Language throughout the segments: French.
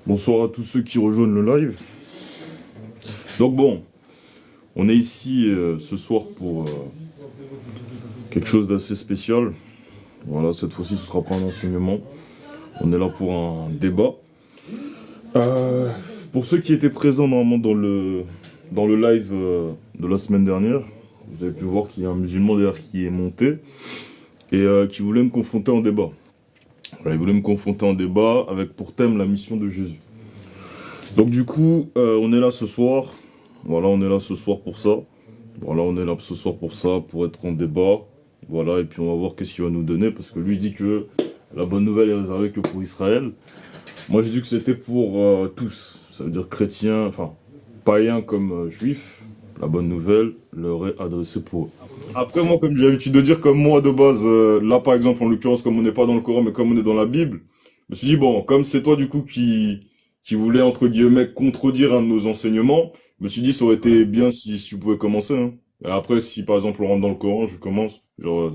Bonsoir à tous ceux qui rejoignent le live. Donc bon, on est ici ce soir pour quelque chose d'assez spécial. Voilà, cette fois-ci ce sera pas un enseignement. On est là pour un débat. Euh, pour ceux qui étaient présents normalement dans le live de la semaine dernière, vous avez pu voir qu'il y a un musulman derrière qui est monté et qui voulait me confronter en débat. Voilà, il voulait me confronter en débat avec pour thème la mission de Jésus. Donc du coup, on est là ce soir. Voilà, on est là ce soir pour ça. Voilà, on est là ce soir pour ça, pour être en débat. Voilà, et puis on va voir qu'est-ce qu'il va nous donner, parce que lui dit que la bonne nouvelle est réservée que pour Israël. Moi, j'ai dit que c'était pour tous. Ça veut dire chrétiens, enfin, païens comme juifs. La bonne nouvelle leur est adressée pour eux. Après, moi, comme j'ai l'habitude de dire, comme moi de base, là par exemple, en l'occurrence, comme on n'est pas dans le Coran, mais comme on est dans la Bible, je me suis dit, bon, comme c'est toi du coup qui voulait, entre guillemets, contredire un de nos enseignements, je me suis dit, ça aurait été bien si tu pouvais commencer, hein. Et après, si par exemple on rentre dans le Coran, je commence. Genre,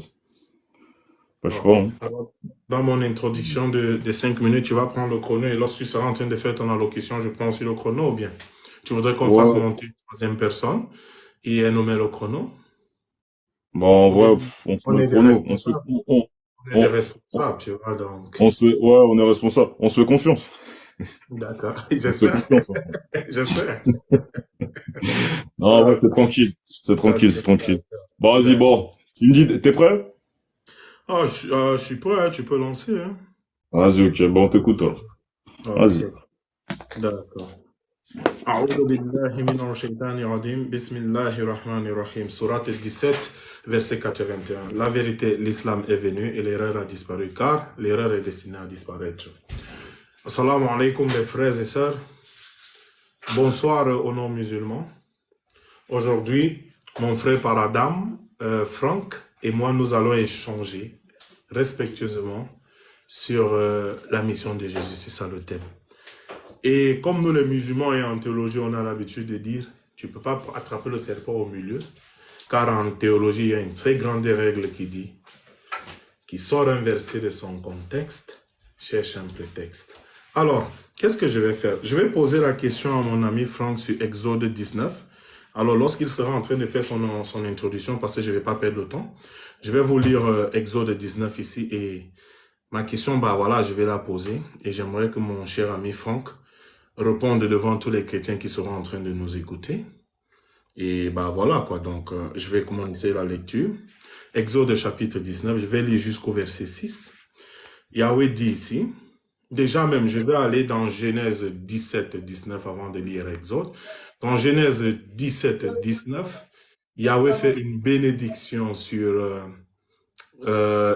bah, je sais pas, Alors, hein. alors, dans mon introduction de 5 minutes, tu vas prendre le chrono et lorsque tu seras en train de faire ton allocution, je prends aussi le chrono ou bien tu voudrais qu'on fasse Ouais, monter une troisième personne et elle nous met le chrono bah en ou bien vrai, on se met on le est des chrono, responsables, on est des on, on, responsables, tu vois, donc. on se fait, ouais, on est responsable, on se fait confiance. D'accord, On se fait j'espère, confiance, hein. j'espère. Non, ouais, Ah, c'est tranquille, c'est tranquille, c'est ok, tranquille. Bon, vas-y, d'accord. bon, tu me dis, t'es prêt? Ah, je suis prêt, hein, tu peux lancer, hein. Vas-y, ok, bon, on t'écoute, alors. Ok, Vas-y. d'accord. أعوذ بالله من الشيطان الرجيم بسم الله الرحمن الرحيم Surat 17 verset 81. La vérité, l'islam est venu et l'erreur a disparu car l'erreur est destinée à disparaître. Assalamu alaikum les frères et sœurs. Bonsoir aux non-musulmans. Aujourd'hui, mon frère par Adam, Franck et moi, nous allons échanger respectueusement sur la mission de Jésus. C'est ça le thème. Et comme nous les musulmans et en théologie, on a l'habitude de dire, tu ne peux pas attraper le serpent au milieu, car en théologie, il y a une très grande règle qui dit, qui sort un verset de son contexte, cherche un prétexte. Alors, qu'est-ce que je vais faire? Je vais poser la question à mon ami Franck sur Exode 19. Alors, lorsqu'il sera en train de faire son introduction, parce que je ne vais pas perdre le temps, je vais vous lire Exode 19 ici et ma question, bah voilà, je vais la poser et j'aimerais que mon cher ami Franck répondre devant tous les chrétiens qui seront en train de nous écouter. Et bah voilà quoi, donc je vais commencer la lecture. Exode chapitre 19, je vais lire jusqu'au verset 6. Yahweh dit ici, déjà même je vais aller dans Genèse 17, 19 avant de lire Exode. Dans Genèse 17, 19, Yahweh fait une bénédiction sur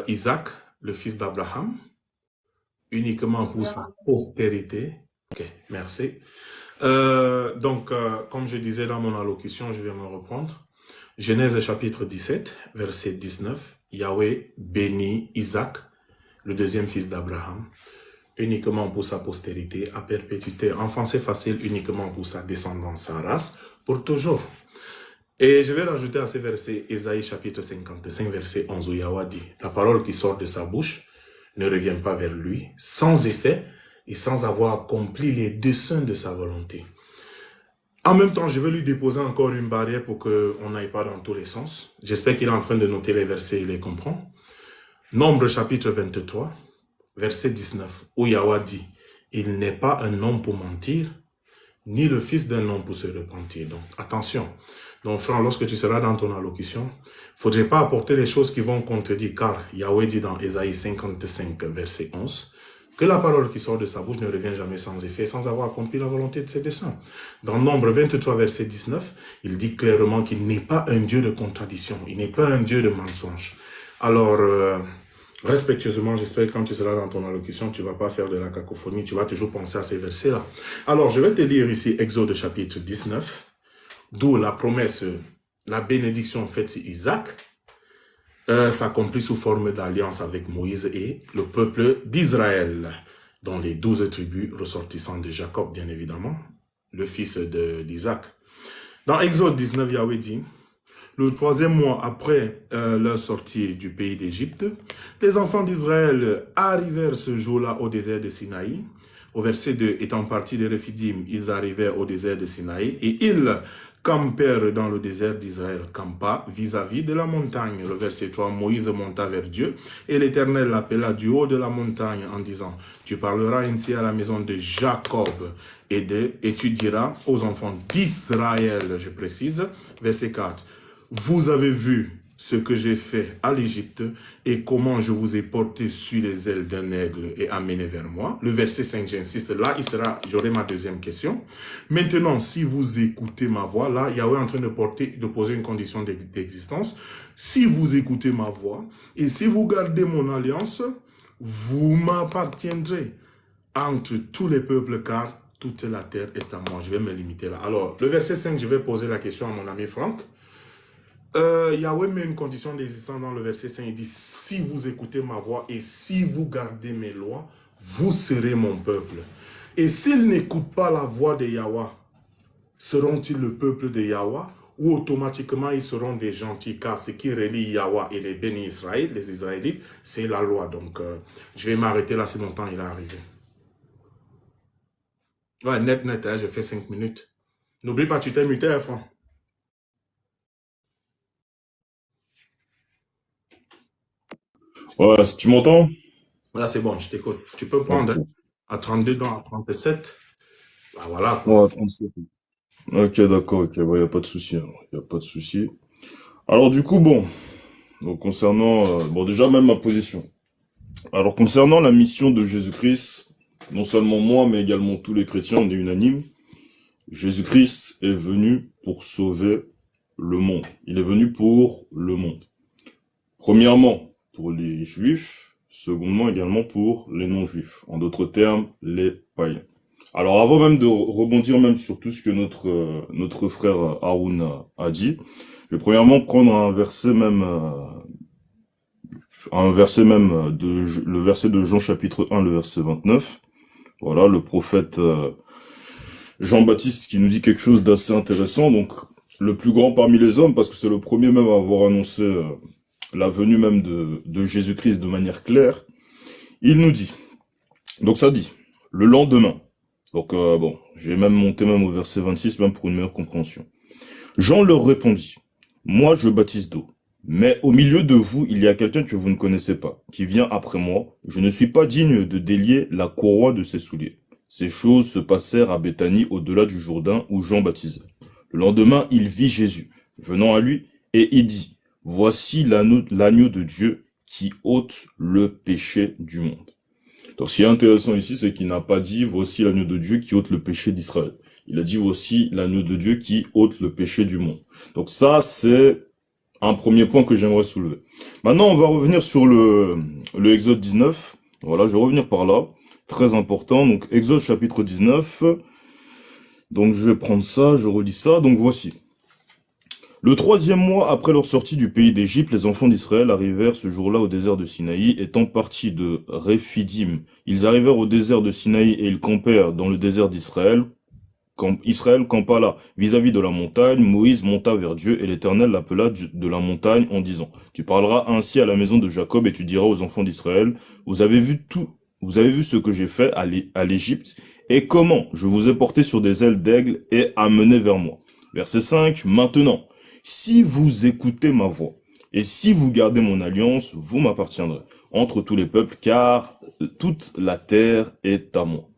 Isaac, le fils d'Abraham, uniquement pour sa postérité. Ok, merci. Comme je disais dans mon allocution, je vais me reprendre. Genèse chapitre 17, verset 19. Yahweh bénit Isaac, le deuxième fils d'Abraham, uniquement pour sa postérité, à perpétuité. En français facile, uniquement pour sa descendance, sa race, pour toujours. Et je vais rajouter à ces versets Ésaïe chapitre 55, verset 11, où Yahweh dit, la parole qui sort de sa bouche ne revient pas vers lui, sans effet et sans avoir accompli les desseins de sa volonté. En même temps, je vais lui déposer encore une barrière pour qu'on n'aille pas dans tous les sens. J'espère qu'il est en train de noter les versets et les comprend. Nombre chapitre 23, verset 19, où Yahweh dit, il n'est pas un homme pour mentir, ni le fils d'un homme pour se repentir. Donc, attention. Donc, Franck, lorsque tu seras dans ton allocution, il ne faudrait pas apporter les choses qui vont contredire, car Yahweh dit dans Ésaïe 55, verset 11, que la parole qui sort de sa bouche ne revient jamais sans effet, sans avoir accompli la volonté de ses desseins. Dans Nombre 23, verset 19, il dit clairement qu'il n'est pas un Dieu de contradiction, il n'est pas un Dieu de mensonge. Alors, respectueusement, j'espère que quand tu seras dans ton allocution, tu ne vas pas faire de la cacophonie, tu vas toujours penser à ces versets-là. Alors, je vais te lire ici Exode chapitre 19, d'où la promesse, la bénédiction faite sur Isaac, s'accomplit sous forme d'alliance avec Moïse et le peuple d'Israël, dont les 12 tribus ressortissant de Jacob, bien évidemment, le fils d'Isaac. Dans Exode 19, Yahweh dit, le troisième mois après leur sortie du pays d'Égypte, les enfants d'Israël arrivèrent ce jour-là au désert de Sinaï, Au verset 2, étant partis de Rephidim, ils arrivèrent au désert de Sinaï et ils campèrent dans le désert d'Israël, campa vis-à-vis de la montagne. Le verset 3, Moïse monta vers Dieu et l'Éternel l'appela du haut de la montagne en disant, tu parleras ainsi à la maison de Jacob et tu diras aux enfants d'Israël, je précise, verset 4, vous avez vu ce que j'ai fait à l'Égypte et comment je vous ai porté sur les ailes d'un aigle et amené vers moi. Le verset 5, j'insiste, là, j'aurai ma deuxième question. Maintenant, si vous écoutez ma voix, là, Yahweh est en train de poser une condition d'existence. Si vous écoutez ma voix et si vous gardez mon alliance, vous m'appartiendrez entre tous les peuples, car toute la terre est à moi. Je vais me limiter là. Alors, le verset 5, je vais poser la question à mon ami Franck. Yahweh met une condition d'existence dans le verset 5. Il dit, si vous écoutez ma voix et si vous gardez mes lois, vous serez mon peuple. Et s'ils n'écoutent pas la voix de Yahweh, seront-ils le peuple de Yahweh ou automatiquement ils seront des gentils? Car ce qui relie Yahweh et les bénis Israël, les Israélites, c'est la loi. Donc, je vais m'arrêter là si mon temps il est arrivé. Ouais, net, hein, j'ai fait 5 minutes. N'oublie pas, tu t'es muté, hein, Franck. Ouais, si tu m'entends? Là, c'est bon, je t'écoute. Tu peux prendre Ok. à 32 dans à 37. Bah voilà, quoi. Ouais, 37. Ok, d'accord, ok, il n'y a pas de souci, il a pas de souci. Alors du coup, bon, donc concernant, bon déjà même ma position. Alors concernant la mission de Jésus-Christ, non seulement moi, mais également tous les chrétiens, on est unanime. Jésus-Christ est venu pour sauver le monde. Il est venu pour le monde. Premièrement, pour les juifs. Secondement, également pour les non-juifs. En d'autres termes, les païens. Alors avant même de rebondir même sur tout ce que notre frère Haroun a dit, je vais premièrement prendre un verset même le verset de Jean chapitre 1, le verset 29. Voilà, le prophète Jean-Baptiste qui nous dit quelque chose d'assez intéressant. Donc le plus grand parmi les hommes, parce que c'est le premier même à avoir annoncé la venue même de Jésus-Christ de manière claire. Il nous dit, donc ça dit, le lendemain. Donc bon, j'ai même monté même au verset 26, même pour une meilleure compréhension. Jean leur répondit, moi je baptise d'eau, mais au milieu de vous, il y a quelqu'un que vous ne connaissez pas, qui vient après moi. Je ne suis pas digne de délier la courroie de ses souliers. Ces choses se passèrent à Béthanie, au-delà du Jourdain, où Jean baptisait. Le lendemain, il vit Jésus, venant à lui, et il dit, voici l'agneau de Dieu qui ôte le péché du monde. Donc, ce qui est intéressant ici, c'est qu'il n'a pas dit, voici l'agneau de Dieu qui ôte le péché d'Israël. Il a dit, voici l'agneau de Dieu qui ôte le péché du monde. Donc ça, c'est un premier point que j'aimerais soulever. Maintenant, on va revenir sur le Exode 19. Voilà, je vais revenir par là. Très important. Donc, Exode chapitre 19. Donc, je vais prendre ça, je relis ça. Donc, voici. Le 3e mois après leur sortie du pays d'Égypte, les enfants d'Israël arrivèrent ce jour-là au désert de Sinaï, étant partis de Rephidim. Ils arrivèrent au désert de Sinaï et ils campèrent dans le désert d'Israël. Israël campa là, vis-à-vis de la montagne. Moïse monta vers Dieu et l'Éternel l'appela de la montagne en disant, tu parleras ainsi à la maison de Jacob et tu diras aux enfants d'Israël, vous avez vu ce que j'ai fait à l'Égypte et comment je vous ai porté sur des ailes d'aigle et amené vers moi. Verset 5, maintenant, si vous écoutez ma voix, et si vous gardez mon alliance, vous m'appartiendrez entre tous les peuples, car toute la terre est à moi.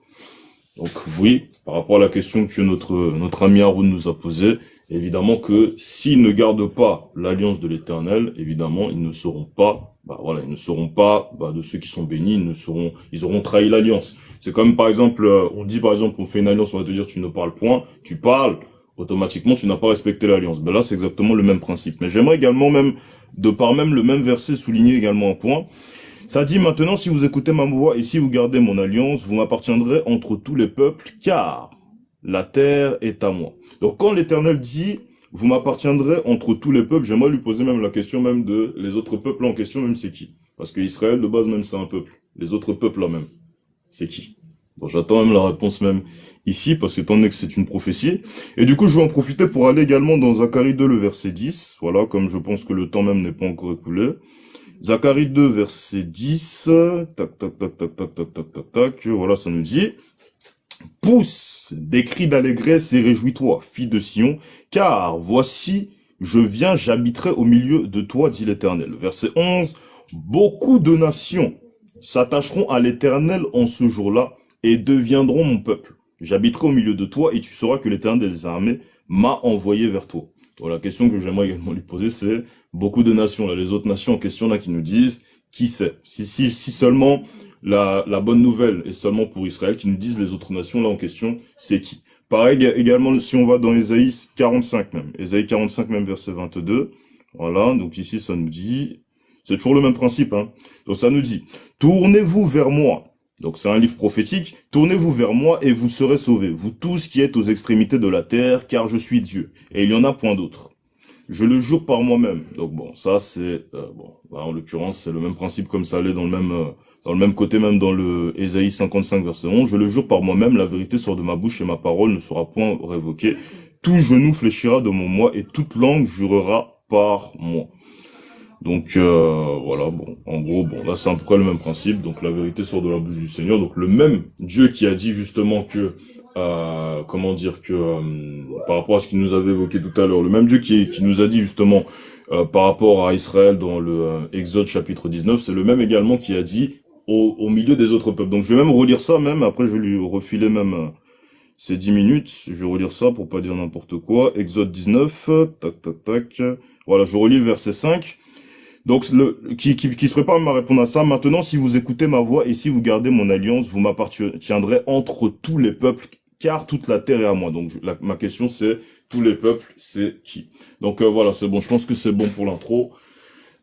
Donc oui, par rapport à la question que notre ami Haroun nous a posée, évidemment que s'ils ne gardent pas l'alliance de l'Éternel, évidemment, ils ne seront pas, de ceux qui sont bénis, ils auront trahi l'alliance. C'est comme par exemple, on fait une alliance, on va te dire tu ne parles point, tu parles, automatiquement tu n'as pas respecté l'alliance. Ben là c'est exactement le même principe. Mais j'aimerais également de par le même verset souligner également un point. Ça dit maintenant, si vous écoutez ma voix et si vous gardez mon alliance, vous m'appartiendrez entre tous les peuples, car la terre est à moi. Donc quand l'Éternel dit, vous m'appartiendrez entre tous les peuples, j'aimerais lui poser même la question même de les autres peuples en question, même c'est qui? Parce que Israël de base même c'est un peuple. Les autres peuples là même, c'est qui? Bon, j'attends même la réponse même ici, parce que étant donné que c'est une prophétie. Et du coup, je vais en profiter pour aller également dans Zacharie 2, le verset 10. Voilà, comme je pense que le temps même n'est pas encore écoulé. Zacharie 2, verset 10, tac, tac, tac, tac, tac, tac, tac, tac, tac, voilà, ça nous dit, Pousse des cris d'allégresse et réjouis-toi, fille de Sion, car voici, je viens, j'habiterai au milieu de toi, dit l'Éternel. Verset 11, beaucoup de nations s'attacheront à l'Éternel en ce jour-là et deviendront mon peuple. J'habiterai au milieu de toi et tu sauras que l'Éternel des armées m'a envoyé vers toi. Voilà, la question que j'aimerais également lui poser, c'est beaucoup de nations, là, les autres nations en question là qui nous disent qui c'est. Si seulement la bonne nouvelle est seulement pour Israël, qui nous disent les autres nations là en question, c'est qui. Pareil également si on va dans Ésaïe 45 même, Ésaïe 45 même verset 22, voilà, donc ici ça nous dit, c'est toujours le même principe, hein. Donc ça nous dit, tournez-vous vers moi. Donc c'est un livre prophétique. Tournez-vous vers moi et vous serez sauvés, vous tous qui êtes aux extrémités de la terre, car je suis Dieu. Et il y en a point d'autre. Je le jure par moi-même. Donc bon, ça c'est bon. Là, en l'occurrence, c'est le même principe comme ça allait dans le même côté, même dans le Ésaïe 55 verset 11. Je le jure par moi-même, la vérité sort de ma bouche et ma parole ne sera point révoquée. Tout genou fléchira de mon moi et toute langue jurera par moi. Donc voilà, bon, en gros, bon, là c'est à peu près le même principe. Donc la vérité sort de la bouche du Seigneur. Donc le même Dieu qui a dit justement que, comment dire que, par rapport à ce qu'il nous avait évoqué tout à l'heure, le même Dieu qui nous a dit justement par rapport à Israël dans le Exode chapitre 19, c'est le même également qui a dit au milieu des autres peuples. Donc je vais même relire ça même. Après je vais lui refiler même ces 10 minutes. Je vais relire ça pour pas dire n'importe quoi. Exode 19, tac tac tac. Voilà, je relis le verset 5. Donc, qui se prépare à me répondre à ça. Maintenant, si vous écoutez ma voix et si vous gardez mon alliance, vous m'appartiendrez entre tous les peuples, car toute la terre est à moi. Donc, ma question, c'est, tous les peuples, c'est qui? Donc, voilà, c'est bon. Je pense que c'est bon pour l'intro.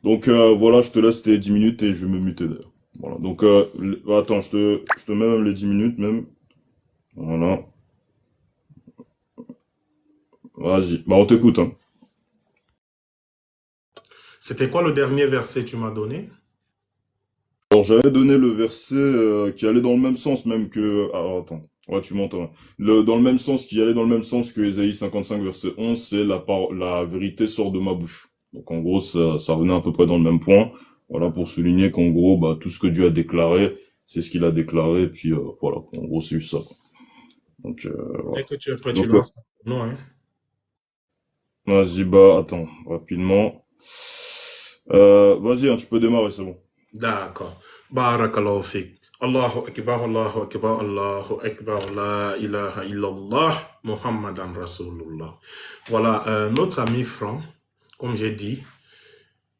Donc, voilà, je te laisse tes 10 minutes et je vais me muter d'ailleurs. Voilà. Donc, attends, je te mets même les 10 minutes, même. Voilà. Vas-y. Bah, on t'écoute, hein. C'était quoi le dernier verset que tu m'as donné? Alors j'avais donné le verset qui allait dans le même sens même que... Alors attends, ouais tu m'entends. Dans le même sens, qui allait dans le même sens que Ésaïe 55 verset 11, c'est la vérité sort de ma bouche. Donc en gros ça revenait à peu près dans le même point. Voilà pour souligner qu'en gros bah tout ce que Dieu a déclaré, c'est ce qu'il a déclaré et puis voilà, en gros c'est juste ça, quoi. Donc voilà. Dès que tu es prêt, tu Donc lances. Non, hein? vas-y bah attends, rapidement. Vas-y hein, tu peux démarrer, c'est bon. D'accord. Barakallahu fik. Allahu Akbar, Allahu Akbar, Allahu Akbar, la ilaha illallah, Muhammadan Rasulullah. Voilà, notre ami Franck, comme j'ai dit,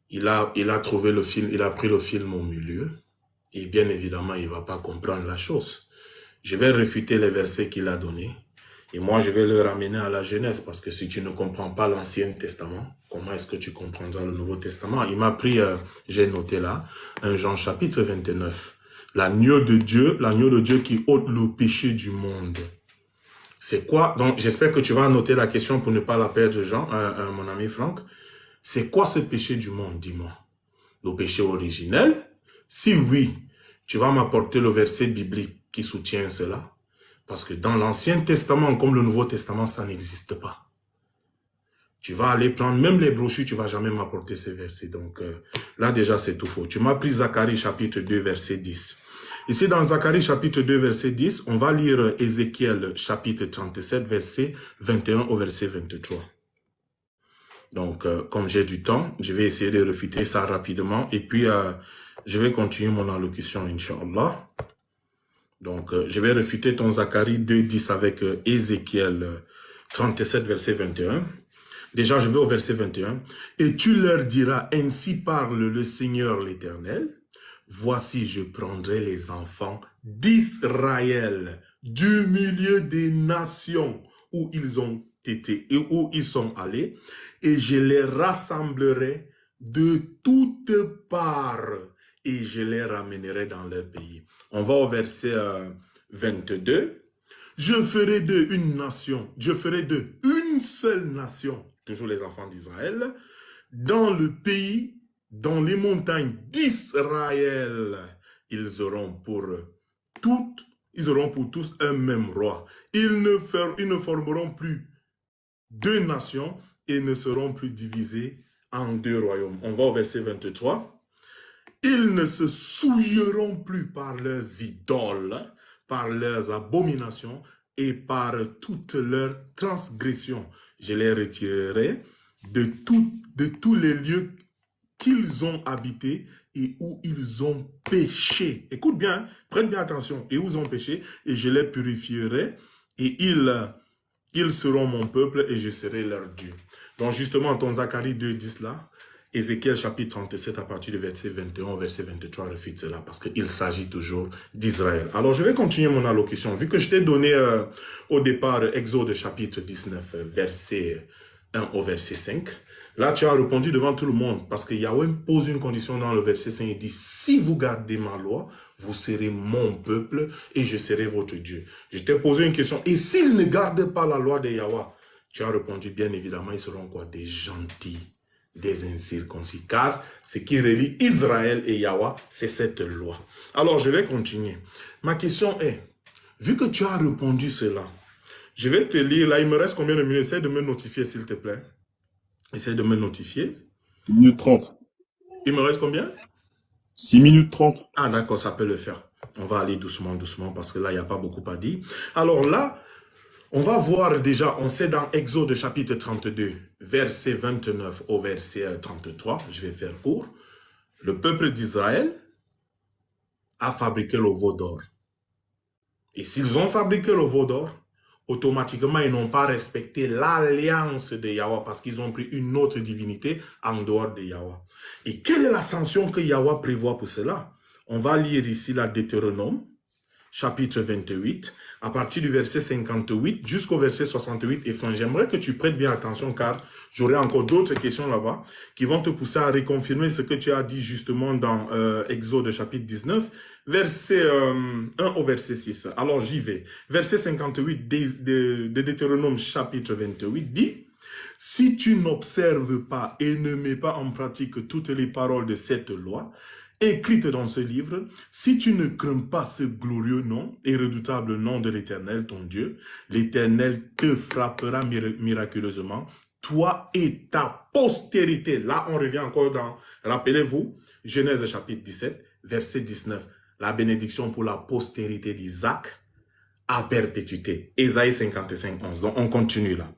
il a trouvé le film, il a pris le film au milieu, et bien évidemment, il va pas comprendre la chose. Je vais réfuter les versets qu'il a donnés, et moi, je vais le ramener à la Genèse, parce que si tu ne comprends pas l'Ancien Testament, comment est-ce que tu comprendras le Nouveau Testament? Il m'a pris, j'ai noté là, 1 Jean chapitre 29. L'agneau de Dieu qui ôte le péché du monde. C'est quoi? Donc, j'espère que tu vas noter la question pour ne pas la perdre, Jean, mon ami Franck. C'est quoi ce péché du monde, dis-moi? Le péché originel? Si oui, tu vas m'apporter le verset biblique qui soutient cela. Parce que dans l'Ancien Testament, comme le Nouveau Testament, ça n'existe pas. Tu vas aller prendre même les brochures, tu vas jamais m'apporter ces versets. Donc là déjà, c'est tout faux. Tu m'as pris Zacharie chapitre 2, verset 10. Ici, dans Zacharie chapitre 2, verset 10, on va lire Ézéchiel chapitre 37, verset 21 au verset 23. Donc, comme j'ai du temps, je vais essayer de refuter ça rapidement. Et puis, je vais continuer mon allocution, Inch'Allah. Donc, je vais refuter ton Zacharie 2, 10 avec Ézéchiel 37, verset 21. Déjà, je vais au verset 21. « Et tu leur diras, ainsi parle le Seigneur l'Éternel. Voici, je prendrai les enfants d'Israël du milieu des nations où ils ont été et où ils sont allés, et je les rassemblerai de toutes parts, et je les ramènerai dans leur pays. » On va au verset 22. « Je ferai d'eux une nation, je ferai d'eux une seule nation, toujours les enfants d'Israël, dans le pays, dans les montagnes d'Israël. Ils auront pour tous un même roi. Ils ne formeront plus deux nations et ne seront plus divisés en deux royaumes. » On va au verset 23. « Ils ne se souilleront plus par leurs idoles, par leurs abominations, et par toutes leurs transgressions. Je les retirerai de tous les lieux qu'ils ont habités et où ils ont péché. Écoute bien, prête bien attention. Et où ils ont péché, et je les purifierai, et ils seront mon peuple, et je serai leur Dieu. Donc justement, ton Zacharie 2:10 là, Ézéchiel chapitre 37 à partir du verset 21 au verset 23 refute cela, parce qu'il s'agit toujours d'Israël. Alors je vais continuer mon allocution. Vu que je t'ai donné au départ Exode chapitre 19, verset 1 au verset 5, là, tu as répondu devant tout le monde, parce que Yahweh pose une condition dans le verset 5, il dit, si vous gardez ma loi, vous serez mon peuple et je serai votre Dieu. Je t'ai posé une question, et s'ils ne gardent pas la loi de Yahweh, tu as répondu, bien évidemment, ils seront quoi? Des gentils, des incirconcis, car ce qui relie Israël et Yahweh, c'est cette loi. Alors, je vais continuer. Ma question est, vu que tu as répondu cela, je vais te lire, là, il me reste combien de minutes? Essaye de me notifier, s'il te plaît. Essaye de me notifier. 6 minutes 30. Il me reste combien? 6 minutes 30. Ah d'accord, ça peut le faire. On va aller doucement, doucement, parce que là, il n'y a pas beaucoup à dire. Alors là, on va voir déjà, on sait dans Exode chapitre 32, verset 29 au verset 33, je vais faire court. Le peuple d'Israël a fabriqué le veau d'or. Et s'ils ont fabriqué le veau d'or, automatiquement, ils n'ont pas respecté l'alliance de Yahweh parce qu'ils ont pris une autre divinité en dehors de Yahweh. Et quelle est la sanction que Yahweh prévoit pour cela? On va lire ici la Deutéronome, chapitre 28, à partir du verset 58 jusqu'au verset 68 et fin. J'aimerais que tu prêtes bien attention car j'aurai encore d'autres questions là-bas qui vont te pousser à reconfirmer ce que tu as dit justement dans Exode chapitre 19, verset 1 au verset 6. Alors j'y vais. Verset 58 de Deutéronome chapitre 28 dit: si tu n'observes pas et ne mets pas en pratique toutes les paroles de cette loi, écrite dans ce livre, si tu ne crains pas ce glorieux nom et redoutable nom de l'Éternel, ton Dieu, l'Éternel te frappera miraculeusement, toi et ta postérité. Là, on revient encore dans, rappelez-vous, Genèse chapitre 17, verset 19, la bénédiction pour la postérité d'Isaac à perpétuité. Ésaïe 55, 11. Donc, on continue là.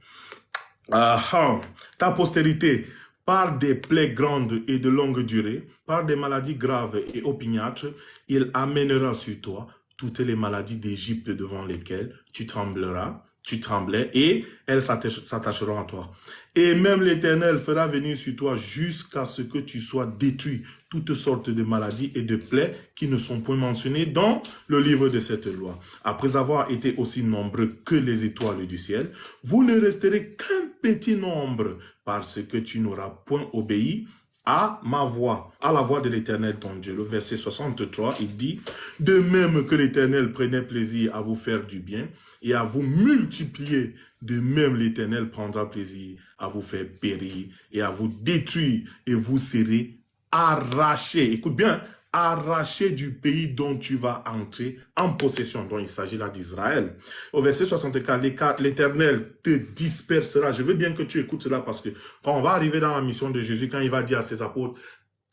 Ta postérité, par des plaies grandes et de longue durée, par des maladies graves et opiniâtres, il amènera sur toi toutes les maladies d'Égypte devant lesquelles tu tremblais, et elles s'attacheront à toi. Et même l'Éternel fera venir sur toi jusqu'à ce que tu sois détruit, toutes sortes de maladies et de plaies qui ne sont point mentionnées dans le livre de cette loi. Après avoir été aussi nombreux que les étoiles du ciel, vous ne resterez qu'un petit nombre, parce que tu n'auras point obéi à ma voix, à la voix de l'Éternel ton Dieu. Le verset 63, il dit, de même que l'Éternel prenait plaisir à vous faire du bien et à vous multiplier, de même l'Éternel prendra plaisir à vous faire périr et à vous détruire, et vous serez arrachés. Écoute bien, arraché du pays dont tu vas entrer en possession. Donc il s'agit là d'Israël. Au verset 64, l'Éternel te dispersera. Je veux bien que tu écoutes cela, parce que quand on va arriver dans la mission de Jésus, quand il va dire à ses apôtres,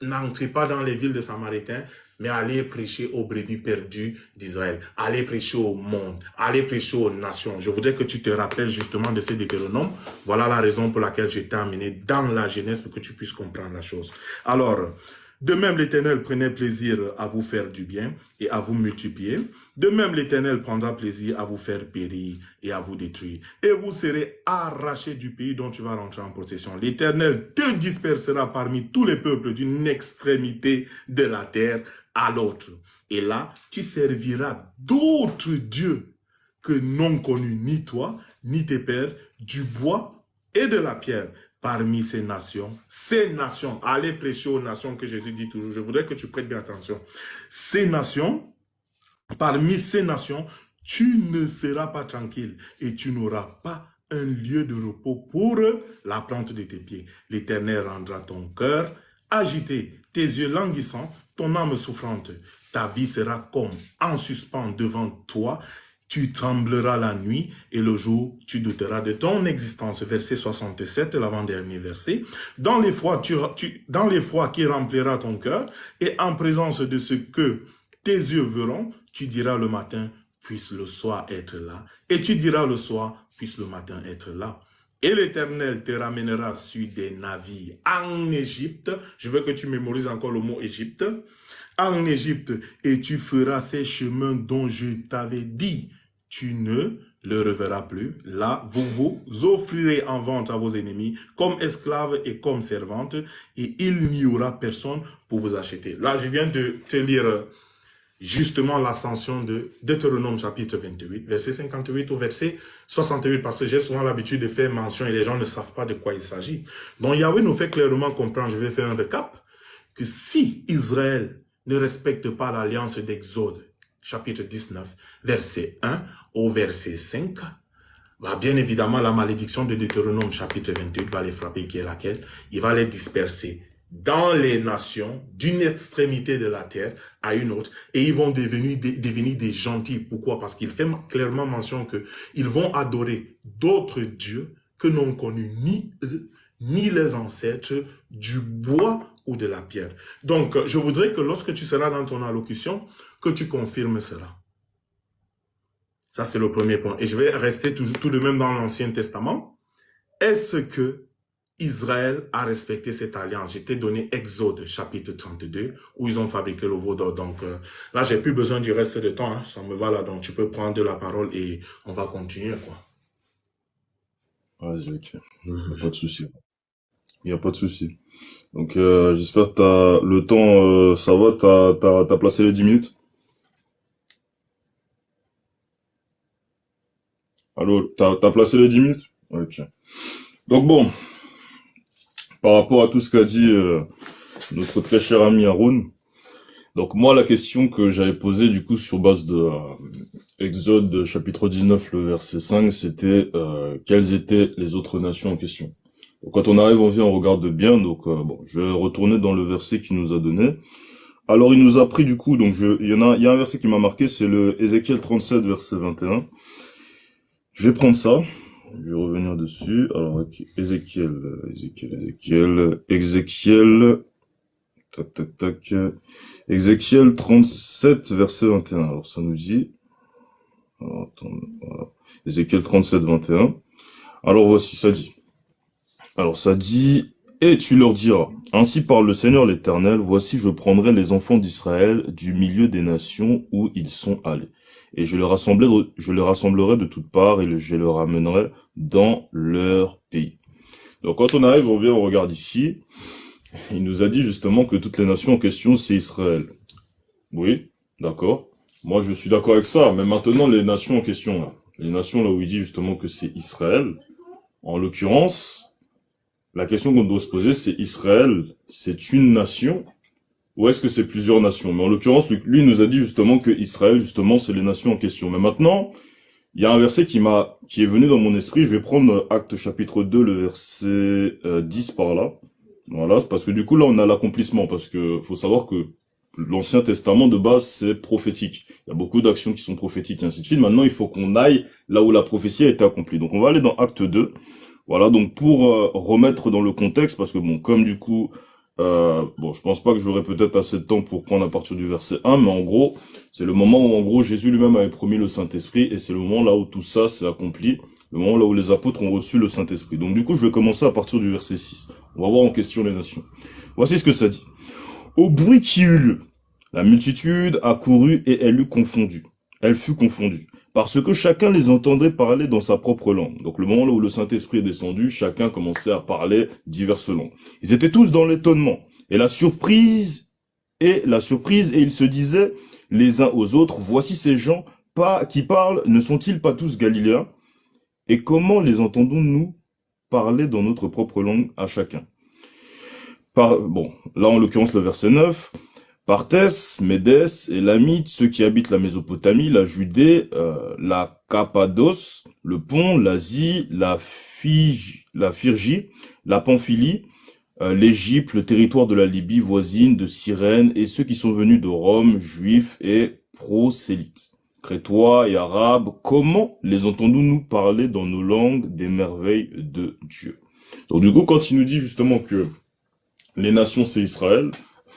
n'entrez pas dans les villes de Samaritains, mais allez prêcher aux brebis perdues d'Israël. Allez prêcher au monde. Allez prêcher aux nations. Je voudrais que tu te rappelles justement de ces Deutéronomes. Voilà la raison pour laquelle j'ai été amené dans la Genèse, pour que tu puisses comprendre la chose. Alors, de même, l'Éternel prenait plaisir à vous faire du bien et à vous multiplier. De même, l'Éternel prendra plaisir à vous faire périr et à vous détruire. Et vous serez arrachés du pays dont tu vas rentrer en possession. L'Éternel te dispersera parmi tous les peuples d'une extrémité de la terre à l'autre. Et là, tu serviras d'autres dieux que n'ont connus ni toi, ni tes pères, du bois et de la pierre. Parmi ces nations, allez prêcher aux nations que Jésus dit toujours. Je voudrais que tu prêtes bien attention. Ces nations, parmi ces nations, tu ne seras pas tranquille et tu n'auras pas un lieu de repos pour la plante de tes pieds. L'Éternel rendra ton cœur agité, tes yeux languissants, ton âme souffrante. Ta vie sera comme en suspens devant toi. Tu trembleras la nuit et le jour, tu douteras de ton existence. Verset 67, l'avant-dernier verset. Dans l'effroi qui remplira ton cœur, et en présence de ce que tes yeux verront, tu diras le matin, puisse le soir être là. Et tu diras le soir, puisse le matin être là. Et l'Éternel te ramènera sur des navires en Égypte. Je veux que tu mémorises encore le mot Égypte. En Égypte, et tu feras ces chemins dont je t'avais dit. Tu ne le reverras plus. Là, vous vous offrirez en vente à vos ennemis comme esclaves et comme servantes, et il n'y aura personne pour vous acheter. Là, je viens de te lire justement l'ascension de Deutéronome chapitre 28, verset 58 au verset 68, parce que j'ai souvent l'habitude de faire mention et les gens ne savent pas de quoi il s'agit. Donc Yahweh nous fait clairement comprendre, je vais faire un récap, que si Israël ne respecte pas l'alliance d'Exode, chapitre 19, verset 1 au verset 5, bah bien évidemment la malédiction de Deutéronome chapitre 28 va les frapper, qui est laquelle? Il va les disperser dans les nations, d'une extrémité de la terre à une autre, et ils vont devenir des gentils. Pourquoi? Parce qu'il fait clairement mention que ils vont adorer d'autres dieux que n'ont connu ni eux, ni les ancêtres, du bois ou de la pierre. Donc, je voudrais que lorsque tu seras dans ton allocution, que tu confirmes cela. Ça, c'est le premier point. Et je vais rester tout de même dans l'Ancien Testament. Est-ce que Israël a respecté cette alliance? Je t'ai donné Exode, chapitre 32, où ils ont fabriqué le veau d'or. Donc là, j'ai plus besoin du reste de temps. Hein. Ça me va là. Donc, tu peux prendre la parole et on va continuer, quoi. Vas-y, ok. Y a pas de souci. Y a pas de souci. Donc, j'espère que t'as le temps, ça va, t'as placé les 10 minutes? Allô, t'as placé les 10 minutes? Ok. Donc bon, par rapport à tout ce qu'a dit notre très cher ami Haroun, donc moi la question que j'avais posée du coup sur base de Exode chapitre 19 le verset 5, c'était quelles étaient les autres nations en question. Donc quand on arrive, on vient, on regarde bien, donc bon, je vais retourner dans le verset qu'il nous a donné. Alors il nous a pris du coup, donc il y a un verset qui m'a marqué, c'est le Ézéchiel 37 verset 21. Je vais prendre ça. Je vais revenir dessus. Alors, Ézéchiel, tac. Ézéchiel 37, verset 21. Alors, ça nous dit, alors, attends, voilà. Ézéchiel 37, 21. Alors, voici, ça dit. Alors, ça dit, et tu leur diras, ainsi parle le Seigneur l'Éternel, voici je prendrai les enfants d'Israël du milieu des nations où ils sont allés. Et je les rassemblerai de toutes parts et je les ramènerai dans leur pays. Donc quand on arrive, on vient, on regarde ici, il nous a dit justement que toutes les nations en question, c'est Israël. Oui, d'accord. Moi, je suis d'accord avec ça, mais maintenant, les nations en question, là, les nations là où il dit justement que c'est Israël, en l'occurrence, la question qu'on doit se poser, c'est Israël, c'est une nation ou est-ce que c'est plusieurs nations? Mais en l'occurrence, lui nous a dit justement que Israël, justement, c'est les nations en question. Mais maintenant, il y a un verset qui est venu dans mon esprit. Je vais prendre Actes chapitre 2, le verset 10 par là. Voilà, parce que du coup, là, on a l'accomplissement. Parce que faut savoir que l'Ancien Testament, de base, c'est prophétique. Il y a beaucoup d'actions qui sont prophétiques et ainsi de suite. Maintenant, il faut qu'on aille là où la prophétie a été accomplie. Donc, on va aller dans Actes 2. Voilà, donc pour remettre dans le contexte, parce que bon, comme du coup... bon, je pense pas que j'aurai peut-être assez de temps pour prendre à partir du verset 1, mais en gros, c'est le moment où, en gros, Jésus lui-même avait promis le Saint-Esprit, et c'est le moment là où tout ça s'est accompli, le moment là où les apôtres ont reçu le Saint-Esprit. Donc du coup, je vais commencer à partir du verset 6. On va voir en question les nations. Voici ce que ça dit. Au bruit qui eut lieu, la multitude accourut et elle fut confondue. Parce que chacun les entendait parler dans sa propre langue. Donc le moment là où le Saint-Esprit est descendu, chacun commençait à parler diverses langues. Ils étaient tous dans l'étonnement et la surprise, et ils se disaient les uns aux autres, voici ces gens qui parlent, ne sont-ils pas tous galiléens? Et comment les entendons-nous parler dans notre propre langue à chacun? Bon, là en l'occurrence le verset 9... Parthès, Médès, Élamites, ceux qui habitent la Mésopotamie, la Judée, la Cappadoce, le Pont, l'Asie, la Phrygie, la Pamphylie, l'Égypte, le territoire de la Libye voisine, de Cyrène, et ceux qui sont venus de Rome, juifs et prosélytes, crétois et arabes, comment les entendons-nous parler dans nos langues des merveilles de Dieu? Donc du coup, quand il nous dit justement que les nations c'est Israël,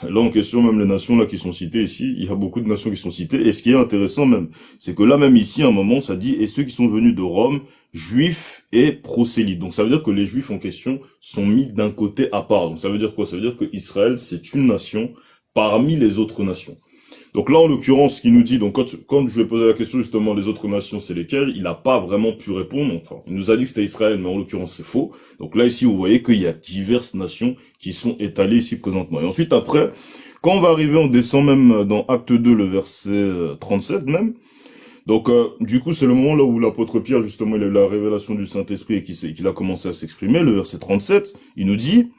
là en question, même les nations là qui sont citées ici, il y a beaucoup de nations qui sont citées. Et ce qui est intéressant même, c'est que là même ici, à un moment, ça dit, et ceux qui sont venus de Rome, juifs et prosélytes. Donc ça veut dire que les juifs en question sont mis d'un côté à part. Donc ça veut dire quoi? Ça veut dire que Israël, c'est une nation parmi les autres nations. Donc là, en l'occurrence, ce qu'il nous dit, donc quand je lui ai posé la question justement, les autres nations, c'est lesquelles, il n'a pas vraiment pu répondre. Enfin, il nous a dit que c'était Israël, mais en l'occurrence, c'est faux. Donc là, ici, vous voyez qu'il y a diverses nations qui sont étalées ici présentement. Et ensuite, après, quand on va arriver, on descend même dans Acte 2, le verset 37 même. Donc, du coup, c'est le moment là où l'apôtre Pierre, justement, il a eu la révélation du Saint-Esprit et qu'il a commencé à s'exprimer. Le verset 37, il nous dit...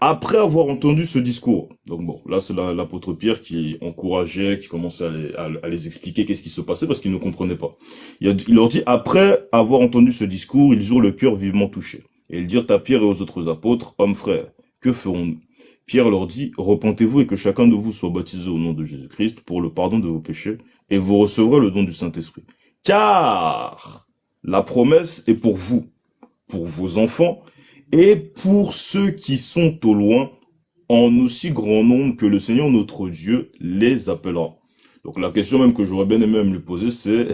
Après avoir entendu ce discours, donc bon, là c'est l'apôtre Pierre qui encourageait, qui commençait à les expliquer qu'est-ce qui se passait parce qu'ils ne comprenaient pas. Il leur dit, après avoir entendu ce discours, ils eurent le cœur vivement touché. Et ils dirent à Pierre et aux autres apôtres, hommes frères, que ferons-nous? Pierre leur dit, repentez-vous et que chacun de vous soit baptisé au nom de Jésus-Christ pour le pardon de vos péchés, et vous recevrez le don du Saint-Esprit. Car la promesse est pour vous, pour vos enfants, et pour ceux qui sont au loin, en aussi grand nombre que le Seigneur notre Dieu les appellera. Donc la question même que j'aurais bien aimé me lui poser, c'est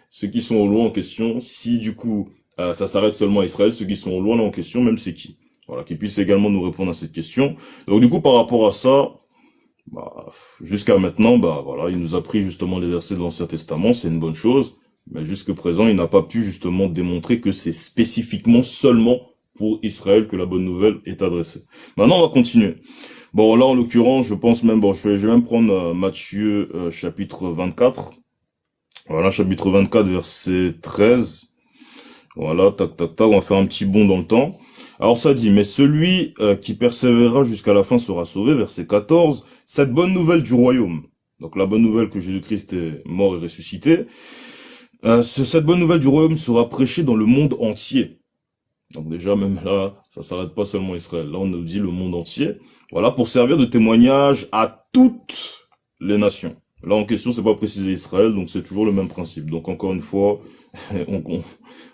ceux qui sont au loin en question, si du coup ça s'arrête seulement à Israël, ceux qui sont au loin là en question, même c'est qui? Voilà, qu'ils puissent également nous répondre à cette question. Donc du coup par rapport à ça, jusqu'à maintenant, voilà, il nous a pris justement les versets de l'Ancien Testament, c'est une bonne chose, mais jusqu'à présent il n'a pas pu justement démontrer que c'est spécifiquement seulement pour Israël que la bonne nouvelle est adressée. Maintenant, on va continuer. Bon, là, en l'occurrence, je pense même, je vais même prendre Matthieu, chapitre 24. Voilà, chapitre 24, verset 13. Voilà, tac, tac, tac, on va faire un petit bond dans le temps. Alors, ça dit, mais celui qui persévérera jusqu'à la fin sera sauvé, verset 14. Cette bonne nouvelle du royaume, donc la bonne nouvelle que Jésus-Christ est mort et ressuscité, cette bonne nouvelle du royaume sera prêchée dans le monde entier. Donc déjà, même là, ça s'arrête pas seulement Israël. Là, on nous dit le monde entier. Voilà, pour servir de témoignage à toutes les nations. Là, en question, c'est pas précisé Israël, donc c'est toujours le même principe. Donc encore une fois,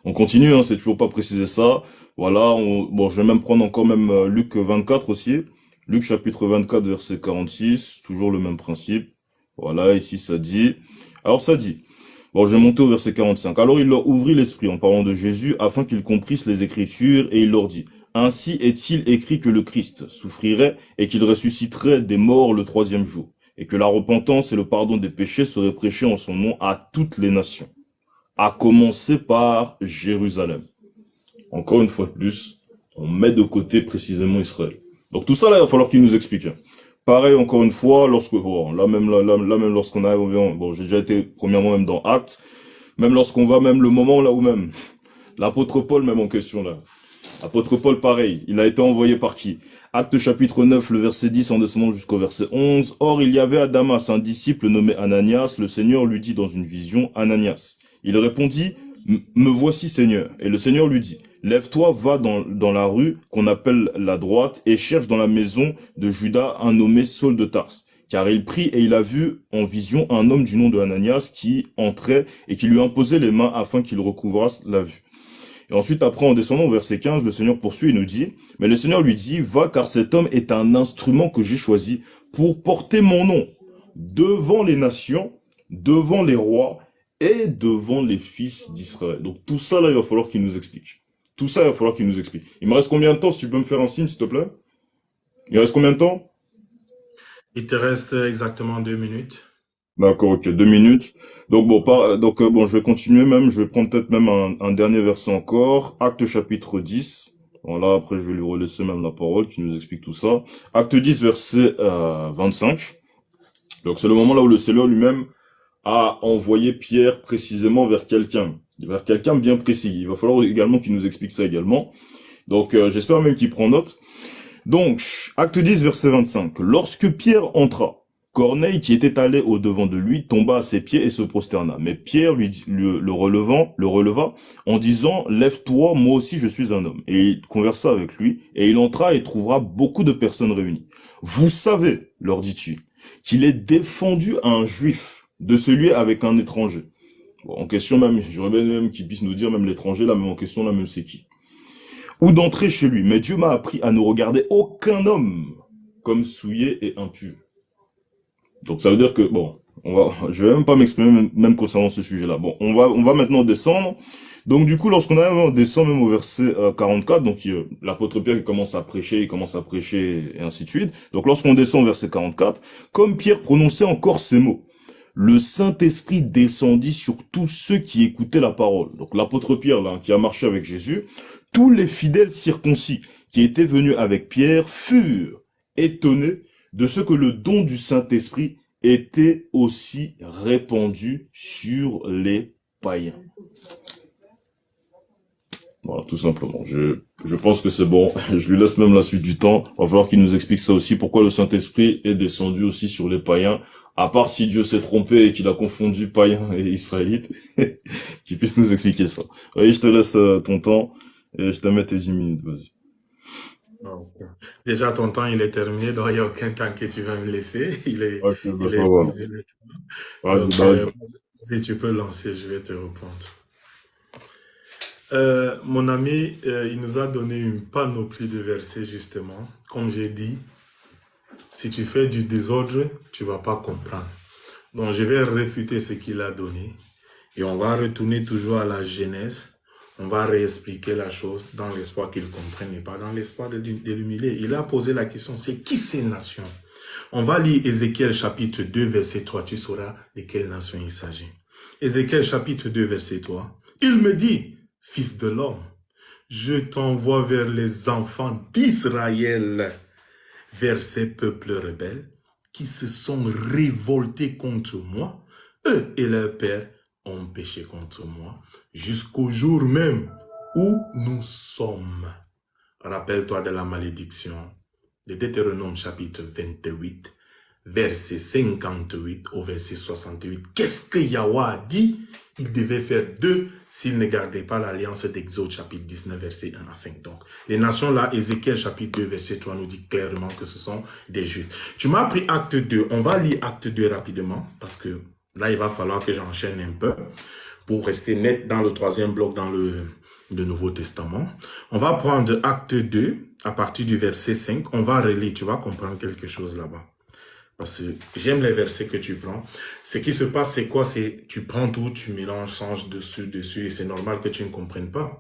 on continue, hein, c'est toujours pas précisé ça. Voilà, bon, je vais même prendre encore même Luc 24 aussi. Luc chapitre 24, verset 46, toujours le même principe. Voilà, ici ça dit... Alors ça dit... Bon, je vais monter au verset 45. Alors il leur ouvrit l'esprit en parlant de Jésus, afin qu'ils comprissent les Écritures, et il leur dit, ainsi est-il écrit que le Christ souffrirait, et qu'il ressusciterait des morts le troisième jour, et que la repentance et le pardon des péchés seraient prêchés en son nom à toutes les nations, à commencer par Jérusalem. Encore une fois de plus, on met de côté précisément Israël. Donc tout ça là, il va falloir qu'il nous explique. Pareil, encore une fois, là même lorsqu'on a, bon, j'ai déjà été premièrement même dans Actes, même lorsqu'on va même le moment là où même, l'apôtre Paul même en question là. Apôtre Paul pareil, il a été envoyé par qui? Actes chapitre 9, le verset 10 en descendant jusqu'au verset 11. Or, il y avait à Damas un disciple nommé Ananias, le Seigneur lui dit dans une vision, Ananias. Il répondit, me voici Seigneur. Et le Seigneur lui dit, lève-toi, va dans la rue qu'on appelle la droite et cherche dans la maison de Judas un nommé Saul de Tarse. Car il prit et il a vu en vision un homme du nom de Ananias qui entrait et qui lui imposait les mains afin qu'il recouvrât la vue. Et ensuite, après, en descendant au verset 15, le Seigneur poursuit et nous dit, mais le Seigneur lui dit, va car cet homme est un instrument que j'ai choisi pour porter mon nom devant les nations, devant les rois et devant les fils d'Israël. Donc tout ça là, il va falloir qu'il nous explique. Tout ça, il va falloir qu'il nous explique. Il me reste combien de temps, si tu peux me faire un signe, s'il te plaît? Il reste combien de temps? Il te reste exactement 2 minutes. D'accord, ok, 2 minutes. Donc bon, je vais continuer même, je vais prendre peut-être même un dernier verset encore. Acte chapitre 10. Voilà, après je vais lui relaisser même la parole qui nous explique tout ça. Acte 10, verset 25. Donc c'est le moment là où le Seigneur lui-même a envoyé Pierre précisément vers quelqu'un bien précis. Il va falloir également qu'il nous explique ça également. Donc j'espère même qu'il prend note. Donc, acte 10, verset 25. Lorsque Pierre entra, Corneille, qui était allé au-devant de lui, tomba à ses pieds et se prosterna. Mais Pierre le releva en disant, lève-toi, moi aussi je suis un homme. Et il conversa avec lui, et il entra et trouva beaucoup de personnes réunies. Vous savez, leur dit-il, qu'il est défendu à un juif de se lier avec un étranger. Bon, en question même, j'aurais bien même qu'il puisse nous dire même l'étranger, là même en question, là même c'est qui. Ou d'entrer chez lui. Mais Dieu m'a appris à ne regarder aucun homme comme souillé et impur. Donc ça veut dire que, bon, je vais même pas m'exprimer même concernant ce sujet-là. Bon, on va maintenant descendre. Donc du coup, lorsqu'on descend même au verset 44, donc l'apôtre Pierre il commence à prêcher et ainsi de suite. Donc lorsqu'on descend au verset 44, comme Pierre prononçait encore ces mots, le Saint-Esprit descendit sur tous ceux qui écoutaient la parole. Donc l'apôtre Pierre, là, qui a marché avec Jésus, tous les fidèles circoncis qui étaient venus avec Pierre furent étonnés de ce que le don du Saint-Esprit était aussi répandu sur les païens. Voilà, tout simplement. Je pense que c'est bon. Je lui laisse même la suite du temps. Il va falloir qu'il nous explique ça aussi, pourquoi le Saint-Esprit est descendu aussi sur les païens, à part si Dieu s'est trompé et qu'il a confondu païens et israélites, qu'il puisse nous expliquer ça. Oui, je te laisse ton temps et je te mets tes 10 minutes, vas-y. Ok. Déjà, ton temps, il est terminé, donc il n'y a aucun temps que tu vas me laisser. Ok, bah Il ça est va. épuisé le temps. Ah, Donc, bah, si tu peux lancer, je vais te répondre. Mon ami, il nous a donné une panoplie de versets, justement. Comme j'ai dit, si tu fais du désordre, tu ne vas pas comprendre. Donc, je vais réfuter ce qu'il a donné. Et on va retourner toujours à la Genèse. On va réexpliquer la chose dans l'espoir qu'il comprenne et pas dans l'espoir de l'humilier. Il a posé la question, c'est qui ces nations? On va lire Ézéchiel chapitre 2, verset 3. Tu sauras de quelle nation il s'agit. Ézéchiel chapitre 2, verset 3. Il me dit, fils de l'homme, je t'envoie vers les enfants d'Israël, vers ces peuples rebelles qui se sont révoltés contre moi. Eux et leurs pères ont péché contre moi jusqu'au jour même où nous sommes. Rappelle-toi de la malédiction de Deutéronome chapitre 28, verset 58 au verset 68. Qu'est-ce que Yahweh a dit? Il devait faire deux s'il ne gardait pas l'alliance d'Exode chapitre 19, verset 1 à 5. Donc, les nations là, Ézéchiel chapitre 2, verset 3 nous dit clairement que ce sont des Juifs. Tu m'as pris acte 2. On va lire acte 2 rapidement parce que là, il va falloir que j'enchaîne un peu pour rester net dans le troisième bloc dans le Nouveau Testament. On va prendre acte 2 à partir du verset 5. On va relire, tu vas comprendre quelque chose là-bas. Parce que j'aime les versets que tu prends. Ce qui se passe, c'est quoi? C'est tu prends tout, tu mélanges, changes dessus, et c'est normal que tu ne comprennes pas.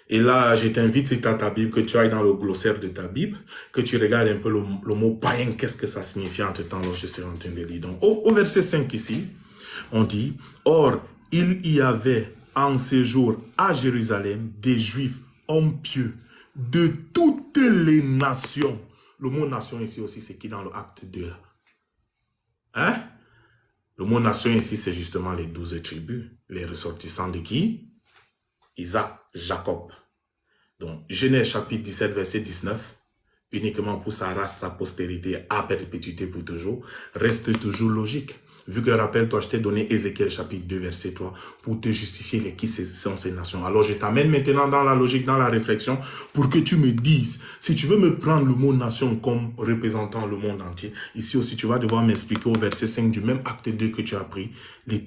Et là, je t'invite, si tu as ta Bible, que tu ailles dans le glossaire de ta Bible, que tu regardes un peu le mot païen, qu'est-ce que ça signifie entre-temps lorsque je serai en train de lire. Donc, au verset 5 ici, on dit, « Or, il y avait en séjour à Jérusalem des Juifs hommes pieux de toutes les nations. » Le mot nation ici aussi, c'est qui dans le acte 2 là? Hein? Le mot nation ici, c'est justement les 12 tribus, les ressortissants de qui? Isaac, Jacob. Donc, Genèse chapitre 17, verset 19, uniquement pour sa race, sa postérité, à perpétuité pour toujours, reste toujours logique. Vu que, rappelle-toi, je t'ai donné Ézéchiel chapitre 2, verset 3, pour te justifier les qui sont ces nations. Alors, je t'amène maintenant dans la logique, dans la réflexion, pour que tu me dises, si tu veux me prendre le mot nation comme représentant le monde entier, ici aussi, tu vas devoir m'expliquer au verset 5 du même acte 2 que tu as pris,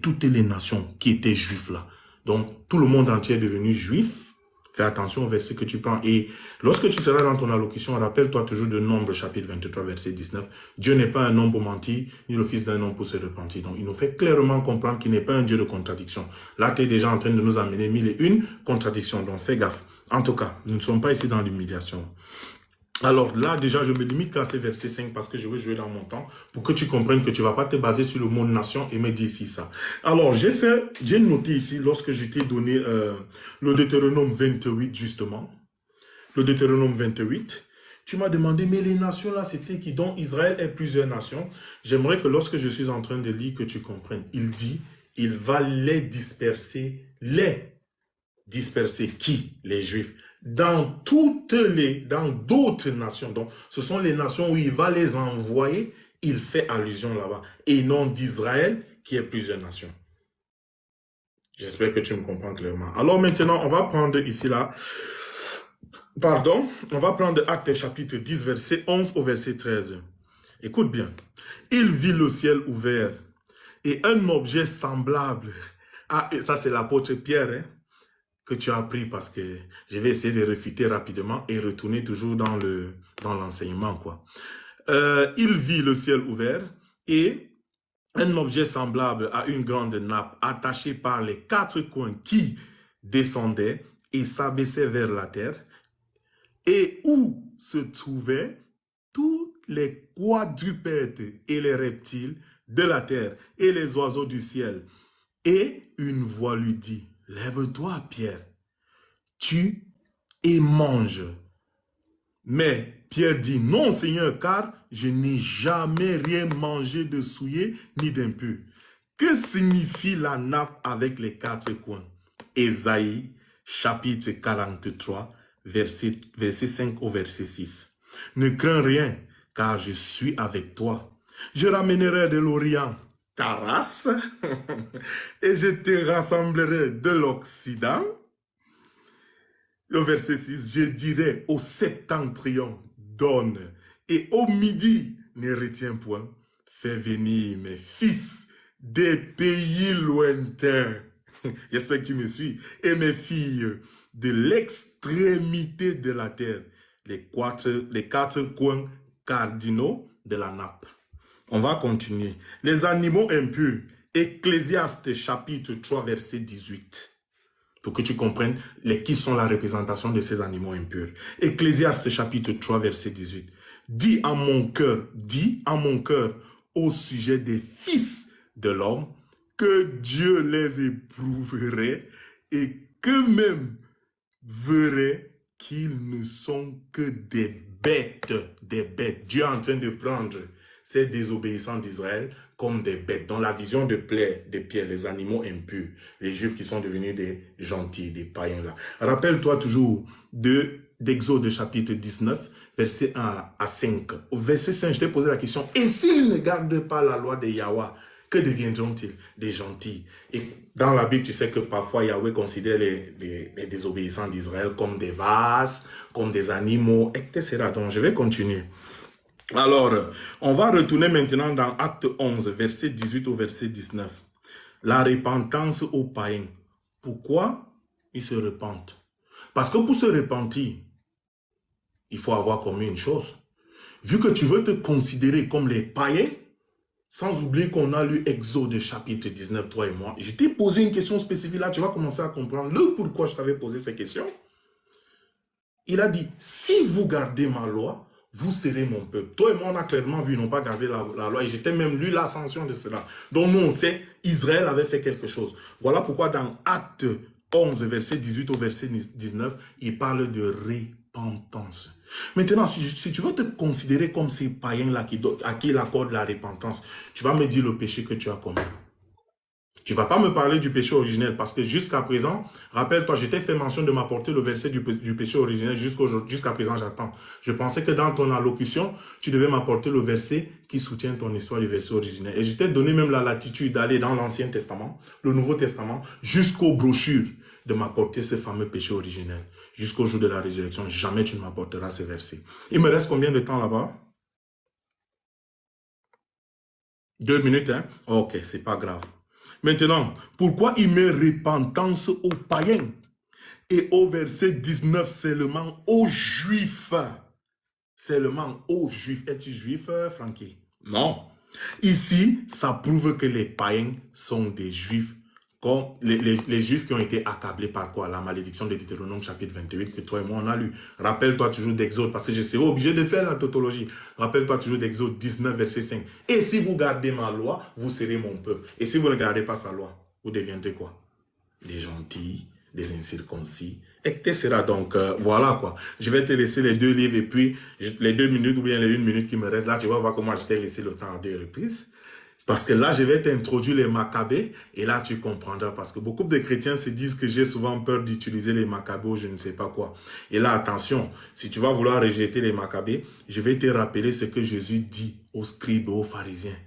toutes les nations qui étaient juifs là. Donc, tout le monde entier est devenu juif. Fais attention au verset que tu prends. Et lorsque tu seras dans ton allocution, rappelle-toi toujours de Nombre, chapitre 23, verset 19. Dieu n'est pas un homme pour mentir, ni le fils d'un homme pour se repentir. Donc, il nous fait clairement comprendre qu'il n'est pas un Dieu de contradiction. Là, tu es déjà en train de nous amener 1001 contradictions. Donc, fais gaffe. En tout cas, nous ne sommes pas ici dans l'humiliation. Alors là, déjà, je me limite à ces versets 5 parce que je veux jouer dans mon temps pour que tu comprennes que tu ne vas pas te baser sur le mot nation et me dire ici ça. Alors, j'ai noté ici, lorsque je t'ai donné le Deutéronome 28, justement, le Deutéronome 28, tu m'as demandé, mais les nations là, c'était qui? Donc, Israël est plusieurs nations. J'aimerais que lorsque je suis en train de lire, que tu comprennes. Il dit, il va les disperser qui? Les Juifs. Dans d'autres nations. Donc, ce sont les nations où il va les envoyer. Il fait allusion là-bas. Et non d'Israël, qui est plusieurs nations. J'espère que tu me comprends clairement. Alors maintenant, on va prendre ici là. Pardon. On va prendre Actes chapitre 10, verset 11 au verset 13. Écoute bien. Il vit le ciel ouvert et un objet semblable. Ah, ça c'est l'apôtre Pierre, hein, que tu as appris parce que je vais essayer de réfuter rapidement et retourner toujours dans l'enseignement, quoi. Il vit le ciel ouvert et un objet semblable à une grande nappe attachée par les 4 coins qui descendait et s'abaissait vers la terre et où se trouvaient tous les quadrupèdes et les reptiles de la terre et les oiseaux du ciel. Et une voix lui dit, lève-toi, Pierre, tue et mange. Mais Pierre dit, non, Seigneur, car je n'ai jamais rien mangé de souillé ni d'impur. Que signifie la nappe avec les 4 coins? Ésaïe, chapitre 43, verset 5 au verset 6. Ne crains rien, car je suis avec toi. Je ramènerai de l'Orient ta race et je te rassemblerai de l'Occident. Le verset 6, je dirai au septentrion, donne, et au midi, ne retiens point, fais venir mes fils des pays lointains. J'espère que tu me suis. Et mes filles de l'extrémité de la terre, les 4 coins cardinaux de la nappe. On va continuer. Les animaux impurs, Ecclésiaste chapitre 3, verset 18. Pour que tu comprennes qui sont la représentation de ces animaux impurs. Ecclésiaste chapitre 3, verset 18. Dis à mon cœur au sujet des fils de l'homme, que Dieu les éprouverait et qu'eux-mêmes verraient qu'ils ne sont que des bêtes, des bêtes. Dieu est en train de prendre ces désobéissants d'Israël comme des bêtes. Dans la vision de Pierre, les animaux impurs, les Juifs qui sont devenus des gentils, des païens là. Rappelle-toi toujours d'Exode chapitre 19, verset 1 à 5. Au verset 5, je t'ai posé la question, et s'ils ne gardent pas la loi de Yahweh, que deviendront-ils? Des gentils. Et dans la Bible, tu sais que parfois Yahweh considère les désobéissants d'Israël comme des vases, comme des animaux, etc. Donc je vais continuer. Alors, on va retourner maintenant dans Acte 11, verset 18 au verset 19. La repentance aux païens. Pourquoi ils se repentent? Parce que pour se repentir, il faut avoir commis une chose. Vu que tu veux te considérer comme les païens, sans oublier qu'on a lu Exode chapitre 19, toi et moi, je t'ai posé une question spécifique là, tu vas commencer à comprendre le pourquoi je t'avais posé ces questions. Il a dit, si vous gardez ma loi, vous serez mon peuple. Toi et moi, on a clairement vu, ils n'ont pas gardé la loi. Et j'étais même lu l'ascension de cela. Donc nous, on sait, Israël avait fait quelque chose. Voilà pourquoi dans Acte 11, verset 18 au verset 19, il parle de repentance. Maintenant, si tu veux te considérer comme ces païens-là à qui il accorde la repentance, tu vas me dire le péché que tu as commis. Tu ne vas pas me parler du péché originel parce que jusqu'à présent, rappelle-toi, je t'ai fait mention de m'apporter le verset du péché originel jusqu'à présent, j'attends. Je pensais que dans ton allocution, tu devais m'apporter le verset qui soutient ton histoire du verset originel. Et je t'ai donné même la latitude d'aller dans l'Ancien Testament, le Nouveau Testament, jusqu'aux brochures de m'apporter ce fameux péché originel. Jusqu'au jour de la résurrection, jamais tu ne m'apporteras ce verset. Il me reste combien de temps là-bas? 2 minutes, hein? Ok, c'est pas grave. Maintenant, pourquoi il met repentance aux païens et au verset 19 seulement aux juifs? Seulement aux juifs. Es-tu juif, Francky? Non. Ici, ça prouve que les païens sont des juifs, comme les juifs qui ont été accablés par quoi? La malédiction de Deutéronome chapitre 28 que toi et moi on a lu. Rappelle-toi toujours d'Exode, parce que je serai obligé de faire la tautologie. Rappelle-toi toujours d'Exode 19 verset 5. Et si vous gardez ma loi, vous serez mon peuple. Et si vous ne gardez pas sa loi, vous deviendrez quoi? Des gentils, des incirconcis, etc. Donc voilà quoi. Je vais te laisser les 2 livres et puis les 2 minutes ou bien les 1 minute qui me reste là, tu vas voir comment je t'ai laissé le temps à 2 reprises. Parce que là, je vais t'introduire les Maccabées et là, tu comprendras. Parce que beaucoup de chrétiens se disent que j'ai souvent peur d'utiliser les Maccabées ou je ne sais pas quoi. Et là, attention, si tu vas vouloir rejeter les Maccabées, je vais te rappeler ce que Jésus dit aux scribes et aux pharisiens.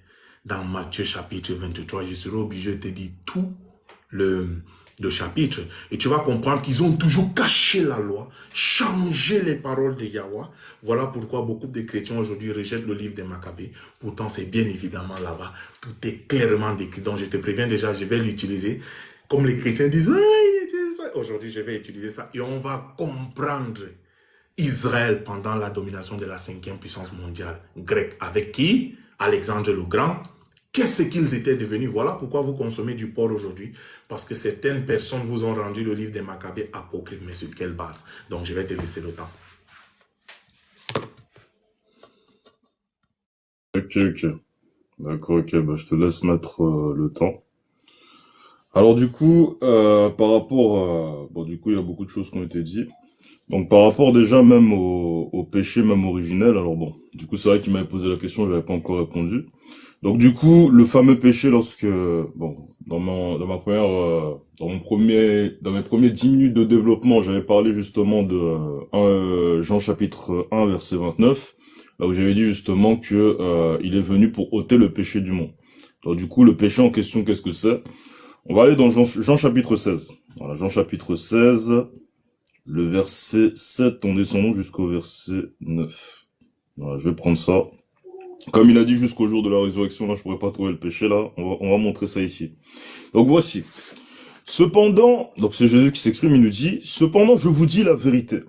Dans Matthieu chapitre 23, je serai obligé de te dire tout le chapitre. Et tu vas comprendre qu'ils ont toujours caché la loi, changé les paroles de Yahweh. Voilà pourquoi beaucoup de chrétiens aujourd'hui rejettent le livre des Maccabées. Pourtant, c'est bien évidemment là-bas. Tout est clairement décrit. Donc, je te préviens déjà, je vais l'utiliser. Comme les chrétiens disent, aujourd'hui, je vais utiliser ça. Et on va comprendre Israël pendant la domination de la 5e puissance mondiale grecque. Avec qui? Alexandre le Grand qu'est-ce qu'ils étaient devenus? Voilà pourquoi vous consommez du porc aujourd'hui. Parce que certaines personnes vous ont rendu le livre des Maccabées apocryphe. Mais sur quelle base? Donc, je vais te laisser le temps. Ok. D'accord, ok, bah, je te laisse mettre le temps. Alors du coup, par rapport à... Bon, du coup, il y a beaucoup de choses qui ont été dites. Donc par rapport déjà même au péché même originel, alors bon, du coup c'est vrai qu'il m'avait posé la question, j'avais pas encore répondu. Donc du coup, le fameux péché lorsque, bon, dans mes premiers 10 minutes de développement, j'avais parlé justement de Jean chapitre 1 verset 29, là où j'avais dit justement que il est venu pour ôter le péché du monde. Donc du coup, le péché en question, qu'est-ce que c'est? On va aller dans Jean chapitre 16. Voilà, Jean chapitre 16, le verset 7 en descendant jusqu'au verset 9. Voilà, je vais prendre ça. Comme il a dit jusqu'au jour de la résurrection, là je pourrais pas trouver le péché là, on va montrer ça ici. Donc voici. Cependant, donc c'est Jésus qui s'exprime, il nous dit, cependant je vous dis la vérité.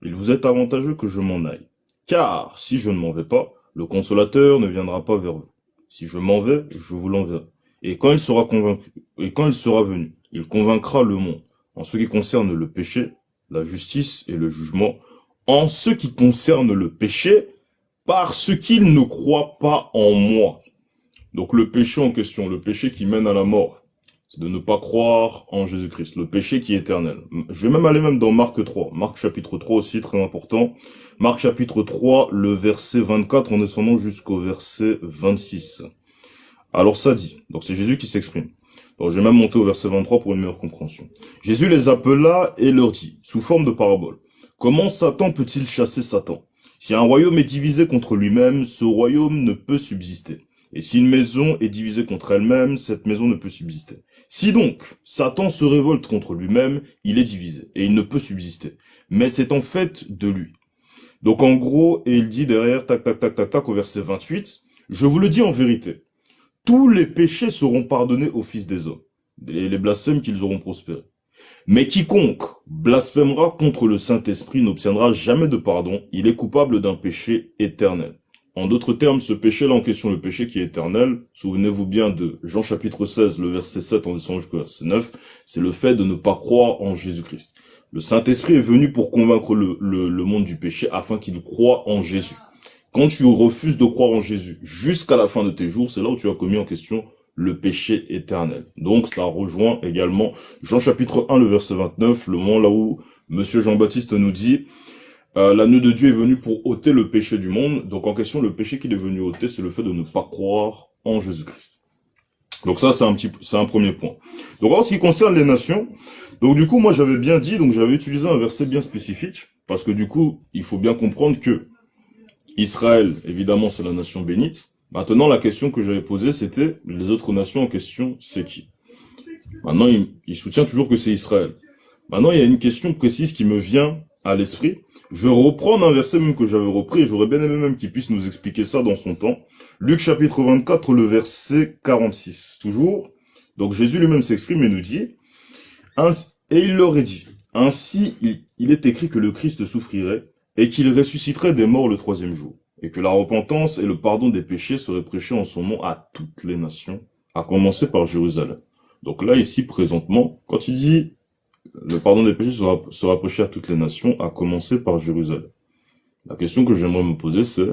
Il vous est avantageux que je m'en aille. Car si je ne m'en vais pas, le consolateur ne viendra pas vers vous. Si je m'en vais, je vous l'enverrai. Et quand il sera venu, il convaincra le monde en ce qui concerne le péché, la justice et le jugement, en ce qui concerne le péché, parce qu'il ne croit pas en moi. Donc le péché en question, le péché qui mène à la mort, c'est de ne pas croire en Jésus-Christ, le péché qui est éternel. Je vais même aller même dans Marc 3, Marc chapitre 3 aussi, très important. Marc chapitre 3, le verset 24 en descendant jusqu'au verset 26. Alors ça dit, donc c'est Jésus qui s'exprime. Donc je vais même monter au verset 23 pour une meilleure compréhension. Jésus les appela et leur dit, sous forme de parabole, comment Satan peut-il chasser Satan? Si un royaume est divisé contre lui-même, ce royaume ne peut subsister. Et si une maison est divisée contre elle-même, cette maison ne peut subsister. Si donc Satan se révolte contre lui-même, il est divisé et il ne peut subsister. Mais c'est en fait de lui. Donc en gros, et il dit derrière, tac, au verset 28, je vous le dis en vérité, tous les péchés seront pardonnés aux fils des hommes, et les blasphèmes qu'ils auront prospérés. Mais quiconque blasphémera contre le Saint-Esprit n'obtiendra jamais de pardon, il est coupable d'un péché éternel. En d'autres termes, ce péché-là en question, le péché qui est éternel, souvenez-vous bien de Jean chapitre 16, le verset 7 en descendant jusqu'au verset 9, c'est le fait de ne pas croire en Jésus-Christ. Le Saint-Esprit est venu pour convaincre le monde du péché afin qu'il croie en Jésus. Quand tu refuses de croire en Jésus jusqu'à la fin de tes jours, c'est là où tu as commis en question le péché éternel. Donc ça rejoint également Jean chapitre 1, le verset 29, le moment là où Monsieur Jean-Baptiste nous dit l'agneau de Dieu est venu pour ôter le péché du monde. Donc en question, le péché qu'il est venu ôter, c'est le fait de ne pas croire en Jésus-Christ. Donc ça, c'est un premier point. Donc en ce qui concerne les nations, donc du coup, moi j'avais bien dit, donc j'avais utilisé un verset bien spécifique, parce que du coup, il faut bien comprendre que Israël, évidemment, c'est la nation bénite. Maintenant, la question que j'avais posée, c'était les autres nations en question, c'est qui? Maintenant, il soutient toujours que c'est Israël. Maintenant, il y a une question précise qui me vient à l'esprit. Je vais reprendre un verset même que j'avais repris, et j'aurais bien aimé même qu'il puisse nous expliquer ça dans son temps. Luc chapitre 24, le verset 46. Toujours. Donc Jésus lui-même s'exprime et nous dit, et il leur est dit, ainsi il est écrit que le Christ souffrirait, et qu'il ressusciterait des morts le troisième jour, et que la repentance et le pardon des péchés seraient prêchés en son nom à toutes les nations, à commencer par Jérusalem. Donc là, ici, présentement, quand il dit le pardon des péchés sera prêché à toutes les nations, à commencer par Jérusalem. La question que j'aimerais me poser, c'est,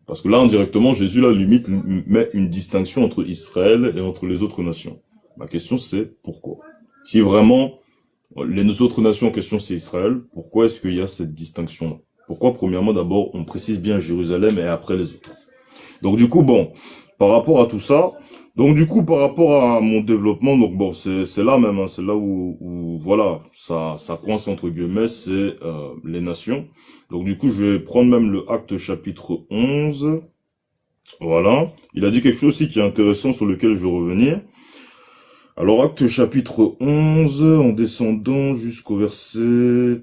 parce que là, indirectement, Jésus, là, limite, met une distinction entre Israël et entre les autres nations. Ma question, c'est pourquoi? Si vraiment, les autres nations en question, c'est Israël, pourquoi est-ce qu'il y a cette distinction-là? Pourquoi, premièrement, d'abord, on précise bien Jérusalem et après les autres? Donc, du coup, bon, par rapport à tout ça, donc du coup, par rapport à mon développement, donc bon, c'est là même, hein, c'est là où voilà, ça coince entre guillemets, c'est les nations. Donc du coup, je vais prendre même le Acte chapitre 11. Voilà. Il a dit quelque chose aussi qui est intéressant sur lequel je vais revenir. Alors, Acte chapitre 11, en descendant jusqu'au verset...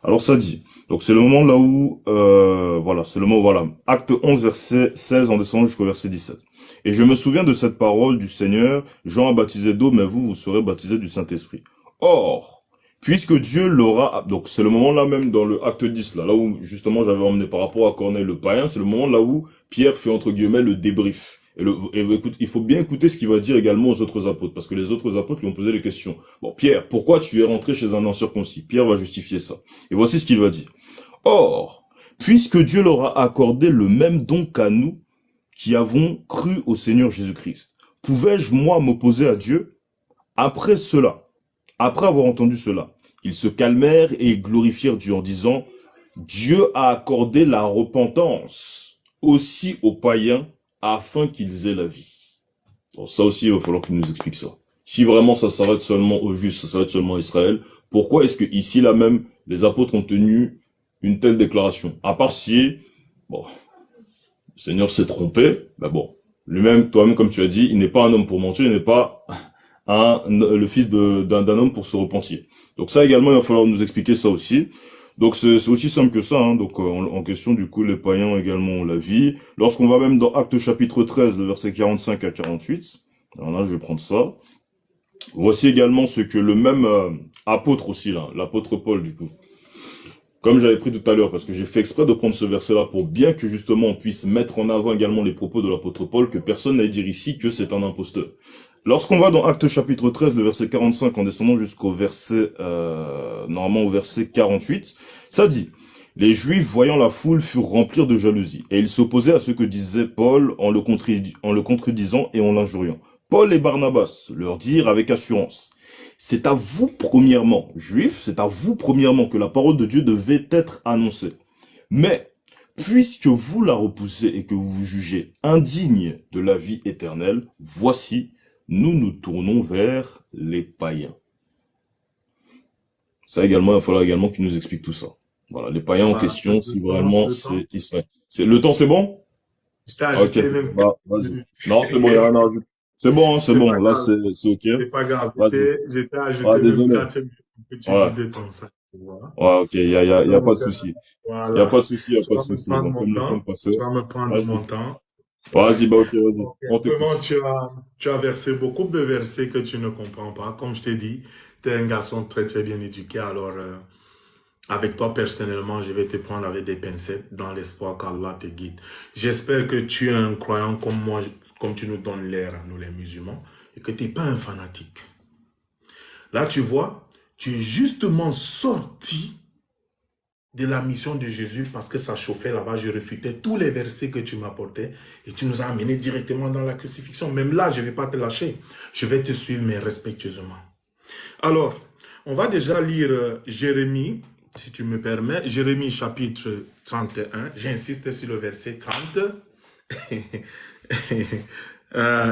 Alors, ça dit. Donc, c'est le moment là où... voilà, c'est le moment... Voilà. Acte 11, verset 16, en descendant jusqu'au verset 17. Et je me souviens de cette parole du Seigneur. Jean a baptisé d'eau, mais vous serez baptisés du Saint-Esprit. Or, puisque Dieu l'aura, donc c'est le moment là même dans le acte 10, là où justement j'avais emmené par rapport à Corneille le païen, c'est le moment là où Pierre fait entre guillemets le débrief. Et écoute, il faut bien écouter ce qu'il va dire également aux autres apôtres, parce que les autres apôtres lui ont posé des questions. Bon, Pierre, pourquoi tu es rentré chez un incirconcis? Pierre va justifier ça. Et voici ce qu'il va dire. Or, puisque Dieu leur a accordé le même don qu'à nous, qui avons cru au Seigneur Jésus-Christ, pouvais-je moi m'opposer à Dieu? Après cela, après avoir entendu cela, ils se calmèrent et glorifièrent Dieu en disant, Dieu a accordé la repentance aussi aux païens afin qu'ils aient la vie. Bon, ça aussi, il va falloir qu'il nous explique ça. Si vraiment ça s'arrête seulement aux Juifs, ça s'arrête seulement à Israël, pourquoi est-ce que ici, là même, les apôtres ont tenu une telle déclaration? À part si, bon, le Seigneur s'est trompé, ben bon, lui-même, toi-même, comme tu as dit, il n'est pas un homme pour mentir, il n'est pas le fils d'un homme pour se repentir. Donc ça également, il va falloir nous expliquer ça aussi. Donc c'est aussi simple que ça. Hein. Donc en question, du coup, les païens également ont la vie. Lorsqu'on va même dans Actes chapitre 13, le verset 45 à 48, alors là, je vais prendre ça. Voici également ce que le même apôtre aussi, là, l'apôtre Paul, du coup. Comme j'avais pris tout à l'heure, parce que j'ai fait exprès de prendre ce verset-là pour bien que justement on puisse mettre en avant également les propos de l'apôtre Paul, que personne n'aille dire ici que c'est un imposteur. Lorsqu'on va dans Actes chapitre 13, le verset 45, en descendant jusqu'au verset, normalement au verset 48, ça dit, les Juifs, voyant la foule, furent remplis de jalousie, et ils s'opposaient à ce que disait Paul en le contredisant et en l'injuriant. Paul et Barnabas leur dirent avec assurance, c'est à vous premièrement, Juifs, c'est à vous premièrement que la parole de Dieu devait être annoncée. Mais, puisque vous la repoussez et que vous vous jugez indigne de la vie éternelle, voici, nous nous tournons vers les païens. Ça également, il va falloir également qu'il nous explique tout ça. Voilà, les païens en question, si vraiment c'est Israël. Le temps, c'est bon? Je t'ai Ok, ajouté même bah, vas-y. Non, c'est bon, il n'y a rien à ajouter. C'est bon, hein, c'est C'est bon, pas là grave, c'est ok. c'est pas grave. Vas-y. Je t'ai Ah, ajouté même désolé. 4 minutes pour que tu Ouais, vides ton sac, tu vois. ouais, ok, y a pas de Donc, souci. Y a pas voilà. de souci, y a Tu pas de vas me souci. prendre Bon, mon comme le temps temps. passait, Tu vas me prendre vas-y. mon temps. Vas-y, Ouais. bah ok, vas-y. Donc, On vraiment, t'écoute. tu as versé beaucoup de versets que tu ne comprends pas. Comme je t'ai dit, tu es un garçon très, très bien éduqué. Alors, avec toi, personnellement, je vais te prendre avec des pincettes dans l'espoir qu'Allah te guide. J'espère que tu es un croyant comme moi, comme tu nous donnes l'air à nous, les musulmans, et que tu n'es pas un fanatique. Là, tu vois, tu es justement sorti de la mission de Jésus parce que ça chauffait là-bas. Je refutais tous les versets que tu m'apportais et tu nous as amenés directement dans la crucifixion. Même là, je ne vais pas te lâcher. Je vais te suivre, mais respectueusement. Alors, on va déjà lire Jérémie, si tu me permets. Jérémie chapitre 31. J'insiste sur le verset 30.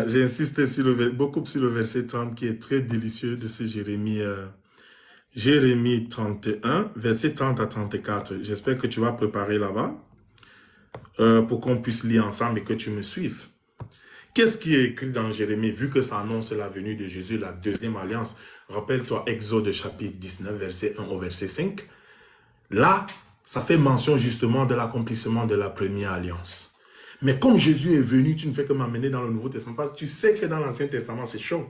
J'insiste beaucoup sur le verset 30 qui est très délicieux de ce Jérémie. Jérémie 31, verset 30 à 34. J'espère que tu vas préparer là-bas pour qu'on puisse lire ensemble et que tu me suives. Qu'est-ce qui est écrit dans Jérémie, vu que ça annonce la venue de Jésus, la deuxième alliance? Rappelle-toi, Exode chapitre 19, verset 1 au verset 5. Là, ça fait mention justement de l'accomplissement de la première alliance. Mais comme Jésus est venu, tu ne fais que m'amener dans le Nouveau Testament, parce que tu sais que dans l'Ancien Testament, c'est chaud.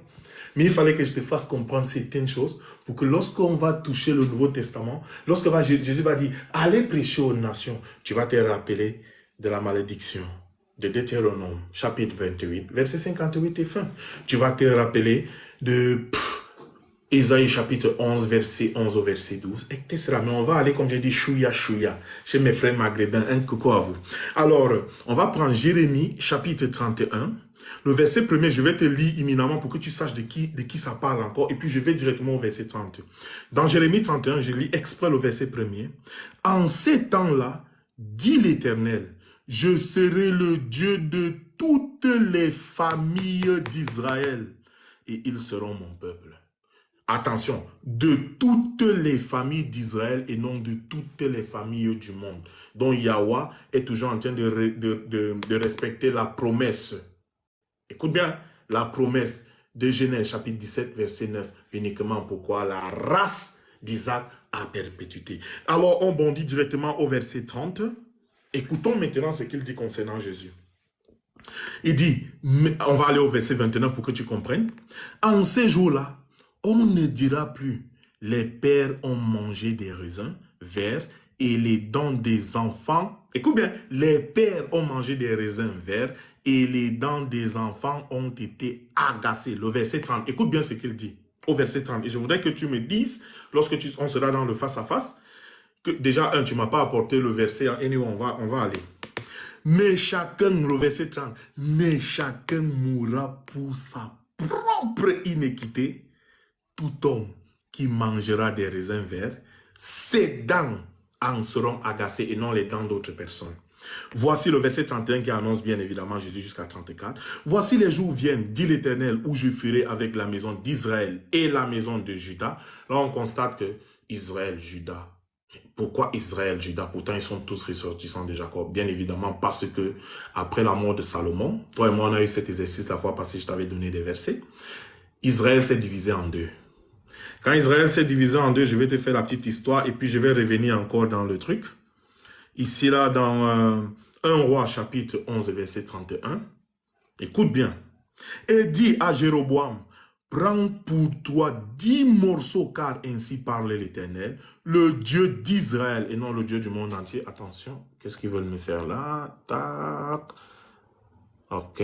Mais il fallait que je te fasse comprendre certaines choses pour que lorsqu'on va toucher le Nouveau Testament, lorsque Jésus va dire « Allez prêcher aux nations », tu vas te rappeler de la malédiction de Deutéronome, chapitre 28, verset 58 et fin. Tu vas te rappeler de Ésaïe, chapitre 11, verset 11 au verset 12, etc. Mais on va aller, comme j'ai dit, chouïa, chouïa, chez mes frères maghrébins. Un coucou à vous. Alors, on va prendre Jérémie, chapitre 31. Le verset premier, je vais te lire imminemment pour que tu saches de qui ça parle encore. Et puis, je vais directement au verset 30. Dans Jérémie 31, je lis exprès le verset premier. En ces temps-là, dit l'Éternel, je serai le Dieu de toutes les familles d'Israël et ils seront mon peuple. Attention, de toutes les familles d'Israël et non de toutes les familles du monde. Donc Yahweh est toujours en train de respecter la promesse. Écoute bien, la promesse de Genèse chapitre 17 verset 9. Uniquement pourquoi la race d'Isaac a perpétuité. Alors on bondit directement au verset 30. Écoutons maintenant ce qu'il dit concernant Jésus. Il dit, on va aller au verset 29 pour que tu comprennes. En ces jours-là, on ne dira plus, les pères ont mangé des raisins verts et les dents des enfants, écoute bien, les pères ont mangé des raisins verts et les dents des enfants ont été agacées. Le verset 30, écoute bien ce qu'il dit au verset 30. Et je voudrais que tu me dises, lorsque on sera dans le face-à-face, que déjà, tu ne m'as pas apporté le verset, anyway, on va aller. Mais chacun, le verset 30, mais chacun mourra pour sa propre iniquité. Tout homme qui mangera des raisins verts, ses dents en seront agacées et non les dents d'autres personnes. Voici le verset 31 qui annonce bien évidemment Jésus jusqu'à 34. Voici les jours viennent, dit l'Éternel, où je ferai avec la maison d'Israël et la maison de Juda. Là, on constate que Israël, Juda. Pourquoi Israël, Juda? Pourtant, ils sont tous ressortissants de Jacob. Bien évidemment, parce que après la mort de Salomon, toi et moi, on a eu cet exercice la fois passée, je t'avais donné des versets. Israël s'est divisé en deux. Quand Israël s'est divisé en deux, je vais te faire la petite histoire et puis je vais revenir encore dans le truc. Ici, là, dans 1 Roi, chapitre 11, verset 31. Écoute bien. Et dit à Jéroboam, prends pour toi 10 morceaux, car ainsi parle l'Éternel, le Dieu d'Israël et non le Dieu du monde entier. Attention, qu'est-ce qu'ils veulent me faire là? Tac. Ok,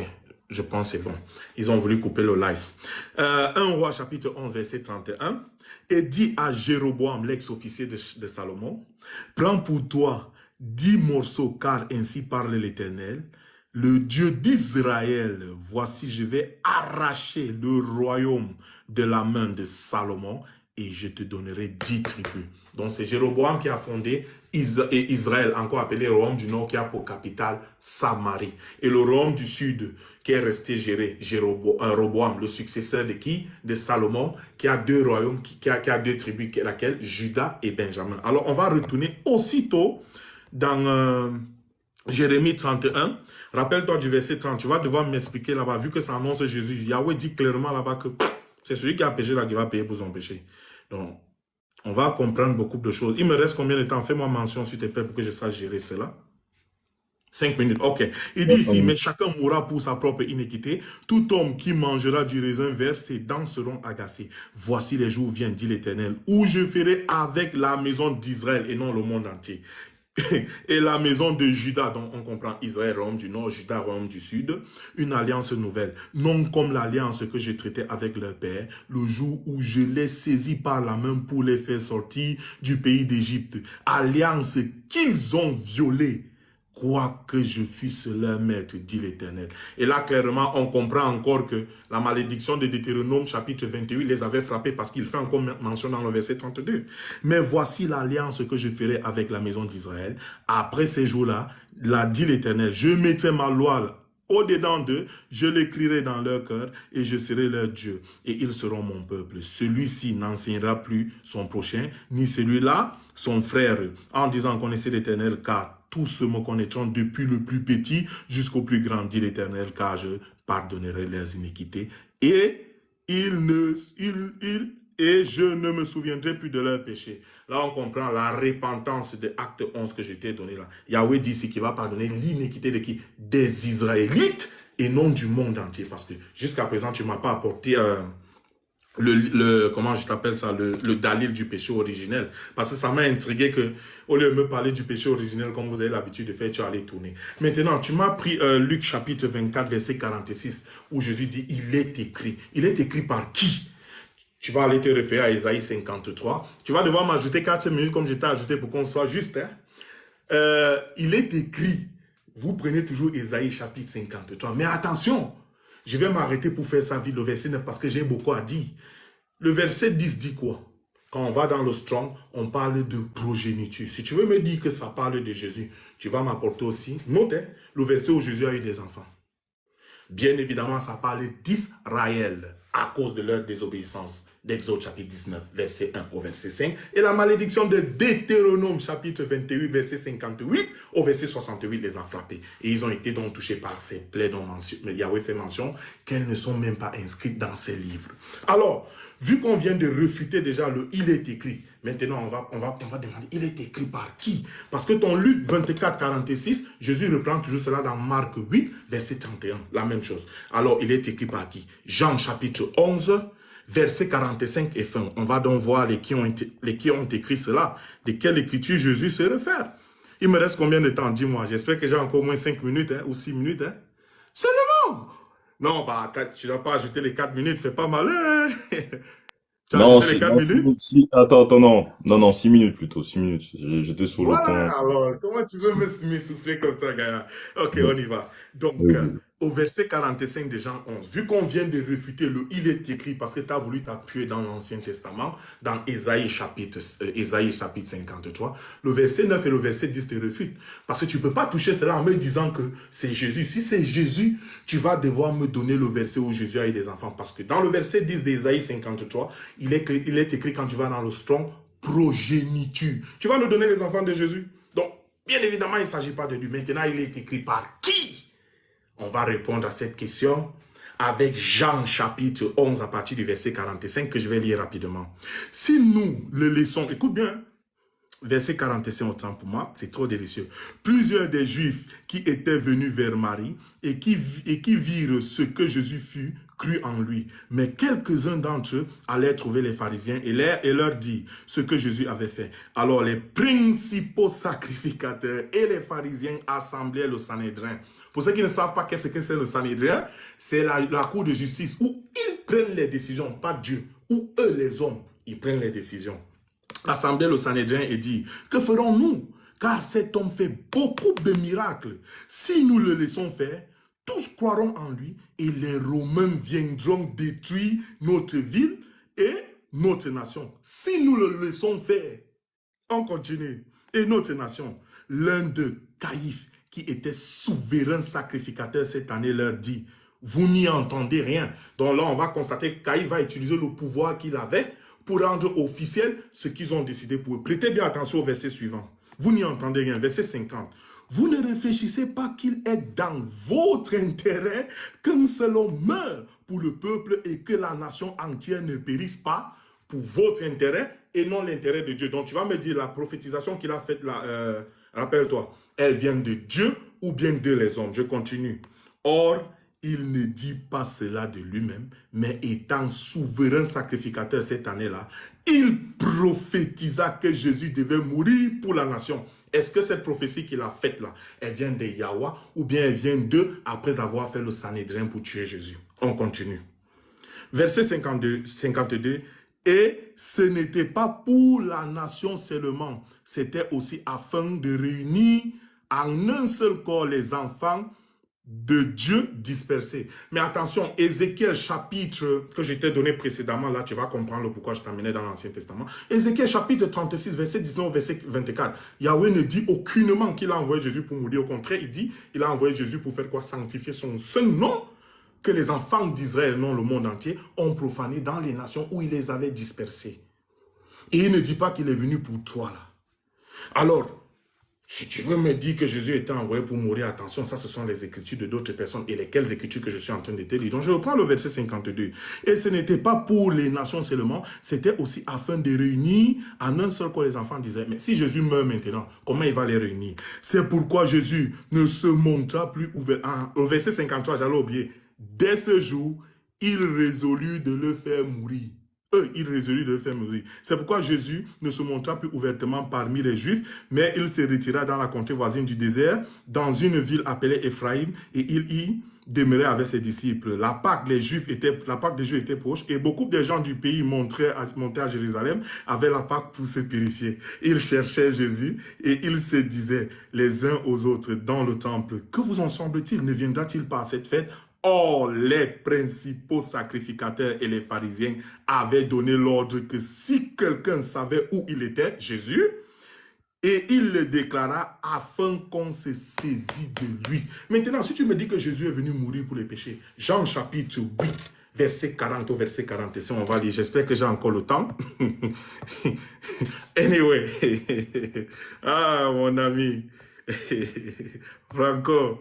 je pense que c'est bon. Ils ont voulu couper le live. 1 Roi, chapitre 11, verset 31. Et dit à Jéroboam, l'ex-officier de Salomon, prends pour toi 10 morceaux, car ainsi parle l'Éternel, le Dieu d'Israël. Voici, je vais arracher le royaume de la main de Salomon et je te donnerai 10 tribus. Donc, c'est Jéroboam qui a fondé Israël, encore appelé le royaume du Nord, qui a pour capitale Samarie. Et le royaume du Sud, qui est resté géré, Roboam, le successeur de qui? De Salomon, qui a 2 royaumes, qui a 2 tribus, laquelle Juda et Benjamin. Alors, on va retourner aussitôt dans Jérémie 31. Rappelle-toi du verset 30. Tu vas devoir m'expliquer là-bas, vu que ça annonce Jésus. Yahweh dit clairement là-bas que c'est celui qui a péché là qui va payer pour son péché. Donc, on va comprendre beaucoup de choses. Il me reste combien de temps? Fais-moi mention, s'il te plaît, pour que je sache gérer cela. 5 minutes, ok. Il dit ici, mais chacun mourra pour sa propre iniquité. Tout homme qui mangera du raisin vert, ses dents seront agacées. Voici les jours viennent, dit l'Éternel, où je ferai avec la maison d'Israël et non le monde entier. Et la maison de Juda, dont on comprend Israël, royaume du nord, Juda, royaume du sud, une alliance nouvelle, non comme l'alliance que j'ai traitée avec leur père, le jour où je les saisis par la main pour les faire sortir du pays d'Égypte, alliance qu'ils ont violée, quoique je fusse leur maître, dit l'Éternel. Et là, clairement, on comprend encore que la malédiction de Deutéronome, chapitre 28, les avait frappés parce qu'il fait encore mention dans le verset 32. Mais voici l'alliance que je ferai avec la maison d'Israël. Après ces jours-là, là, dit l'Éternel, je mettrai ma loi au-dedans d'eux, je l'écrirai dans leur cœur et je serai leur Dieu. Et ils seront mon peuple. Celui-ci n'enseignera plus son prochain, ni celui-là, son frère, en disant, connaissez l'Éternel, car tous se me connaîtront depuis le plus petit jusqu'au plus grand, dit l'Éternel, car je pardonnerai leurs iniquités. Et je ne me souviendrai plus de leurs péchés. Là, on comprend la repentance de Acte 11 que je t'ai donné là. Yahweh dit ici qu'il va pardonner l'iniquité de qui? Des Israélites et non du monde entier. Parce que jusqu'à présent, tu ne m'as pas apporté comment je t'appelle ça, le dalil du péché originel. Parce que ça m'a intrigué que, au lieu de me parler du péché originel, comme vous avez l'habitude de faire, tu allais tourner. Maintenant, tu m'as pris Luc chapitre 24, verset 46, où Jésus dit, il est écrit. Il est écrit par qui? Tu vas aller te référer à Ésaïe 53. Tu vas devoir m'ajouter 4 minutes comme je t'ai ajouté pour qu'on soit juste. Hein? Il est écrit. Vous prenez toujours Ésaïe chapitre 53. Mais attention, je vais m'arrêter pour faire ça vite, le verset 9, parce que j'ai beaucoup à dire. Le verset 10 dit quoi? Quand on va dans le Strong, on parle de progéniture. Si tu veux me dire que ça parle de Jésus, tu vas m'apporter aussi, notez, le verset où Jésus a eu des enfants. Bien évidemment, ça parle d'Israël à cause de leur désobéissance. D'Exode chapitre 19, verset 1 au verset 5. Et la malédiction de Deutéronome chapitre 28, verset 58 au verset 68 les a frappés. Et ils ont été donc touchés par ces plaies dont Yahweh fait mention qu'elles ne sont même pas inscrites dans ces livres. Alors, vu qu'on vient de refuter déjà le « il est écrit », maintenant on va demander « il est écrit par qui ?» Parce que ton Luc 24, 46, Jésus reprend toujours cela dans Marc 8, verset 31, la même chose. Alors, il est écrit par qui? Jean chapitre 11, Verset 45 et fin. On va donc voir les qui ont écrit cela. De quelle écriture Jésus se réfère. Il me reste combien de temps? Dis-moi. J'espère que j'ai encore au moins 5 minutes ou 6 minutes. Seulement. Non, bah, tu n'as pas ajouté les 4 minutes. Fais pas malin. Tu as Non, ajouté les 4 non, minutes? attends, non. Non, non, 6 minutes plutôt, 6 minutes. J'étais sur le Voilà, temps. alors, comment tu veux m'essouffler comme ça, gars? Ok, Oui, on y va. Donc, oui. au verset 45 de Jean 11, vu qu'on vient de réfuter le « il est écrit » parce que tu as voulu t'appuyer dans l'Ancien Testament, dans Ésaïe chapitre 53, le verset 9 et le verset 10 te réfutent. Parce que tu ne peux pas toucher cela en me disant que c'est Jésus. Si c'est Jésus, tu vas devoir me donner le verset où Jésus a eu des enfants. Parce que dans le verset 10 d'Ésaïe 53, il est écrit quand tu vas dans le strong, progéniture. Tu vas nous donner les enfants de Jésus. Donc, bien évidemment, il ne s'agit pas de lui. Maintenant, il est écrit par qui? On va répondre à cette question avec Jean chapitre 11 à partir du verset 45 que je vais lire rapidement. Si nous le laissons, écoute bien, verset 45 autant pour moi, c'est trop délicieux. Plusieurs des Juifs qui étaient venus vers Marie et qui virent ce que Jésus fut, crut en lui. Mais quelques-uns d'entre eux allaient trouver les pharisiens et leur dire ce que Jésus avait fait. Alors les principaux sacrificateurs et les pharisiens assemblèrent le Sanhédrin. Pour ceux qui ne savent pas qu'est-ce que c'est le Sanhédrin, c'est la cour de justice où ils prennent les décisions, pas Dieu, où eux les hommes, ils prennent les décisions. Assemblée le Sanhédrin et dit, que ferons-nous? Car cet homme fait beaucoup de miracles. Si nous le laissons faire, tous croiront en lui et les Romains viendront détruire notre ville et notre nation. Si nous le laissons faire, on continue. Et notre nation, l'un de Caïphe, qui était souverain sacrificateur cette année, leur dit, vous n'y entendez rien. Donc là, on va constater que Caïphe va utiliser le pouvoir qu'il avait pour rendre officiel ce qu'ils ont décidé pour eux. Prêtez bien attention au verset suivant. Vous n'y entendez rien. Verset 50. Vous ne réfléchissez pas qu'il est dans votre intérêt qu'un seul homme meure pour le peuple et que la nation entière ne périsse pas pour votre intérêt et non l'intérêt de Dieu. Donc tu vas me dire la prophétisation qu'il a faite là, rappelle-toi, elle vient de Dieu ou bien de les hommes. Je continue. Or, il ne dit pas cela de lui-même, mais étant souverain sacrificateur cette année-là, il prophétisa que Jésus devait mourir pour la nation. Est-ce que cette prophétie qu'il a faite là, elle vient de Yahweh ou bien elle vient d'eux après avoir fait le Sanhédrin pour tuer Jésus? On continue. Verset 52. Et ce n'était pas pour la nation seulement, c'était aussi afin de réunir en un seul corps les enfants de Dieu dispersés. Mais attention, Ézéchiel chapitre que je t'ai donné précédemment, là tu vas comprendre pourquoi je t'amenais dans l'Ancien Testament. Ézéchiel chapitre 36, verset 19, verset 24. Yahweh ne dit aucunement qu'il a envoyé Jésus pour mourir. Au contraire, il dit, il a envoyé Jésus pour faire quoi? Sanctifier son seul nom que les enfants d'Israël, non le monde entier, ont profané dans les nations où il les avait dispersés. Et il ne dit pas qu'il est venu pour toi là. Alors, si tu veux me dire que Jésus était envoyé pour mourir, attention, ça ce sont les écritures de d'autres personnes et lesquelles écritures que je suis en train de te lire. Donc je reprends le verset 52. Et ce n'était pas pour les nations seulement, c'était aussi afin de réunir en un seul corps les enfants d'Israël. Mais si Jésus meurt maintenant, comment il va les réunir? C'est pourquoi Jésus ne se montra plus ouvert. Au verset 53, j'allais oublier. Dès ce jour, il résolut de le faire mourir. Il résolut de le faire mourir. C'est pourquoi Jésus ne se montra plus ouvertement parmi les Juifs, mais il se retira dans la contrée voisine du désert, dans une ville appelée Éphraïm, et il y demeurait avec ses disciples. La Pâque des Juifs était proche, et beaucoup de gens du pays montaient à Jérusalem avec la Pâque pour se purifier. Ils cherchaient Jésus, et ils se disaient les uns aux autres dans le temple, que vous en semble-t-il? Ne viendra-t-il pas à cette fête? Or, les principaux sacrificateurs et les pharisiens avaient donné l'ordre que si quelqu'un savait où il était, Jésus, et il le déclara afin qu'on se saisisse de lui. Maintenant, si tu me dis que Jésus est venu mourir pour les péchés, Jean chapitre 8, verset 40 au verset 45, on va lire. J'espère que j'ai encore le temps. Anyway, ah mon ami, Franco,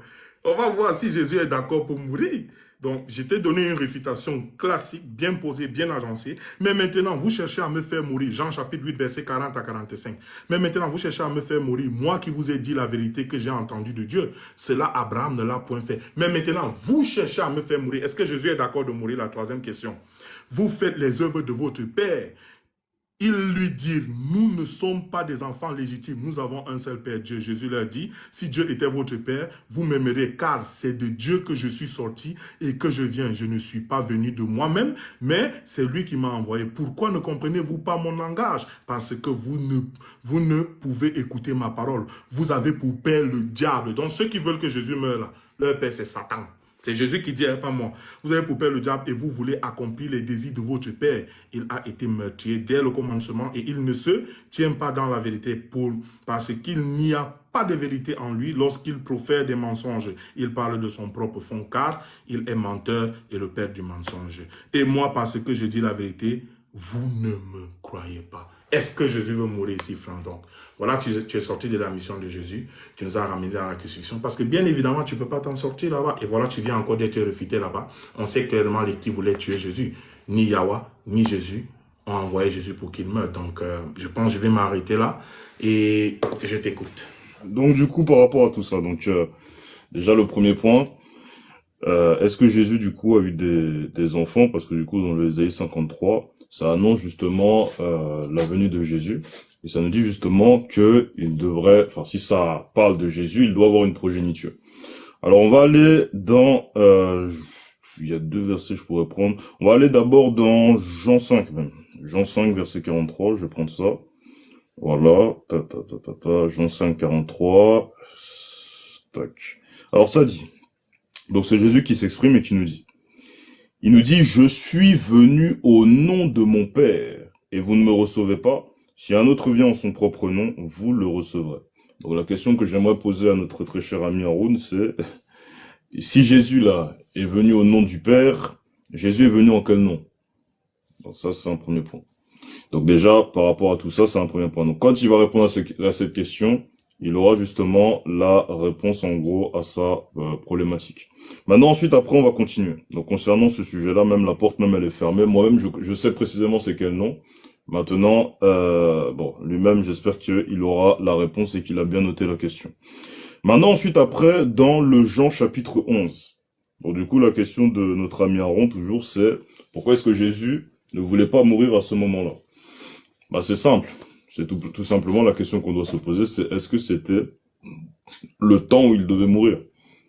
on va voir si Jésus est d'accord pour mourir. Donc, je t'ai donné une réfutation classique, bien posée, bien agencée. Mais maintenant, vous cherchez à me faire mourir. Jean chapitre 8, verset 40 à 45. Mais maintenant, vous cherchez à me faire mourir. Moi qui vous ai dit la vérité que j'ai entendue de Dieu. Cela, Abraham ne l'a point fait. Mais maintenant, vous cherchez à me faire mourir. Est-ce que Jésus est d'accord de mourir? La troisième question. vous faites les œuvres de votre Père. Ils lui dirent, nous ne sommes pas des enfants légitimes, nous avons un seul Père, Dieu. Jésus leur dit, si Dieu était votre Père, vous m'aimerez, car c'est de Dieu que je suis sorti et que je viens. Je ne suis pas venu de moi-même, mais c'est lui qui m'a envoyé. Pourquoi ne comprenez-vous pas mon langage? Parce que vous ne pouvez écouter ma parole. Vous avez pour père le diable. Donc ceux qui veulent que Jésus meure, là, leur père c'est Satan. C'est Jésus qui dit, pas moi. Vous avez pour père le diable et vous voulez accomplir les désirs de votre père. Il a été meurtrier dès le commencement et il ne se tient pas dans la vérité parce qu'il n'y a pas de vérité en lui lorsqu'il profère des mensonges. Il parle de son propre fond car il est menteur et le père du mensonge. Et moi, parce que je dis la vérité, vous ne me croyez pas. Est-ce que Jésus veut mourir ici, Franck? Donc, voilà, tu es sorti de la mission de Jésus, tu nous as ramené dans la crucifixion, parce que bien évidemment, tu ne peux pas t'en sortir là-bas. Et voilà, tu viens encore d'être refuté là-bas. On sait clairement qui voulait tuer Jésus. Ni Yahweh, ni Jésus ont envoyé Jésus pour qu'il meure. Donc, je pense que je vais m'arrêter là et je t'écoute. Donc, du coup, par rapport à tout ça, donc déjà, le premier point, est-ce que Jésus, du coup, a eu des enfants? Parce que, du coup, dans le Ésaïe 53, ça annonce justement la venue de Jésus. Et ça nous dit justement que il devrait, enfin, si ça parle de Jésus, il doit avoir une progéniture. Alors, on va aller dans... il y a 2 versets que je pourrais prendre. On va aller d'abord dans Jean 5, même. Jean 5, verset 43, je vais prendre ça. Voilà. Jean 5, 43. Tac. Alors, ça dit... Donc c'est Jésus qui s'exprime et qui nous dit. Il nous dit, je suis venu au nom de mon Père et vous ne me recevez pas. Si un autre vient en son propre nom, vous le recevrez. Donc la question que j'aimerais poser à notre très cher ami Haroun, c'est, si Jésus là est venu au nom du Père, Jésus est venu en quel nom? Donc ça c'est un premier point. Donc déjà, par rapport à tout ça, c'est un premier point. Donc quand il va répondre à cette question, il aura justement la réponse en gros à sa problématique. Maintenant, ensuite, après, on va continuer. Donc, concernant ce sujet-là, même la porte, même elle est fermée. Moi-même, je sais précisément c'est quel nom. Maintenant, bon, lui-même, j'espère qu'il aura la réponse et qu'il a bien noté la question. Maintenant, ensuite, après, dans le Jean chapitre 11. Donc, du coup, la question de notre ami Aaron, toujours, c'est pourquoi est-ce que Jésus ne voulait pas mourir à ce moment-là? Bah, c'est simple. C'est tout simplement la question qu'on doit se poser, c'est est-ce que c'était le temps où il devait mourir?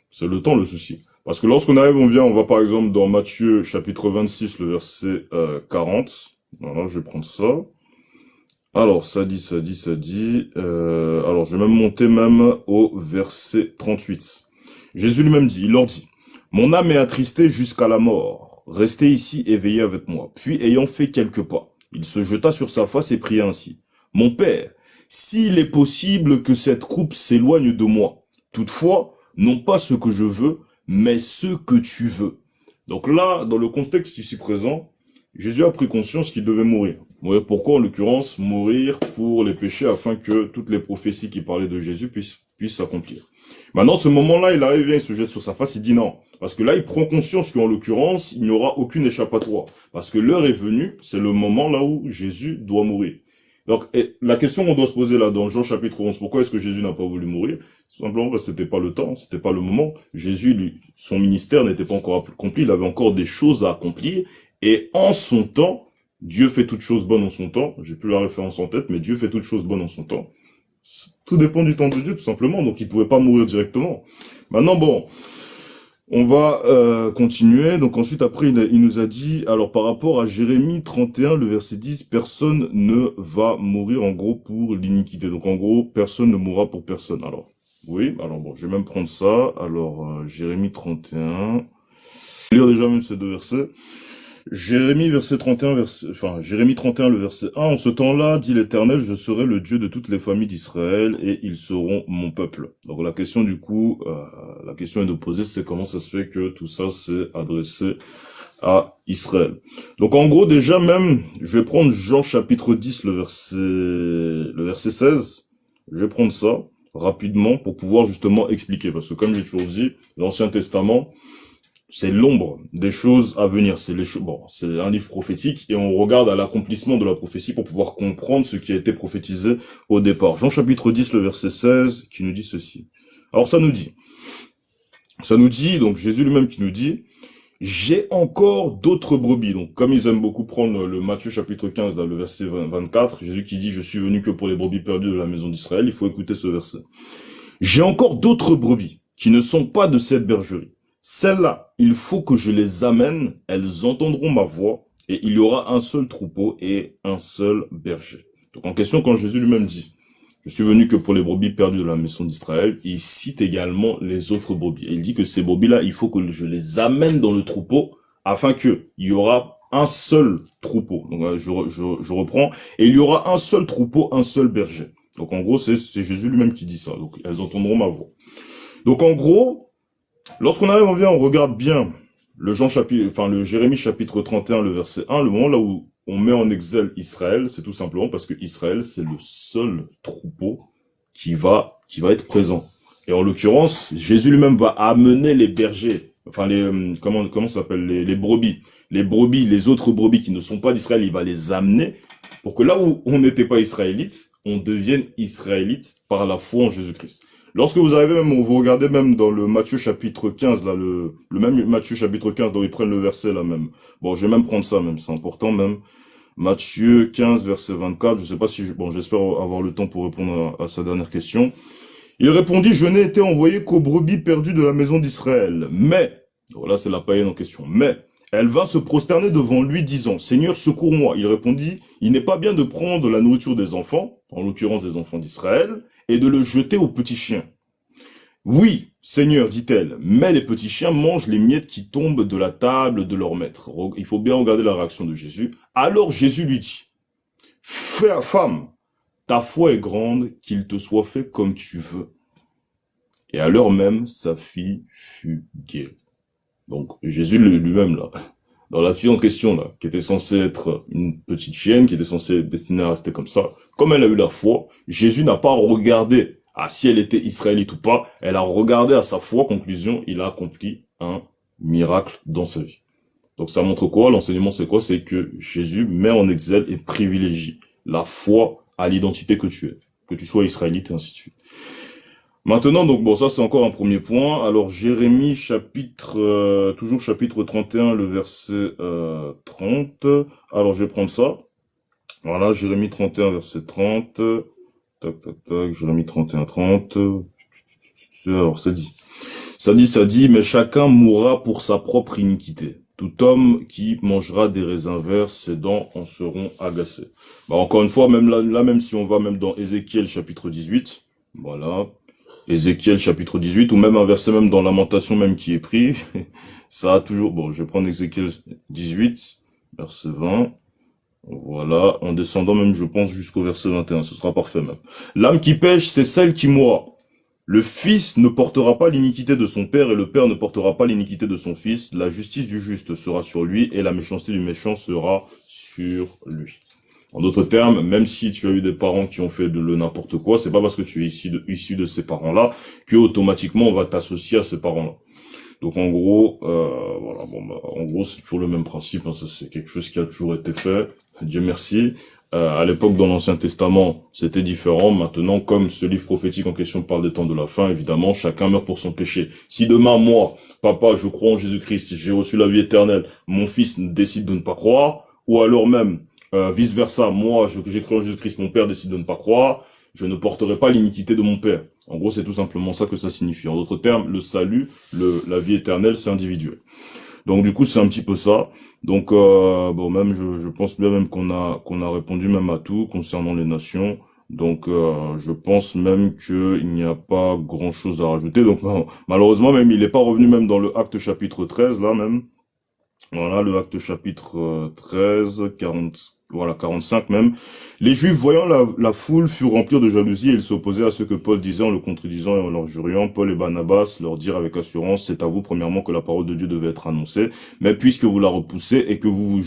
C'est le temps le souci. Parce que lorsqu'on arrive, on va par exemple dans Matthieu chapitre 26, le verset 40. Voilà, je vais prendre ça. Alors, ça dit. Alors, je vais même monter même au verset 38. Jésus lui-même dit, il leur dit, « Mon âme est attristée jusqu'à la mort. Restez ici éveillés avec moi. » Puis, ayant fait quelques pas, il se jeta sur sa face et pria ainsi. « Mon Père, s'il est possible que cette coupe s'éloigne de moi. Toutefois, non pas ce que je veux, mais ce que tu veux. » Donc là, dans le contexte ici présent, Jésus a pris conscience qu'il devait mourir. Mourir pourquoi, en l'occurrence? Mourir pour les péchés, afin que toutes les prophéties qui parlaient de Jésus puissent s'accomplir. Maintenant, ce moment-là, il arrive, il se jette sur sa face, il dit non. Parce que là, il prend conscience qu'en l'occurrence, il n'y aura aucune échappatoire. Parce que l'heure est venue, c'est le moment là où Jésus doit mourir. Donc, la question qu'on doit se poser là dans Jean chapitre 11, pourquoi est-ce que Jésus n'a pas voulu mourir? Tout simplement parce que c'était pas le temps, c'était pas le moment. Jésus, lui, son ministère n'était pas encore accompli, il avait encore des choses à accomplir. Et en son temps, Dieu fait toutes choses bonnes en son temps. J'ai plus la référence en tête, mais Dieu fait toutes choses bonnes en son temps. Tout dépend du temps de Dieu, tout simplement. Donc, il pouvait pas mourir directement. Maintenant, bon, on va continuer. Donc ensuite, après, il nous a dit, alors par rapport à Jérémie 31, le verset 10, personne ne va mourir en gros pour l'iniquité. Donc en gros, personne ne mourra pour personne. Alors, oui, alors bon, je vais même prendre ça. Alors, Jérémie 31, je vais lire déjà même ces 2 versets. Jérémie 31, le verset 1, « En ce temps-là, dit l'Éternel, je serai le Dieu de toutes les familles d'Israël, et ils seront mon peuple. » Donc la question du coup, la question est de poser, c'est comment ça se fait que tout ça s'est adressé à Israël. Donc en gros, déjà même, je vais prendre Jean chapitre 10, le verset 16, je vais prendre ça rapidement pour pouvoir justement expliquer, parce que comme j'ai toujours dit, l'Ancien Testament, c'est l'ombre des choses à venir. C'est c'est un livre prophétique et on regarde à l'accomplissement de la prophétie pour pouvoir comprendre ce qui a été prophétisé au départ. Jean chapitre 10, le verset 16, qui nous dit ceci. Alors ça nous dit, donc Jésus lui-même qui nous dit, j'ai encore d'autres brebis. Donc, comme ils aiment beaucoup prendre le Matthieu chapitre 15, là, le verset 24, Jésus qui dit, je suis venu que pour les brebis perdues de la maison d'Israël, il faut écouter ce verset. J'ai encore d'autres brebis qui ne sont pas de cette bergerie. Celles-là, il faut que je les amène, elles entendront ma voix, et il y aura un seul troupeau et un seul berger. Donc en question, quand Jésus lui-même dit, je suis venu que pour les brebis perdues de la maison d'Israël, il cite également les autres brebis. Et il dit que ces brebis-là, il faut que je les amène dans le troupeau, afin que il y aura un seul troupeau. Donc je reprends, et il y aura un seul troupeau, un seul berger. Donc en gros, c'est Jésus lui-même qui dit ça. Donc elles entendront ma voix. Donc en gros, lorsqu'on arrive, on regarde bien le Jérémie chapitre 31, le verset 1, le moment là où on met en exil Israël, c'est tout simplement parce que Israël, c'est le seul troupeau qui va être présent. Et en l'occurrence, Jésus lui-même va amener les bergers, enfin comment ça s'appelle, les brebis. Les brebis, les autres brebis qui ne sont pas d'Israël, il va les amener pour que là où on n'était pas israélite, on devienne israélite par la foi en Jésus-Christ. Lorsque vous arrivez même, vous regardez même dans le Matthieu chapitre 15, là, le même Matthieu chapitre 15, dont ils prennent le verset là même. Bon, je vais même prendre ça même, c'est important même. Matthieu 15, verset 24, je sais pas si, j'espère avoir le temps pour répondre à sa dernière question. Il répondit, je n'ai été envoyé qu'aux brebis perdues de la maison d'Israël. Mais, voilà, c'est la païenne en question, mais, elle vint se prosterner devant lui, disant, Seigneur, secours-moi. Il répondit, il n'est pas bien de prendre la nourriture des enfants, en l'occurrence des enfants d'Israël, et de le jeter aux petits chiens. Oui, Seigneur, dit-elle, mais les petits chiens mangent les miettes qui tombent de la table de leur maître. Il faut bien regarder la réaction de Jésus. Alors Jésus lui dit, femme, ta foi est grande, qu'il te soit fait comme tu veux. Et à l'heure même, sa fille fut guérie. Donc Jésus lui-même là, dans la fille en question là, qui était censée être une petite chienne, qui était censée être destinée à rester comme ça, comme elle a eu la foi, Jésus n'a pas regardé à si elle était israélite ou pas, elle a regardé à sa foi, conclusion, il a accompli un miracle dans sa vie. Donc ça montre quoi? L'enseignement c'est quoi? C'est que Jésus met en exil et privilégie la foi à l'identité que tu es, que tu sois israélite et ainsi de suite. Maintenant, donc bon, ça c'est encore un premier point. Alors Jérémie toujours chapitre 31, le verset 30. Alors je vais prendre ça. Voilà, Jérémie 31, verset 30. Tac, tac, tac, Jérémie 31, 30. Alors ça dit, mais chacun mourra pour sa propre iniquité. Tout homme qui mangera des raisins verts, ses dents en seront agacées. Bah, encore une fois, même là, même si on va même dans Ézéchiel chapitre 18, voilà, Ézéchiel chapitre 18, ou même un verset même dans Lamentation même qui est pris, ça a toujours, bon, je vais prendre Ézéchiel 18, verset 20, voilà, en descendant même, je pense, jusqu'au verset 21, ce sera parfait même. L'âme qui pêche, c'est celle qui mourra. Le fils ne portera pas l'iniquité de son père, et le père ne portera pas l'iniquité de son fils. La justice du juste sera sur lui, et la méchanceté du méchant sera sur lui. En d'autres termes, même si tu as eu des parents qui ont fait de le n'importe quoi, c'est pas parce que tu es issu de ces parents-là que automatiquement on va t'associer à ces parents-là. Donc en gros, voilà, en gros c'est toujours le même principe. Hein, ça c'est quelque chose qui a toujours été fait. Dieu merci. À l'époque dans l'Ancien Testament, c'était différent. Maintenant, comme ce livre prophétique en question parle des temps de la fin, évidemment, chacun meurt pour son péché. Si demain, moi, papa, je crois en Jésus-Christ, j'ai reçu la vie éternelle, mon fils décide de ne pas croire, ou alors même vice versa, moi, j'ai cru en Jésus-Christ, mon père décide de ne pas croire, je ne porterai pas l'iniquité de mon père. En gros, c'est tout simplement ça que ça signifie. En d'autres termes, le salut, la vie éternelle, c'est individuel. Donc du coup, c'est un petit peu ça. Donc bon, même je pense bien même qu'on a répondu même à tout concernant les nations. Donc je pense même que il n'y a pas grand-chose à rajouter. Donc malheureusement même il n'est pas revenu même dans le Acte chapitre 13 là même. Voilà, le Acte chapitre 13, 45 même. Les Juifs, voyant la foule, furent remplis de jalousie et ils s'opposaient à ce que Paul disait en le contredisant et en leur juriant. Paul et Barnabas leur dirent avec assurance, c'est à vous premièrement que la parole de Dieu devait être annoncée, mais puisque vous la repoussez et que vous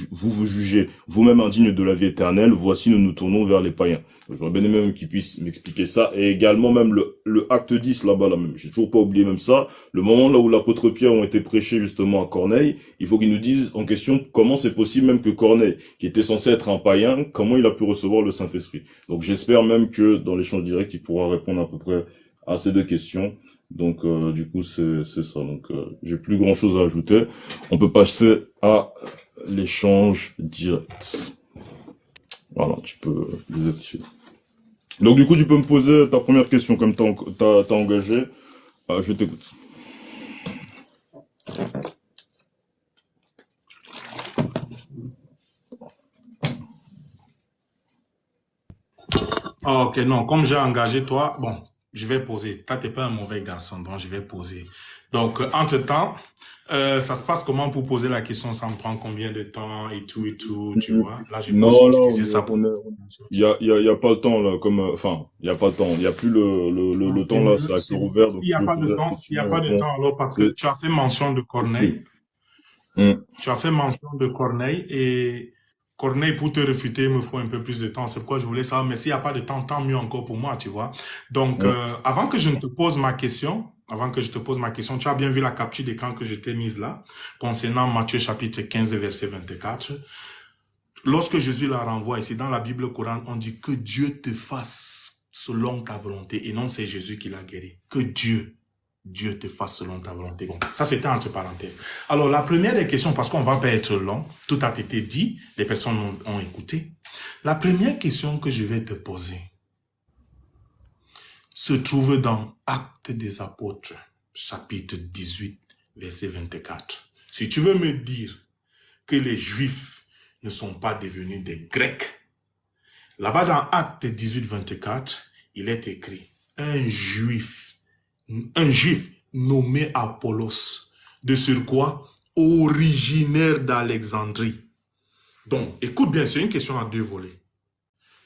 jugez vous-même indigne de la vie éternelle, voici nous nous tournons vers les païens. J'aurais bien aimé même qu'ils puissent m'expliquer ça, et également même le Acte 10 là-bas là même. J'ai toujours pas oublié même ça. Le moment là où l'apôtre Pierre ont été prêchés justement à Corneille, il faut qu'ils nous disent en question comment c'est possible même que Corneille, qui était censé être un païen, comment il a pu recevoir le Saint-Esprit. Donc j'espère même que dans l'échange direct, il pourra répondre à peu près à ces deux questions. Donc, du coup, c'est ça. Donc, j'ai plus grand chose à ajouter. On peut passer à l'échange direct. Voilà, tu peux désactiver. Donc, du coup, tu peux me poser ta première question comme t'as engagé. Je t'écoute. Ah, ok, non, comme j'ai engagé toi, bon, je vais poser. Toi, t'es pas un mauvais garçon, donc je vais poser. Donc, entre-temps, ça se passe comment pour poser la question? Ça me prend combien de temps et tout, tu vois? Là, je peux Non, là, utiliser ça pour... il y a pas le temps, là, comme, enfin, il y a pas le temps. Il y a plus le C'est temps, là, mieux, c'est à c'est cœur mieux. ouvert, donc S'il n'y tu a peux pas de poser la temps, s'il question, n'y a on pas de répond. temps, alors, parce que C'est, tu as fait mention de Corneille. Hum, Tu as fait mention de Corneille et Corneille, pour te réfuter, il me faut un peu plus de temps. C'est pourquoi je voulais savoir. Mais s'il n'y a pas de temps, tant mieux encore pour moi, tu vois. Donc, hum. avant que je ne te pose ma question, tu as bien vu la capture d'écran que je t'ai mise là, concernant Matthieu chapitre 15, verset 24. Lorsque Jésus la renvoie ici, dans la Bible courante, on dit que Dieu te fasse selon ta volonté. Et non, c'est Jésus qui l'a guéri. Que Dieu te fasse selon ta volonté. Bon, ça c'était entre parenthèses. Alors la première des questions, parce qu'on va pas être long, tout a été dit, les personnes ont écouté. La première question que je vais te poser se trouve dans Actes des Apôtres, chapitre 18, verset 24. Si tu veux me dire que les Juifs ne sont pas devenus des Grecs, là-bas dans Actes 18, 24, il est écrit, un Juif nommé Apollos, de surcroît originaire d'Alexandrie. Donc, écoute bien, c'est une question à deux volets.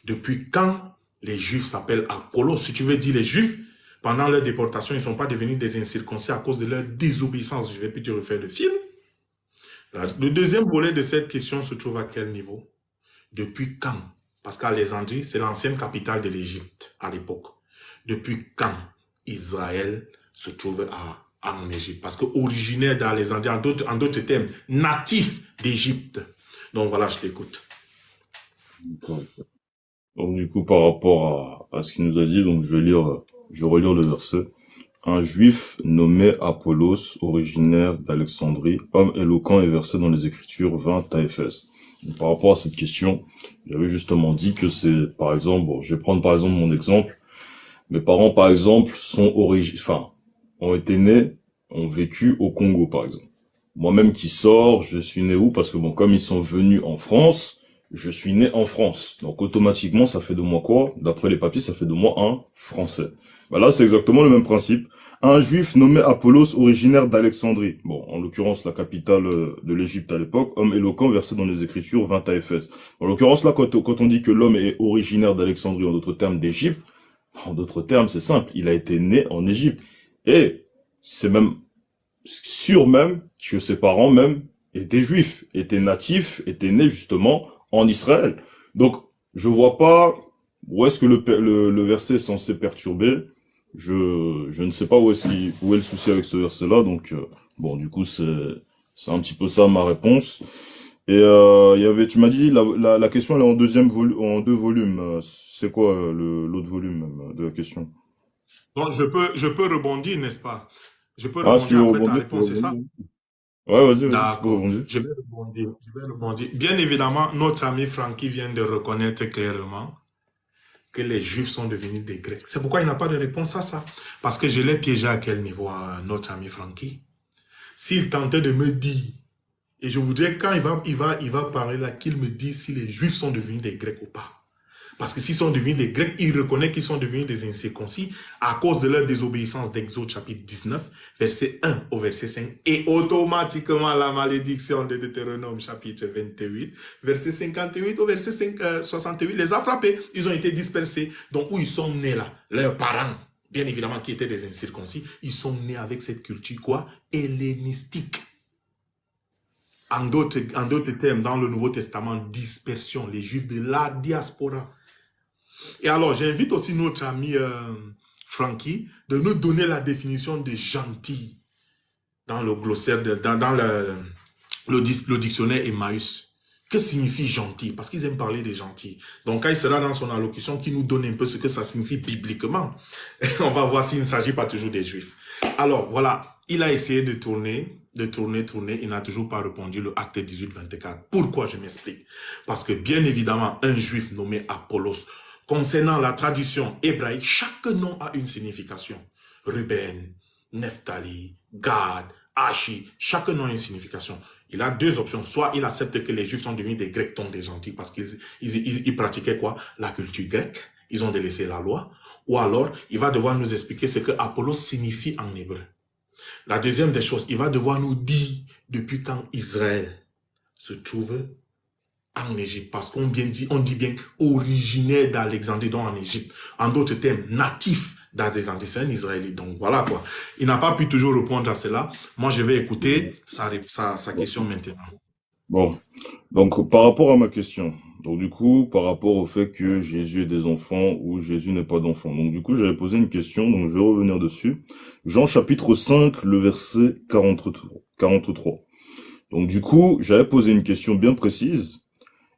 Depuis quand les Juifs s'appellent Apollos? Si tu veux dire les Juifs, pendant leur déportation, ils ne sont pas devenus des incirconcis à cause de leur désobéissance. Je ne vais plus te refaire le film. Le deuxième volet de cette question se trouve à quel niveau? Depuis quand? Parce qu'Alexandrie, c'est l'ancienne capitale de l'Égypte à l'époque. Depuis quand Israël se trouve en Égypte? Parce que originaire d'Alexandrie, en d'autres termes, natif d'Égypte. Donc voilà, je t'écoute. Donc, du coup, par rapport à ce qu'il nous a dit, donc, je vais relire le verset. Un juif nommé Apollos, originaire d'Alexandrie, homme éloquent et versé dans les Écritures, vint à Éphèse. Donc, par rapport à cette question, j'avais justement dit que c'est, par exemple, bon, je vais prendre par exemple mon exemple. Mes parents, par exemple, ont été nés, ont vécu au Congo, par exemple. Moi-même qui sors, je suis né où? Parce que bon, comme ils sont venus en France, je suis né en France. Donc automatiquement, ça fait de moi quoi? D'après les papiers, ça fait de moi un Français. Bah là, c'est exactement le même principe. Un juif nommé Apollos, originaire d'Alexandrie. Bon, en l'occurrence, la capitale de l'Égypte à l'époque, homme éloquent versé dans les Écritures, vint à Éphèse. En l'occurrence, là, quand on dit que l'homme est originaire d'Alexandrie, en d'autres termes d'Égypte, en d'autres termes, c'est simple, il a été né en Égypte. Et c'est même sûr même que ses parents même étaient juifs, étaient natifs, étaient nés justement en Israël. Donc, je vois pas où est-ce que le verset est censé perturber. Je ne sais pas où est le souci avec ce verset-là. Donc, bon, du coup, c'est un petit peu ça ma réponse. Et tu m'as dit la question elle est en deux volumes. C'est quoi l'autre volume même, de la question? Donc je peux rebondir, n'est-ce pas? Je peux Ah, si tu rebondir veux après ta rebondir, tu peux réponse, c'est ça? rebondir. Ouais, vas-y, tu peux D'accord. rebondir. Je vais rebondir. Bien évidemment, notre ami Francky vient de reconnaître clairement que les Juifs sont devenus des Grecs. C'est pourquoi il n'a pas de réponse à ça. Parce que je l'ai piégé à quel niveau, notre ami Francky? S'il tentait de me dire, et je voudrais quand il va parler là, qu'il me dise si les Juifs sont devenus des Grecs ou pas. Parce que s'ils sont devenus des Grecs, il reconnaît qu'ils sont devenus des incirconcis à cause de leur désobéissance d'Exode chapitre 19, verset 1 au verset 5. Et automatiquement, la malédiction de Deutéronome chapitre 28, verset 58 au verset 68 les a frappés. Ils ont été dispersés. Donc, où ils sont nés là, leurs parents, bien évidemment, qui étaient des incirconcis, ils sont nés avec cette culture quoi? Hellénistique. En d'autres termes, dans le Nouveau Testament, dispersion, les Juifs de la diaspora. Et alors, j'invite aussi notre ami Francky de nous donner la définition de gentil dans le glossaire, dans le dictionnaire Emmaüs. Que signifie gentil? Parce qu'ils aiment parler des gentils. Donc, quand il sera dans son allocution, qui nous donne un peu ce que ça signifie bibliquement. On va voir s'il ne s'agit pas toujours des Juifs. Alors, voilà. Il a essayé de tourner. Il n'a toujours pas répondu le acte 18-24. Pourquoi? Je m'explique. Parce que, bien évidemment, un Juif nommé Apollos, concernant la tradition hébraïque, chaque nom a une signification. Ruben, Nephtali, Gad, Ashi, chaque nom a une signification. Il a deux options. Soit il accepte que les Juifs sont devenus des Grecs, donc des gentils, parce qu'ils pratiquaient quoi? La culture grecque. Ils ont délaissé la loi. Ou alors, il va devoir nous expliquer ce que Apollos signifie en hébreu. La deuxième des choses, il va devoir nous dire depuis quand Israël se trouve en Égypte. Parce qu'on dit bien originaire d'Alexandrie, donc en Égypte. En d'autres termes, natif d'Alexandrie, c'est un Israélite. Donc voilà quoi. Il n'a pas pu toujours répondre à cela. Moi, je vais écouter sa question maintenant. Bon, donc par rapport à ma question, donc du coup, par rapport au fait que Jésus ait des enfants ou Jésus n'ait pas d'enfants. Donc du coup, j'avais posé une question, donc je vais revenir dessus. Jean chapitre 5, le verset 43. Donc du coup, j'avais posé une question bien précise.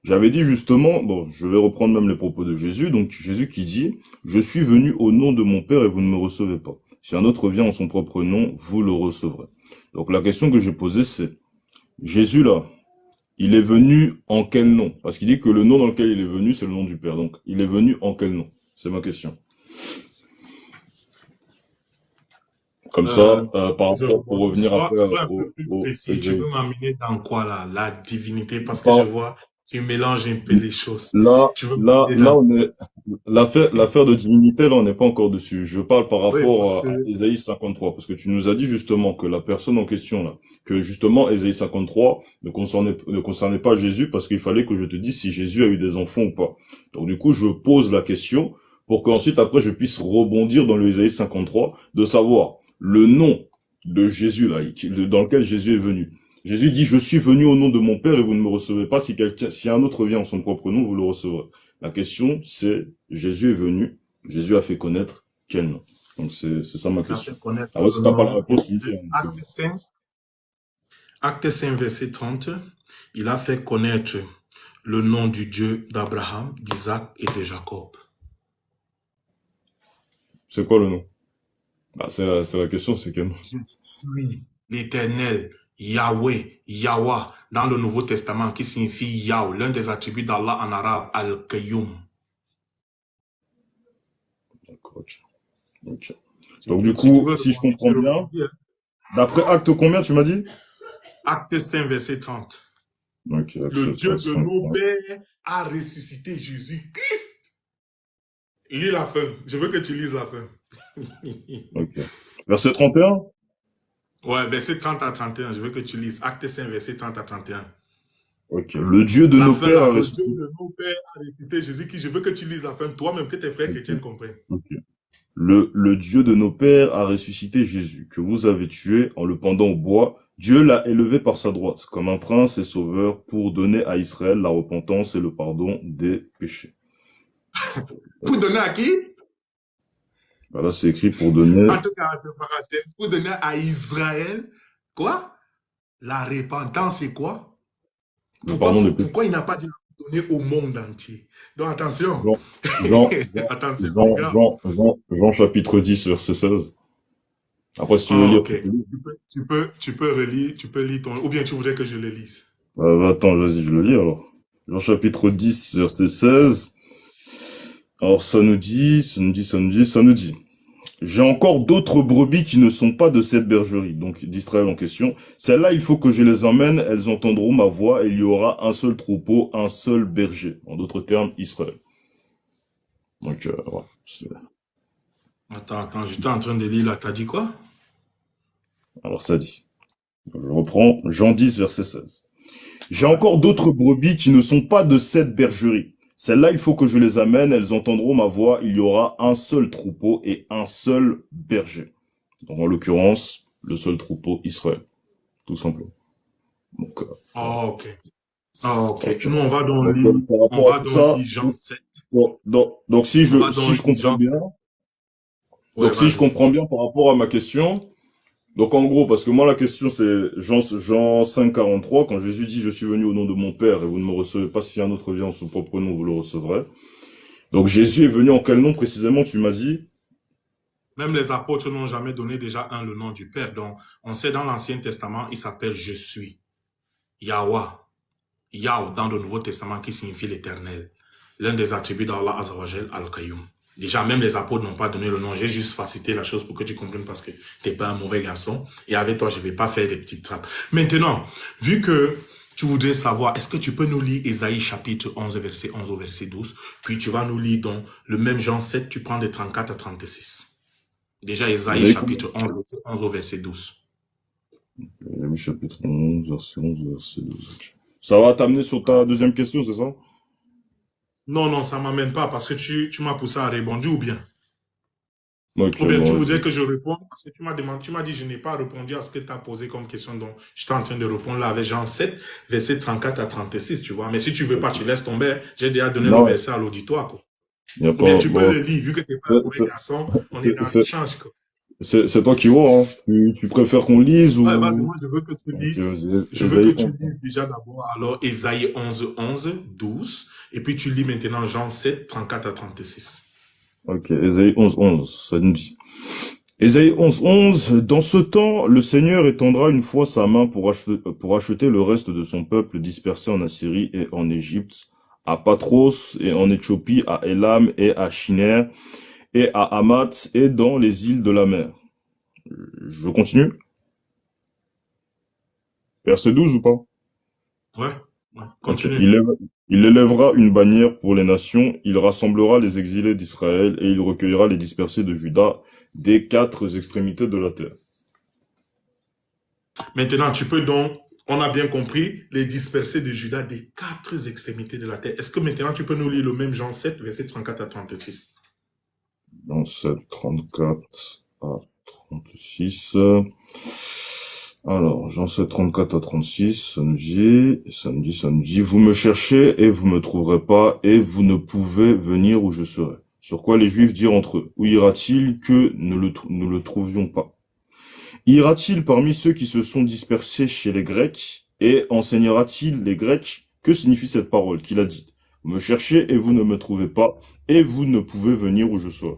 J'avais dit justement, bon, je vais reprendre même les propos de Jésus, donc Jésus qui dit, « Je suis venu au nom de mon Père et vous ne me recevez pas. Si un autre vient en son propre nom, vous le recevrez. » Donc la question que j'ai posée, c'est, Jésus là, il est venu en quel nom? Parce qu'il dit que le nom dans lequel il est venu, c'est le nom du Père. Donc, il est venu en quel nom? C'est ma question. Comme ça, par rapport, pour revenir après Sois un peu plus précis. Tu veux m'amener dans quoi là? La divinité, parce que je vois, tu mélanges un peu les choses. Là, on est, l'affaire de divinité, là, on n'est pas encore dessus. Je parle par rapport à Ésaïe 53, parce que tu nous as dit justement que la personne en question, là, que justement, Ésaïe 53 ne concernait pas Jésus, parce qu'il fallait que je te dise si Jésus a eu des enfants ou pas. Donc, du coup, je pose la question pour qu'ensuite, après, je puisse rebondir dans le Ésaïe 53, de savoir le nom de Jésus, là, dans lequel Jésus est venu. Jésus dit, je suis venu au nom de mon Père et vous ne me recevez pas. Si un autre vient en son propre nom, vous le recevrez. La question, c'est, Jésus est venu, Jésus a fait connaître quel nom? Donc, c'est ça ma question. Alors, si t'as pas la réponse, tu me dis. Acte 5, verset 30, il a fait connaître le nom du Dieu d'Abraham, d'Isaac et de Jacob. C'est quoi le nom? Bah, c'est la question, c'est quel nom? Je suis l'Éternel, Yahweh, Yahweh, dans le Nouveau Testament, qui signifie Yahweh, l'un des attributs d'Allah en arabe, Al-Qayyum. D'accord, ok. Donc, du coup, si je comprends bien, d'après acte combien, tu m'as dit? Acte 5, verset 30. Okay, le Dieu de nos pères a ressuscité Jésus-Christ. Lis la fin. Je veux que tu lises la fin. Ok. Verset 31? Ouais, verset 30 à 31. Je veux que tu lises. Acte 5, verset 30 à 31. Ok. Le Dieu de nos pères a ressuscité. Le Dieu de nos pères a ressuscité Jésus-Christ. Je veux que tu lises la fin. Toi-même, que tes frères chrétiens comprennent. Ok. Le Dieu de nos pères a ressuscité Jésus, que vous avez tué en le pendant au bois. Dieu l'a élevé par sa droite, comme un prince et sauveur, pour donner à Israël la repentance et le pardon des péchés. Pour donner à qui? Voilà, c'est écrit pour donner... En tout cas, parenthèse, pour donner à Israël, quoi? La repentance, c'est quoi? Pourquoi il n'a pas dit donner au monde entier? Donc attention. Jean chapitre 10, verset 16. Après, si tu veux lire... Okay. Tu peux relire, tu peux lire ton... Ou bien tu voudrais que je le lise? Attends, vas-y, je le lis alors. Jean chapitre 10, verset 16. Alors, ça nous dit... J'ai encore d'autres brebis qui ne sont pas de cette bergerie, donc d'Israël en question. Celles-là, il faut que je les emmène, elles entendront ma voix, et il y aura un seul troupeau, un seul berger. En d'autres termes, Israël. Donc, voilà. Attends, j'étais en train de lire là, t'as dit quoi? Alors, ça dit. Je reprends, Jean 10, verset 16. J'ai encore d'autres brebis qui ne sont pas de cette bergerie. Celles-là, il faut que je les amène, elles entendront ma voix, il y aura un seul troupeau et un seul berger. Donc, en l'occurrence, le seul troupeau Israël. Tout simplement. Donc, ok. Nous, on va dans le Jean 7. Donc, si je comprends bien, si je comprends bien par rapport à ma question, Donc en gros, parce que moi la question c'est Jean 5, 43, quand Jésus dit je suis venu au nom de mon Père et vous ne me recevez pas, si un autre vient en son propre nom, vous le recevrez. Donc Jésus est venu en quel nom précisément, tu m'as dit? Même les apôtres n'ont jamais donné déjà le nom du Père. Donc, on sait dans l'Ancien Testament, il s'appelle Je suis. Yahweh. Yahweh dans le Nouveau Testament qui signifie l'éternel. L'un des attributs d'Allah Azzawajal, Al-Qayyum. Déjà, même les apôtres n'ont pas donné le nom. J'ai juste facilité la chose pour que tu comprennes parce que t'es pas un mauvais garçon. Et avec toi, je vais pas faire des petites trappes. Maintenant, vu que tu voudrais savoir, est-ce que tu peux nous lire Ésaïe chapitre 11, verset 11 au verset 12, puis tu vas nous lire dans le même Jean 7, tu prends de 34 à 36. Déjà, Ésaïe Ésaïe chapitre 11, verset 11 au verset 12. chapitre 11, verset 11, verset 12. Ok. Ça va t'amener sur ta deuxième question, c'est ça? Non, non, ça m'amène pas parce que tu m'as poussé à répondre ou bien? Ok, Ou bien tu bon, voudrais que je réponde parce que tu m'as demandé, tu m'as dit je n'ai pas répondu à ce que tu as posé comme question, donc j'étais en train de répondre là avec Jean 7, verset 34 à 36, tu vois. Mais si tu veux pas, tu laisses tomber. J'ai déjà donné le non, verset à l'auditoire, quoi. y a Ou bien pas, tu peux bon, le lire, vu que tu n'es pas un c'est mauvais c'est- garçon, on est c'est- dans c'est- l'échange, quoi. c'est toi qui vois, hein. Tu préfères qu'on lise Ouais, vas-y, ou... moi je veux que tu Ok, lises. vas-y, Je veux que Ésaïe tu 11. lises déjà d'abord alors Ésaïe 11, 11, 12, et puis tu lis maintenant Jean 7, 34 à 36. Ok, Ésaïe 11, 11, ça nous dit. Ésaïe 11, 11, dans ce temps, le Seigneur étendra une fois sa main pour acheter le reste de son peuple dispersé en Assyrie et en Égypte, à Patros et en Éthiopie, à Élam et à Shiner et à Hamath et dans les îles de la mer. Je continue? Verset 12 ou pas? Ouais, ouais, Ok. continue. Il élèvera une bannière pour les nations, il rassemblera les exilés d'Israël et il recueillera les dispersés de Juda des quatre extrémités de la terre. Maintenant, tu peux donc, on a bien compris, les dispersés de Judas des quatre extrémités de la terre. Est-ce que maintenant tu peux nous lire le même Jean 7, verset 34 à 36? Dans 7, 34 à 36. Alors, Jean 7, 34 à 36, ça nous dit, vous me cherchez et vous me trouverez pas, et vous ne pouvez venir où je serai. Sur quoi les Juifs dirent entre eux, où ira-t-il que nous le trouvions pas? Ira-t-il parmi ceux qui se sont dispersés chez les Grecs, et enseignera-t-il les Grecs? Que signifie cette parole qu'il a dite? Vous me cherchez et vous ne me trouvez pas, et vous ne pouvez venir où je serai.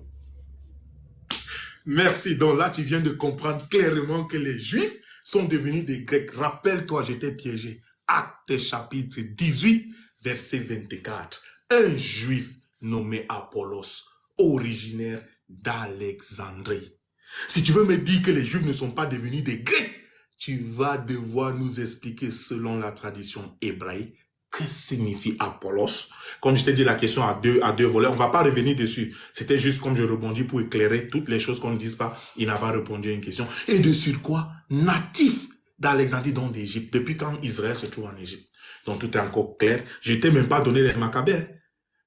Merci. Donc là, tu viens de comprendre clairement que les Juifs sont devenus des Grecs. Rappelle-toi, j'étais piégé. Actes chapitre 18, verset 24. Un Juif nommé Apollos, originaire d'Alexandrie. Si tu veux me dire que les Juifs ne sont pas devenus des Grecs, tu vas devoir nous expliquer selon la tradition hébraïque que signifie Apollos. Comme je t'ai dit, la question à deux volets. On ne va pas revenir dessus. C'était juste comme je rebondis pour éclairer toutes les choses qu'on ne dise pas. Il n'a pas répondu à une question. Et de surcroît, natif d'Alexandrie, donc d'Égypte. Depuis quand Israël se trouve en Égypte. Donc tout est encore clair. Je t'ai même pas donné les Maccabées.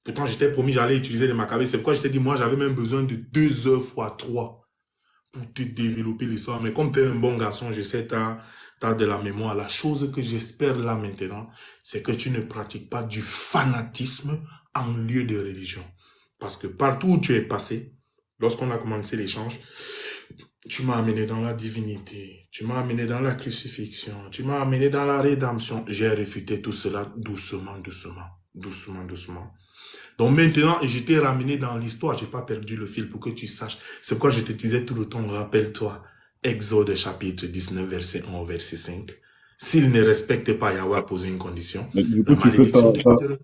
Pourtant, j'étais promis, j'allais utiliser les Maccabées. C'est pourquoi je t'ai dit, moi, j'avais même besoin de 2 heures fois 3 pour te développer l'histoire. Mais comme tu es un bon garçon, je sais, tu as de la mémoire. La chose que j'espère là maintenant, c'est que tu ne pratiques pas du fanatisme en lieu de religion. Parce que partout où tu es passé, lorsqu'on a commencé l'échange, tu m'as amené dans la divinité, tu m'as amené dans la crucifixion, tu m'as amené dans la rédemption. J'ai réfuté tout cela doucement, doucement, doucement, doucement. Donc maintenant, je t'ai ramené dans l'histoire, j'ai pas perdu le fil pour que tu saches. C'est pourquoi je te disais tout le temps, rappelle-toi, Exode chapitre 19, verset 1 au verset 5. S'il ne respecte pas Yahweh a posé une condition, Mais du la coup, malédiction de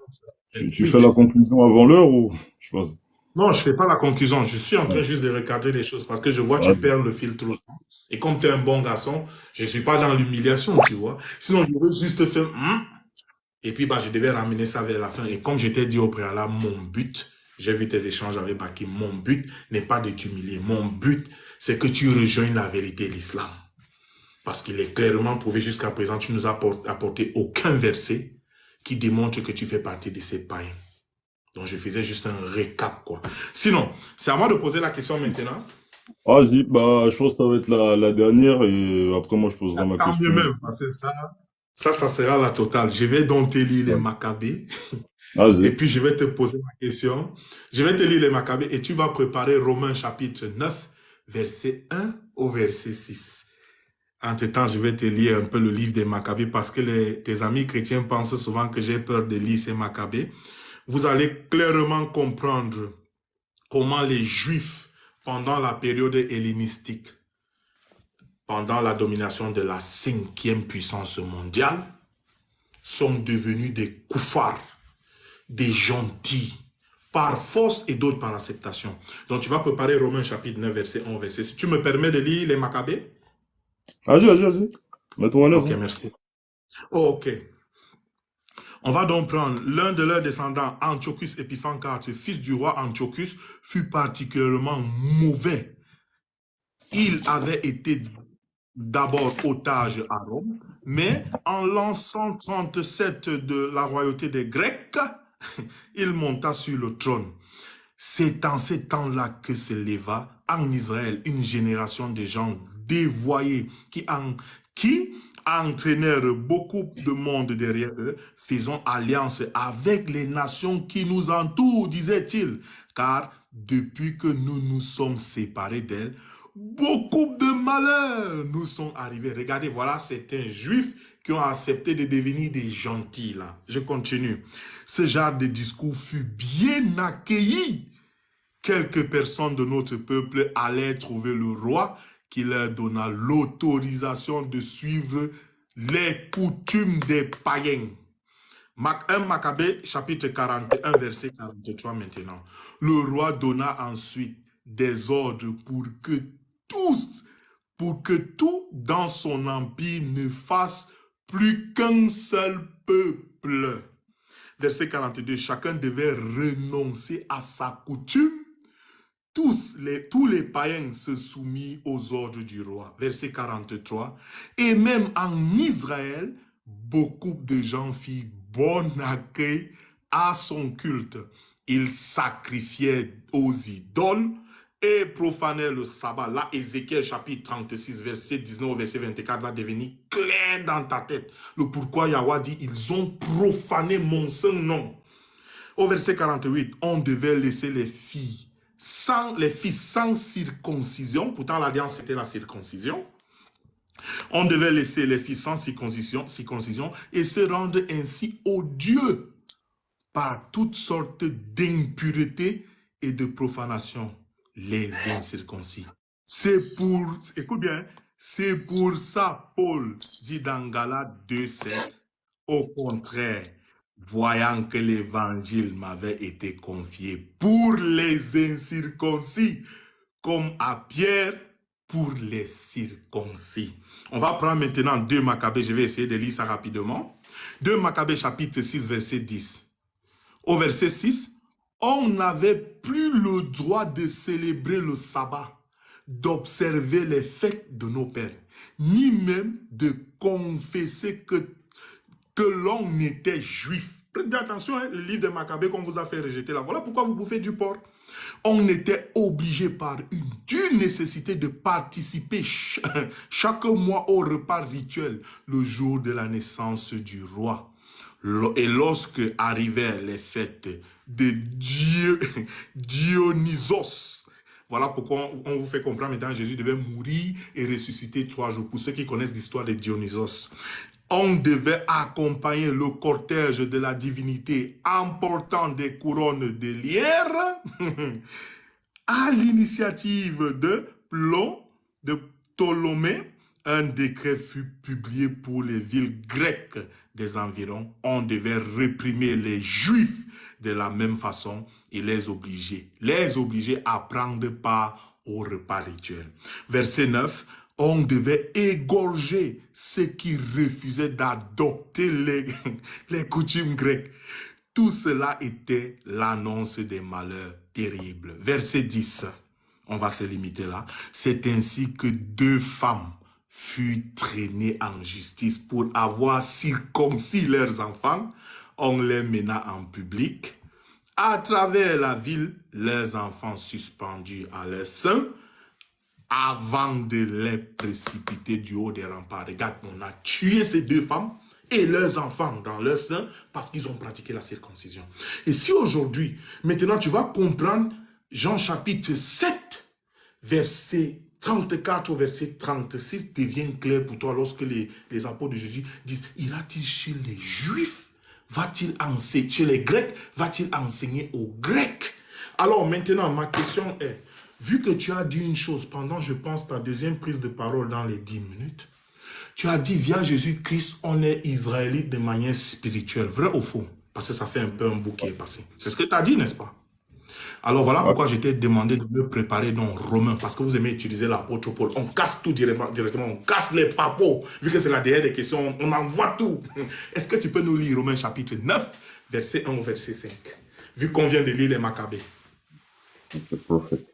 tu fais la conclusion avant l'heure ou, je pense. Non, je fais pas la conclusion. Je suis en train juste de recadrer les choses parce que je vois que Ouais. tu perds le fil trop longtemps. Et comme tu es un bon garçon, je suis pas dans l'humiliation, tu vois. Sinon, je veux juste faire... Et puis, je devais ramener ça vers la fin. Et comme je t'ai dit au préalable, mon but, j'ai vu tes échanges avec Baki, mon but n'est pas de t'humilier. Mon but, c'est que tu rejoignes la vérité de l'islam. Parce qu'il est clairement prouvé jusqu'à présent, tu nous as apporté aucun verset qui démontre que tu fais partie de ces païens. Donc, je faisais juste un récap, quoi. Sinon, c'est à moi de poser la question maintenant. Vas-y, je pense que ça va être la dernière et après moi je poserai ma Tant mieux question. même, parce que ça sera la totale. Je vais donc te lire les Ouais. Maccabées. Et Vas-y. puis, je vais te poser ma question. Je vais te lire les Maccabées et tu vas préparer Romains chapitre 9, verset 1 au verset 6. Entre-temps, je vais te lire un peu le livre des Maccabées parce que tes amis chrétiens pensent souvent que j'ai peur de lire ces Maccabées. Vous allez clairement comprendre comment les Juifs, pendant la période hellénistique, pendant la domination de la 5e puissance mondiale, sont devenus des koufars, des gentils, par force et d'autres par acceptation. Donc tu vas préparer Romains chapitre 9, verset 11, verset. Si tu me permets de lire les Maccabées. Vas-y. Mets-toi à l'aise. Ok, merci. Ok. On va donc prendre l'un de leurs descendants, Antiochus Épiphan IV, fils du roi Antiochus, fut particulièrement mauvais. Il avait été d'abord otage à Rome, mais en l'an 137 de la royauté des Grecs, il monta sur le trône. C'est en ces temps-là que s'éleva en Israël une génération de gens dévoyés qui entraînèrent beaucoup de monde derrière eux, faisant alliance avec les nations qui nous entourent, disait-il, car depuis que nous nous sommes séparés d'elles, beaucoup de malheurs nous sont arrivés. Regardez, voilà certains juifs qui ont accepté de devenir des gentils. Là. Je continue. Ce genre de discours fut bien accueilli. Quelques personnes de notre peuple allaient trouver le roi qui leur donna l'autorisation de suivre les coutumes des païens. 1 Maccabée, chapitre 41, verset 43 maintenant. Le roi donna ensuite des ordres pour que tout dans son empire ne fasse plus qu'un seul peuple. Verset 42, chacun devait renoncer à sa coutume. Tous les païens se soumirent aux ordres du roi. Verset 43, et même en Israël, beaucoup de gens firent bon accueil à son culte. Ils sacrifiaient aux idoles et profanaient le sabbat. Là, Ézéchiel chapitre 36, verset 19 au verset 24 va devenir clair dans ta tête. Le pourquoi Yahweh dit, ils ont profané mon saint nom. Au verset 48, on devait laisser les filles sans circoncision. Pourtant, l'alliance, c'était la circoncision. On devait laisser les filles sans circoncision et se rendre ainsi au Dieu par toutes sortes d'impuretés et de profanation, les incirconcis. Écoute bien, c'est pour ça, Paul dit dans Galates 2,7, au contraire, voyant que l'évangile m'avait été confié pour les incirconcis, comme à Pierre pour les circoncis. On va prendre maintenant 2 Maccabées, je vais essayer de lire ça rapidement. 2 Maccabées chapitre 6, verset 10. Au verset 6, on n'avait plus le droit de célébrer le sabbat, d'observer les fêtes de nos pères, ni même de confesser que l'on était juif. Faites attention, hein, le livre de Maccabées qu'on vous a fait rejeter là. Voilà pourquoi vous bouffez du porc. On était obligé par une dure nécessité de participer chaque mois au repas rituel, le jour de la naissance du roi. Et lorsque arrivaient les fêtes de Dionysos, voilà pourquoi on vous fait comprendre maintenant que Jésus devait mourir et ressusciter 3 jours. Pour ceux qui connaissent l'histoire de Dionysos, on devait accompagner le cortège de la divinité en portant des couronnes de lierre à l'initiative de Ptolémée. Un décret fut publié pour les villes grecques des environs. On devait réprimer les Juifs de la même façon et les obliger à prendre part au repas rituel. Verset 9. On devait égorger ceux qui refusaient d'adopter les coutumes grecques. Tout cela était l'annonce des malheurs terribles. Verset 10, on va se limiter là. C'est ainsi que 2 femmes furent traînées en justice pour avoir circoncis leurs enfants. On les mena en public. À travers la ville, leurs enfants suspendus à leur sein, avant de les précipiter du haut des remparts. Regarde, on a tué ces 2 femmes et leurs enfants dans leur sein parce qu'ils ont pratiqué la circoncision. Et si aujourd'hui, maintenant tu vas comprendre Jean chapitre 7, verset 34 au verset 36 devient clair pour toi lorsque les apôtres de Jésus disent, ira-t-il chez les Juifs? Va-t-il enseigner chez les Grecs? Va-t-il enseigner aux Grecs? Alors maintenant, ma question est, vu que tu as dit une chose pendant, je pense, ta deuxième prise de parole dans les 10 minutes, tu as dit, via Jésus-Christ, on est israélite de manière spirituelle. Vrai ou faux? Parce que ça fait un peu un bout qui est passé. C'est ce que tu as dit, n'est-ce pas? Alors voilà pourquoi je t'ai demandé de me préparer dans Romains, parce que vous aimez utiliser l'apôtre Paul. On casse tout directement, on casse les papos. Vu que c'est la dernière des questions, on envoie tout. Est-ce que tu peux nous lire Romains chapitre 9, verset 1 au verset 5? Vu qu'on vient de lire les Maccabées. Parfait.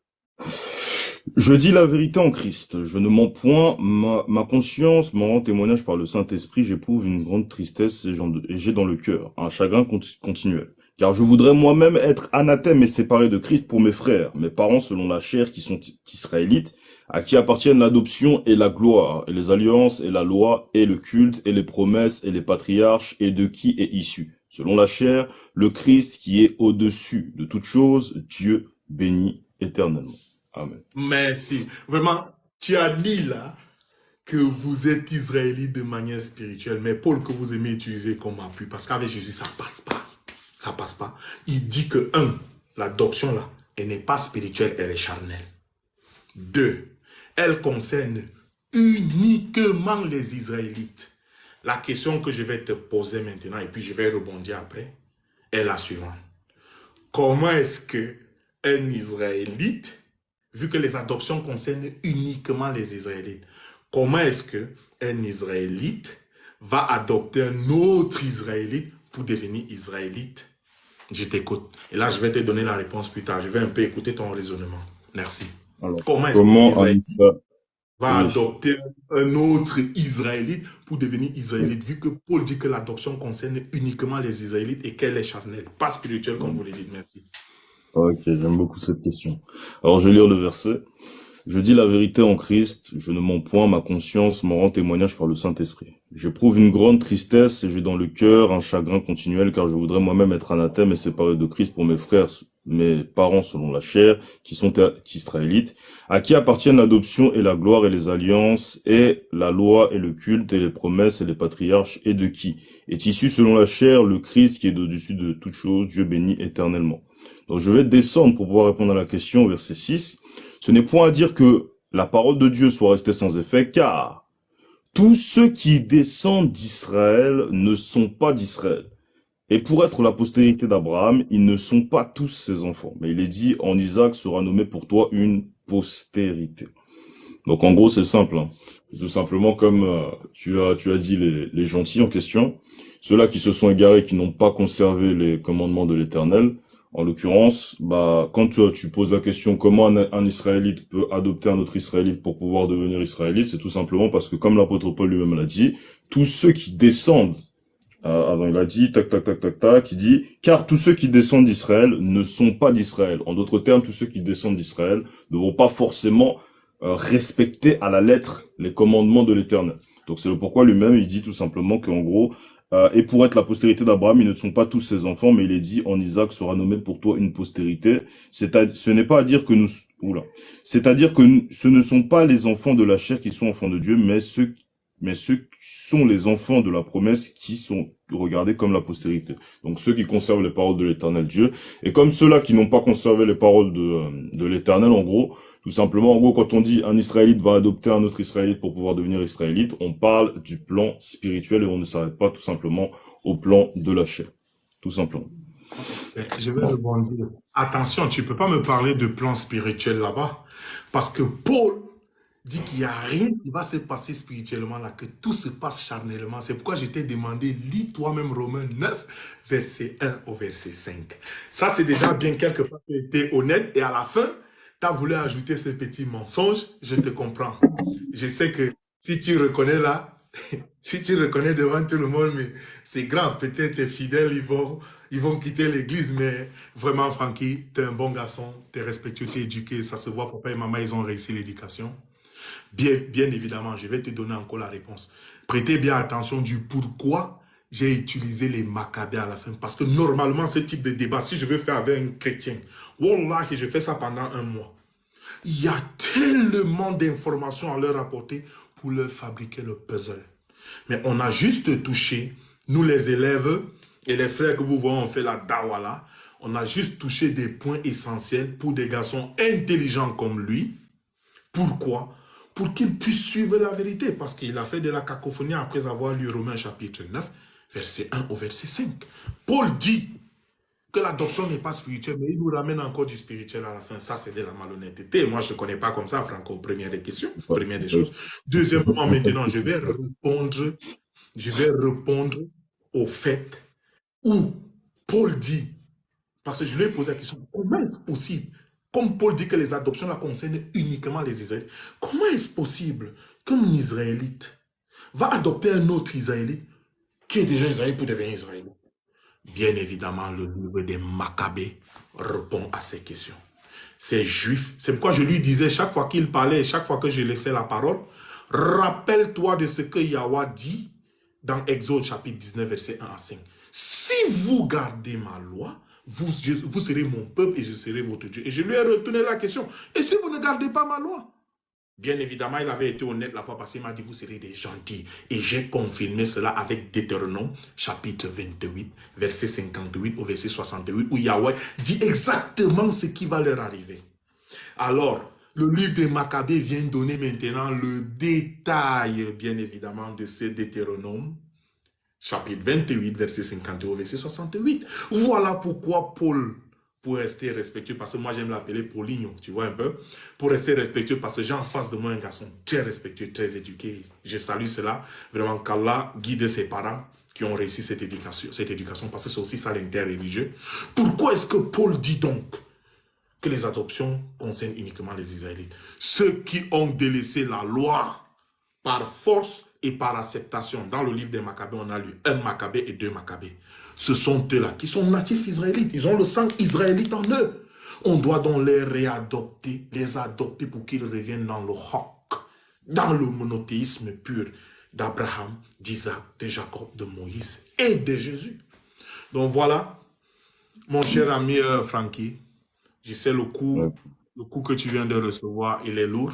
Je dis la vérité en Christ, je ne mens point, ma conscience m'en rend témoignage par le Saint-Esprit, j'éprouve une grande tristesse et j'ai dans le cœur un chagrin continuel. Car je voudrais moi-même être anathème et séparé de Christ pour mes frères, mes parents selon la chair qui sont israélites, à qui appartiennent l'adoption et la gloire, et les alliances et la loi, et le culte, et les promesses, et les patriarches, et de qui est issu, selon la chair, le Christ qui est au-dessus de toutes choses, Dieu béni éternellement. Amen. Merci. Vraiment, tu as dit là que vous êtes israélite de manière spirituelle, mais Paul que vous aimez utiliser comme appui, parce qu'avec Jésus, ça passe pas. Ça passe pas. Il dit que, l'adoption là, elle n'est pas spirituelle, elle est charnelle. 2, elle concerne uniquement les Israélites. La question que je vais te poser maintenant, et puis je vais rebondir après, est la suivante. Comment est-ce que un Israélite, vu que les adoptions concernent uniquement les Israélites, comment est-ce que un Israélite va adopter un autre Israélite pour devenir Israélite? Je t'écoute. Et là, je vais te donner la réponse plus tard. Je vais un peu écouter ton raisonnement. Merci. Alors, Comment est-ce qu'un Israélite va adopter un autre Israélite pour devenir Israélite, vu que Paul dit que l'adoption concerne uniquement les Israélites et qu'elle est charnelle, pas spirituelle comme vous le dites. Merci. Ok, j'aime beaucoup cette question. Alors, je vais lire le verset. Je dis la vérité en Christ, je ne mens point, ma conscience m'en rend témoignage par le Saint-Esprit. J'éprouve une grande tristesse et j'ai dans le cœur un chagrin continuel, car je voudrais moi-même être anathème et séparé de Christ pour mes frères, mes parents selon la chair, qui sont israélites, à qui appartiennent l'adoption et la gloire et les alliances, et la loi et le culte et les promesses et les patriarches, et de qui est issu selon la chair le Christ qui est au-dessus de toutes choses, Dieu béni éternellement. Donc je vais descendre pour pouvoir répondre à la question au verset 6. Ce n'est point à dire que la parole de Dieu soit restée sans effet, car tous ceux qui descendent d'Israël ne sont pas d'Israël. Et pour être la postérité d'Abraham, ils ne sont pas tous ses enfants. Mais il est dit, en Isaac sera nommé pour toi une postérité. Donc en gros, c'est simple. Hein. Tout simplement comme tu as dit les gentils en question, ceux-là qui se sont égarés, qui n'ont pas conservé les commandements de l'Éternel. En l'occurrence, quand tu poses la question comment un Israélite peut adopter un autre Israélite pour pouvoir devenir Israélite, c'est tout simplement parce que, comme l'apôtre Paul lui-même l'a dit, tous ceux qui descendent, avant il a dit, il dit, car tous ceux qui descendent d'Israël ne sont pas d'Israël. En d'autres termes, tous ceux qui descendent d'Israël ne vont pas forcément respecter à la lettre les commandements de l'Éternel. Donc c'est le pourquoi lui-même, il dit tout simplement qu'en gros, et pour être la postérité d'Abraham, ils ne sont pas tous ses enfants, mais il est dit, en Isaac sera nommé pour toi une postérité. Ce n'est pas à dire que c'est-à-dire que ce ne sont pas les enfants de la chair qui sont enfants de Dieu, mais ceux sont les enfants de la promesse qui sont regardés comme la postérité. Donc ceux qui conservent les paroles de l'Éternel Dieu. Et comme ceux-là qui n'ont pas conservé les paroles de l'Éternel, en gros, tout simplement, quand on dit un Israélite va adopter un autre Israélite pour pouvoir devenir Israélite, on parle du plan spirituel et on ne s'arrête pas tout simplement au plan de la chair. Tout simplement. Je vais rebondir. Attention, tu peux pas me parler de plan spirituel là-bas, parce que Paul dit qu'il n'y a rien qui va se passer spirituellement là, que tout se passe charnellement. C'est pourquoi je t'ai demandé, lis toi-même Romains 9, verset 1 au verset 5. Ça, c'est déjà bien quelque part, tu as été honnête, et à la fin, tu as voulu ajouter ce petit mensonge, je te comprends. Je sais que si tu reconnais là, si tu reconnais devant tout le monde, mais c'est grave, peut-être tes fidèles, ils vont quitter l'église, mais vraiment, Francky, tu es un bon garçon, tu es respectueux, tu es éduqué, ça se voit, papa et maman, ils ont réussi l'éducation. Bien évidemment, je vais te donner encore la réponse. Prêtez bien attention du pourquoi j'ai utilisé les Maccabées à la fin. Parce que normalement, ce type de débat, si je veux faire avec un chrétien, wallah, je fais ça pendant un mois. Il y a tellement d'informations à leur apporter pour leur fabriquer le puzzle. Mais on a juste touché, nous les élèves et les frères que vous voyez, on fait la dawala, on a juste touché des points essentiels pour des garçons intelligents comme lui. Pourquoi? Pour qu'ils puissent suivre la vérité, parce qu'il a fait de la cacophonie après avoir lu Romains chapitre 9, verset 1 au verset 5. Paul dit que l'adoption n'est pas spirituelle, mais il nous ramène encore du spirituel à la fin. Ça, c'est de la malhonnêteté. Moi, je ne connais pas comme ça, Franco. Première des questions, première des choses. Deuxièmement, maintenant, je vais répondre au fait où Paul dit, parce que je lui ai posé la question, comment est-ce possible, comme Paul dit que les adoptions là concernent uniquement les Israélites, comment est-ce possible qu'un Israélite va adopter un autre Israélite qui est déjà Israélite pour devenir Israélite? Bien évidemment, le livre des Maccabées répond à ces questions. Ces Juifs, c'est pourquoi je lui disais chaque fois qu'il parlait, chaque fois que je laissais la parole, rappelle-toi de ce que Yahweh dit dans Exode chapitre 19, verset 1 à 5. Si vous gardez ma loi, vous serez mon peuple et je serai votre Dieu. Et je lui ai retourné la question. Et si vous ne gardez pas ma loi? Bien évidemment, il avait été honnête la fois passée. Il m'a dit, vous serez des gentils. Et j'ai confirmé cela avec Deutéronome, chapitre 28, verset 58 au verset 68, où Yahweh dit exactement ce qui va leur arriver. Alors, le livre des Maccabées vient donner maintenant le détail, bien évidemment, de ce Deutéronome, chapitre 28, verset 58 au verset 68. Voilà pourquoi Paul, pour rester respectueux, parce que moi j'aime l'appeler Paulinho, tu vois un peu, pour rester respectueux, parce que j'ai en face de moi un garçon très respectueux, très éduqué. Je salue cela, vraiment qu'Allah guide ses parents qui ont réussi cette éducation, parce que c'est aussi ça l'interreligieux. Pourquoi est-ce que Paul dit donc que les adoptions concernent uniquement les Israélites? Ceux qui ont délaissé la loi par force et par acceptation. Dans le livre des Maccabées, on a lu 1 Maccabée et 2 Maccabées. Ce sont eux-là qui sont natifs israélites. Ils ont le sang israélite en eux. On doit donc les réadopter, les adopter pour qu'ils reviennent dans le haq, dans le monothéisme pur d'Abraham, d'Isaac, de Jacob, de Moïse et de Jésus. Donc voilà, mon cher ami Francky, je sais le coup que tu viens de recevoir, il est lourd.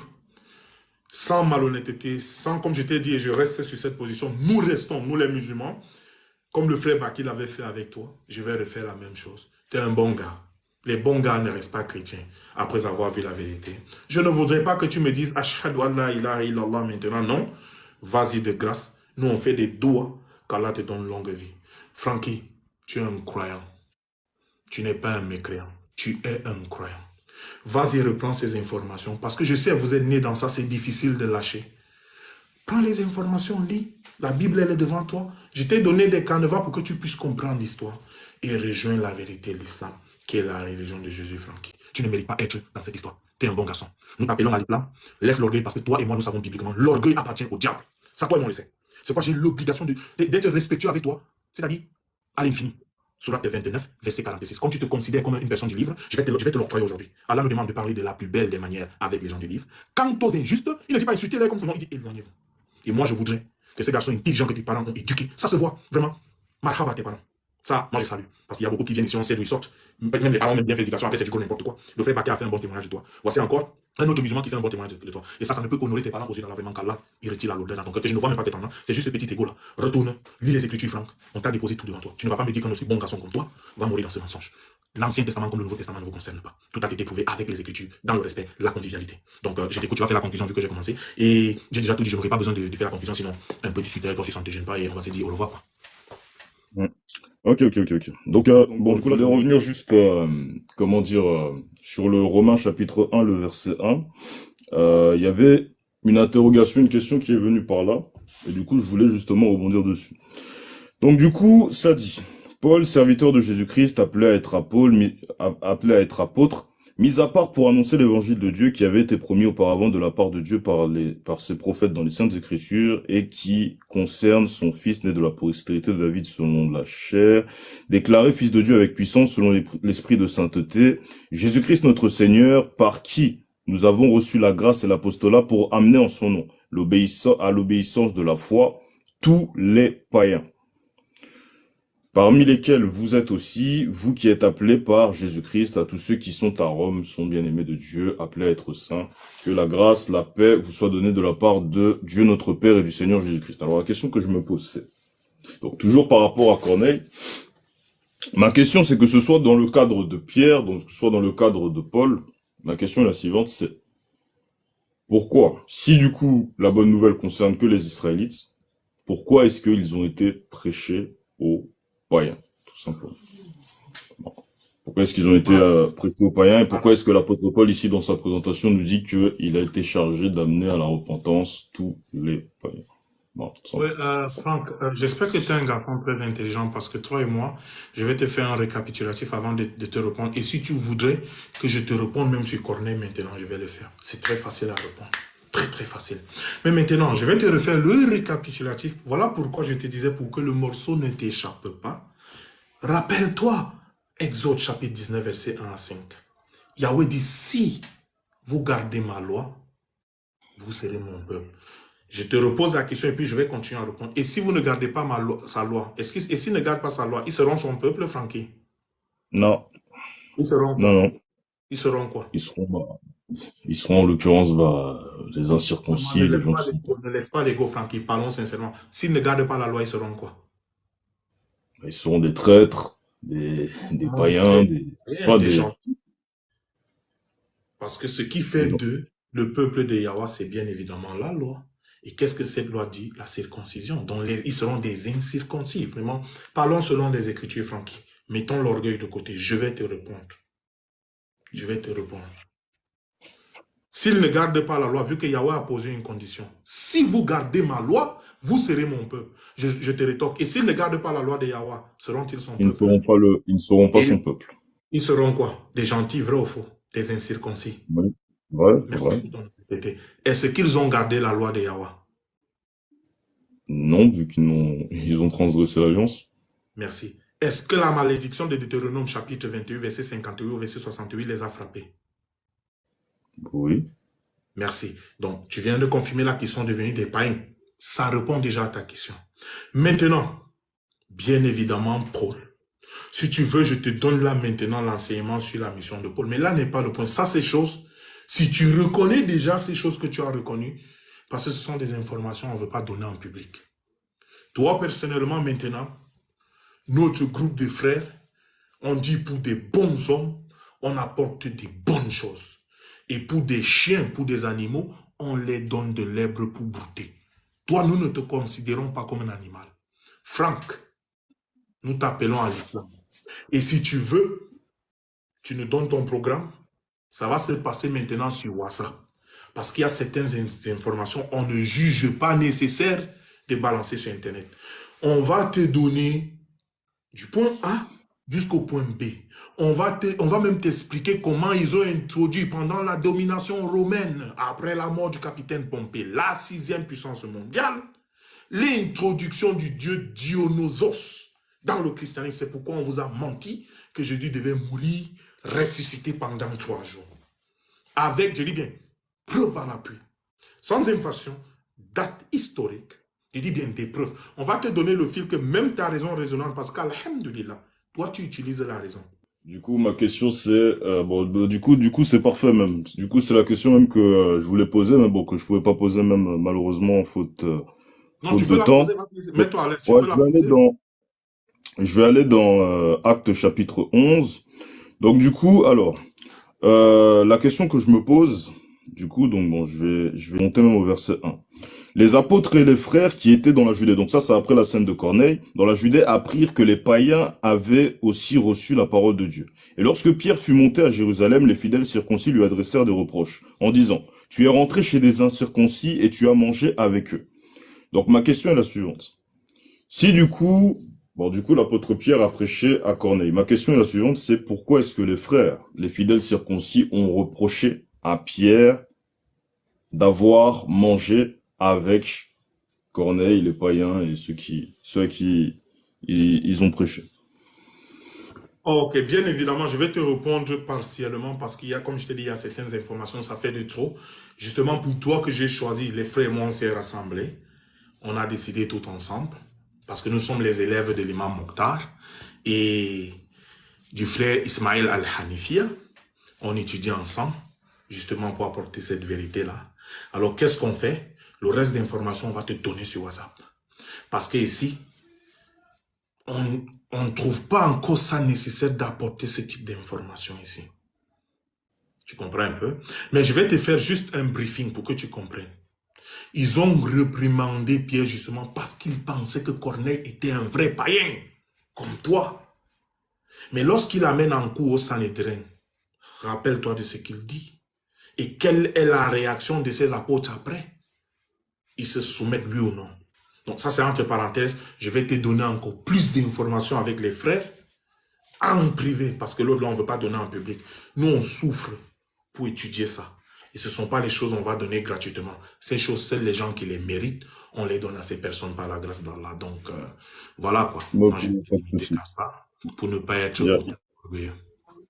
Sans malhonnêteté, sans, comme je t'ai dit, et je reste sur cette position, nous restons, nous les musulmans, comme le frère Baki l'avait fait avec toi, je vais refaire la même chose. Tu es un bon gars. Les bons gars ne restent pas chrétiens après avoir vu la vérité. Je ne voudrais pas que tu me dises « Ashhadu an la ilaha illallah » maintenant. Non, vas-y de grâce. Nous, on fait des doigts qu'Allah te donne longue vie. Francky, tu es un croyant. Tu n'es pas un mécréant. Tu es un croyant. Vas-y, reprends ces informations. Parce que je sais, vous êtes né dans ça, c'est difficile de lâcher. Prends les informations, lis. La Bible, elle est devant toi. Je t'ai donné des canevas pour que tu puisses comprendre l'histoire. Et rejoins la vérité, l'islam, qui est la religion de Jésus, Francky. Tu ne mérites pas être dans cette histoire. Tu es un bon garçon. Nous t'appelons à l'islam. Laisse l'orgueil parce que toi et moi, nous savons bibliquement. L'orgueil appartient au diable. Ça, toi et moi, on le sait. C'est pourquoi j'ai l'obligation d'être respectueux avec toi. C'est-à-dire, à l'infini. Surat 29, verset 46. Comme tu te considères comme une personne du livre, je vais te l'octroyer aujourd'hui. Allah nous demande de parler de la plus belle des manières avec les gens du livre. Quant aux injustes, il ne dit pas insulter-les comme son nom, il dit éloignez-vous. Et moi, je voudrais que ces garçons intelligents que tes parents ont éduqués, ça se voit, vraiment. Marhaba tes parents. Ça, moi je salue. Parce qu'il y a beaucoup qui viennent ici, on sait d'où ils sortent. Même les parents ont bien fait l'éducation, après c'est du coup n'importe quoi. Le frère Baké a fait un bon témoignage de toi. Voici encore un autre musulman qui fait un bon témoignage de toi. Et ça ne peut qu'honorer tes parents aux yeux d'Allah, vraiment qu'Allah, il retire la lourdeur dans ton cœur. Que je ne vois même pas tes parents. C'est juste ce petit égo là. Retourne, lis les Écritures, Franck. On t'a déposé tout devant toi. Tu ne vas pas me dire qu'un aussi bon garçon comme toi va mourir dans ce mensonge. L'Ancien Testament comme le Nouveau Testament ne vous concerne pas. Tout a été prouvé avec les Écritures, dans le respect, la convivialité. Donc je t'écoute, tu vas faire la conclusion vu que j'ai commencé. Et j'ai déjà tout dit, je n'aurai pas besoin de faire la conclusion, sinon un peu discuter, toi si ça ne te gêne pas et on va se dire au revoir. Ok. Donc, bon, du coup, là, je vais revenir juste, comment dire, sur le Romains chapitre 1, le verset 1. Il y avait une interrogation, une question qui est venue par là. Et du coup, je voulais justement rebondir dessus. Donc, du coup, ça dit, Paul, serviteur de Jésus-Christ, appelé à être apôtre, mis à part pour annoncer l'évangile de Dieu qui avait été promis auparavant de la part de Dieu par ses prophètes dans les Saintes Écritures et qui concerne son fils né de la postérité de David selon la chair, déclaré fils de Dieu avec puissance selon l'esprit de sainteté, Jésus-Christ notre Seigneur, par qui nous avons reçu la grâce et l'apostolat pour amener en son nom à l'obéissance de la foi tous les païens. parmi lesquels vous êtes aussi, vous qui êtes appelés par Jésus-Christ, à tous ceux qui sont à Rome, sont bien-aimés de Dieu, appelés à être saints, que la grâce, la paix vous soit donnée de la part de Dieu notre Père et du Seigneur Jésus-Christ. Alors la question que je me pose, c'est, donc toujours par rapport à Corneille, ma question c'est que ce soit dans le cadre de Pierre, donc que ce soit dans le cadre de Paul, ma question est la suivante, c'est pourquoi, si du coup la bonne nouvelle concerne que les Israélites, pourquoi est-ce qu'ils ont été prêchés aux païens, tout simplement? Bon. Pourquoi est-ce qu'ils ont été prêchés aux païens et pourquoi est-ce que l'apôtre Paul, ici, dans sa présentation, nous dit qu'il a été chargé d'amener à la repentance tous les païens? Bon, tout Oui, simplement. Franck, j'espère que tu es un garçon très intelligent parce que toi et moi, je vais te faire un récapitulatif avant de te répondre. Et si tu voudrais que je te réponde même sur Corneille maintenant, je vais le faire. C'est très facile à répondre. Très, très facile. Mais maintenant, je vais te refaire le récapitulatif. Voilà pourquoi je te disais, pour que le morceau ne t'échappe pas. Rappelle-toi, Exode chapitre 19, verset 1 à 5. Yahweh dit, si vous gardez ma loi, vous serez mon peuple. Je te repose la question et puis je vais continuer à répondre. Et si vous ne gardez pas sa loi, et s'ils ne gardent pas sa loi, ils seront son peuple, Francky? Non, Ils seront quoi? non, non. Ils seront quoi? Ils seront en l'occurrence, les incirconcis, les gens qui sont... Ne laisse pas l'ego, Francky, parlons sincèrement. S'ils ne gardent pas la loi, ils seront quoi? Ils seront des traîtres, des païens, Des gentils. Parce que ce qui fait d'eux le peuple de Yahweh, c'est bien évidemment la loi. Et qu'est-ce que cette loi dit? La circoncision. Donc, ils seront des incirconcis. Vraiment, parlons selon les Écritures, Francky. Mettons l'orgueil de côté. Je vais te répondre. Je vais te répondre. S'ils ne gardent pas la loi, vu que Yahweh a posé une condition, si vous gardez ma loi, vous serez mon peuple. Je te rétorque. Et s'ils ne gardent pas la loi de Yahweh, seront-ils son peuple? Ils ne seront pas son peuple. Ils seront quoi? Des gentils, vrai ou faux? Des incirconcis. Oui. Ouais, merci. Est-ce qu'ils ont gardé la loi de Yahweh? Non, vu qu'ils ont transgressé l'alliance. Merci. Est-ce que la malédiction de Deutéronome chapitre 28, verset 58 ou verset 68 les a frappés? Oui. Merci. Donc, tu viens de confirmer là qu'ils sont devenus des païens. Ça répond déjà à ta question. Maintenant, bien évidemment, Paul. Si tu veux, je te donne là maintenant l'enseignement sur la mission de Paul. Mais là n'est pas le point. Ça, ces choses, si tu reconnais déjà ces choses que tu as reconnues, parce que ce sont des informations qu'on ne veut pas donner en public. Toi, personnellement, maintenant, notre groupe de frères, on dit pour des bons hommes, on apporte des bonnes choses. Et pour des chiens, pour des animaux, on les donne de l'herbe pour brouter. Toi, nous ne te considérons pas comme un animal. Franck, nous t'appelons à l'islam. Et si tu veux, tu nous donnes ton programme. Ça va se passer maintenant sur WhatsApp. Parce qu'il y a certaines informations, on ne juge pas nécessaire de balancer sur Internet. On va te donner du point A jusqu'au point B. On va même t'expliquer comment ils ont introduit pendant la domination romaine, après la mort du capitaine Pompée, la 6e puissance mondiale, l'introduction du dieu Dionysos dans le christianisme. C'est pourquoi on vous a menti que Jésus devait mourir, ressusciter pendant 3 jours. Avec, je dis bien, preuve à l'appui. Sans infraction, date historique. Je dis bien des preuves. On va te donner le fil que même ta raison raisonnable, parce qu'alhamdoulilah, toi tu utilises la raison. Du coup, ma question c'est, du coup c'est parfait même. Du coup, c'est la question même que je voulais poser, mais bon, que je pouvais pas poser même malheureusement faute de temps. Mets-toi à l'aise. Je vais aller dans Actes chapitre 11. Donc du coup, alors, la question que je me pose, du coup, donc bon, je vais monter même au verset 1. Les apôtres et les frères qui étaient dans la Judée, donc ça c'est après la scène de Corneille, dans la Judée apprirent que les païens avaient aussi reçu la parole de Dieu. Et lorsque Pierre fut monté à Jérusalem, les fidèles circoncis lui adressèrent des reproches, en disant, « Tu es rentré chez des incirconcis et tu as mangé avec eux. » Donc ma question est la suivante. Si du coup, l'apôtre Pierre a prêché à Corneille, ma question est la suivante, c'est pourquoi est-ce que les frères, les fidèles circoncis, ont reproché à Pierre d'avoir mangé avec Corneille, les païens et ceux à qui ils ont prêché? Ok, bien évidemment, je vais te répondre partiellement parce qu'il y a, comme je te dis, il y a certaines informations, ça fait de trop. Justement, pour toi que j'ai choisi, les frères et moi, on s'est rassemblés. On a décidé tout ensemble. parce que nous sommes les élèves de l'imam Mokhtar et du frère Ismaël Al-Hanifia. On étudie ensemble, justement pour apporter cette vérité-là. Alors, qu'est-ce qu'on fait? Le reste d'informations, on va te donner sur WhatsApp. Parce que ici, on ne trouve pas encore ça nécessaire d'apporter ce type d'informations ici. Tu comprends un peu? Mais je vais te faire juste un briefing pour que tu comprennes. Ils ont réprimandé Pierre justement parce qu'ils pensaient que Corneille était un vrai païen, comme toi. Mais lorsqu'il amène en cours au Sanhédrin, rappelle-toi de ce qu'il dit. Et quelle est la réaction de ses apôtres après? Ils se soumettent lui ou non. Donc ça c'est entre parenthèses. Je vais te donner encore plus d'informations avec les frères en privé, parce que l'autre là on ne veut pas donner en public. Nous on souffre pour étudier ça. Et ce ne sont pas les choses qu'on va donner gratuitement. Ces choses, seuls les gens qui les méritent, on les donne à ces personnes par la grâce d'Allah. Donc voilà quoi. Donc, Moi je détache ça pour ne pas être orgueilleux.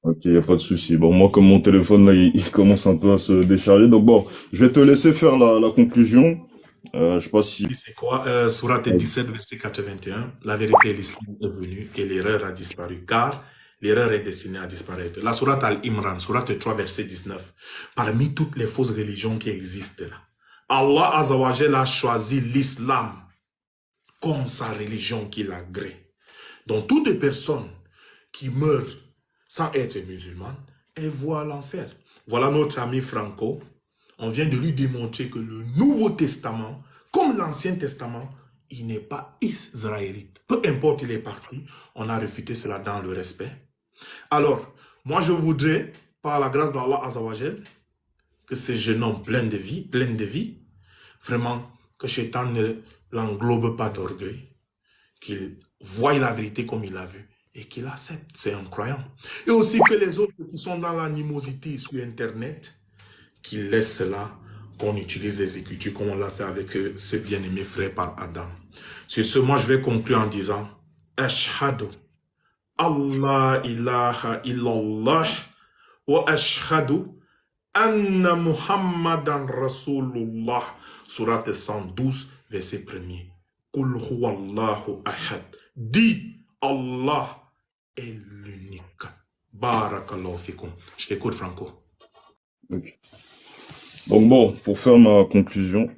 Ok, il n'y a pas de souci. Bon, moi, comme mon téléphone, là, il commence un peu à se décharger. Donc bon, je vais te laisser faire la conclusion. Je sais pas si... C'est quoi? Sourate 17, verset 81. La vérité, l'islam est venu et l'erreur a disparu, car l'erreur est destinée à disparaître. La sourate Al-Imran, sourate 3, verset 19. Parmi toutes les fausses religions qui existent là, Allah Azzawajal a choisi l'islam comme sa religion qu'il agrée. Donc toutes personnes qui meurent sans être musulmanes, elles voient l'enfer. Voilà notre ami Franco. On vient de lui démontrer que le Nouveau Testament, comme l'Ancien Testament, il n'est pas israélite. Peu importe il est parti, on a réfuté cela dans le respect. Alors, moi je voudrais, par la grâce d'Allah Azzawajal, que ce jeune homme plein de vie, vraiment, que Shaitan ne l'englobe pas d'orgueil, qu'il voie la vérité comme il l'a vu et qu'il accepte, c'est un croyant. Et aussi que les autres qui sont dans l'animosité sur Internet, qu'ils laissent cela, qu'on utilise les Écritures comme on l'a fait avec ce bien-aimé frère par Adam. Sur ce, moi je vais conclure en disant Ashhadu Allah ilaha illallah wa ashhadu anna Muhammadan Rasulullah. Sourate 112, verset 1er. Qul huwallahu ahad. Dis Allah est l'unique. Barakallahu fikum. Je t'écoute, Franco. Ok. Donc bon, pour faire ma conclusion,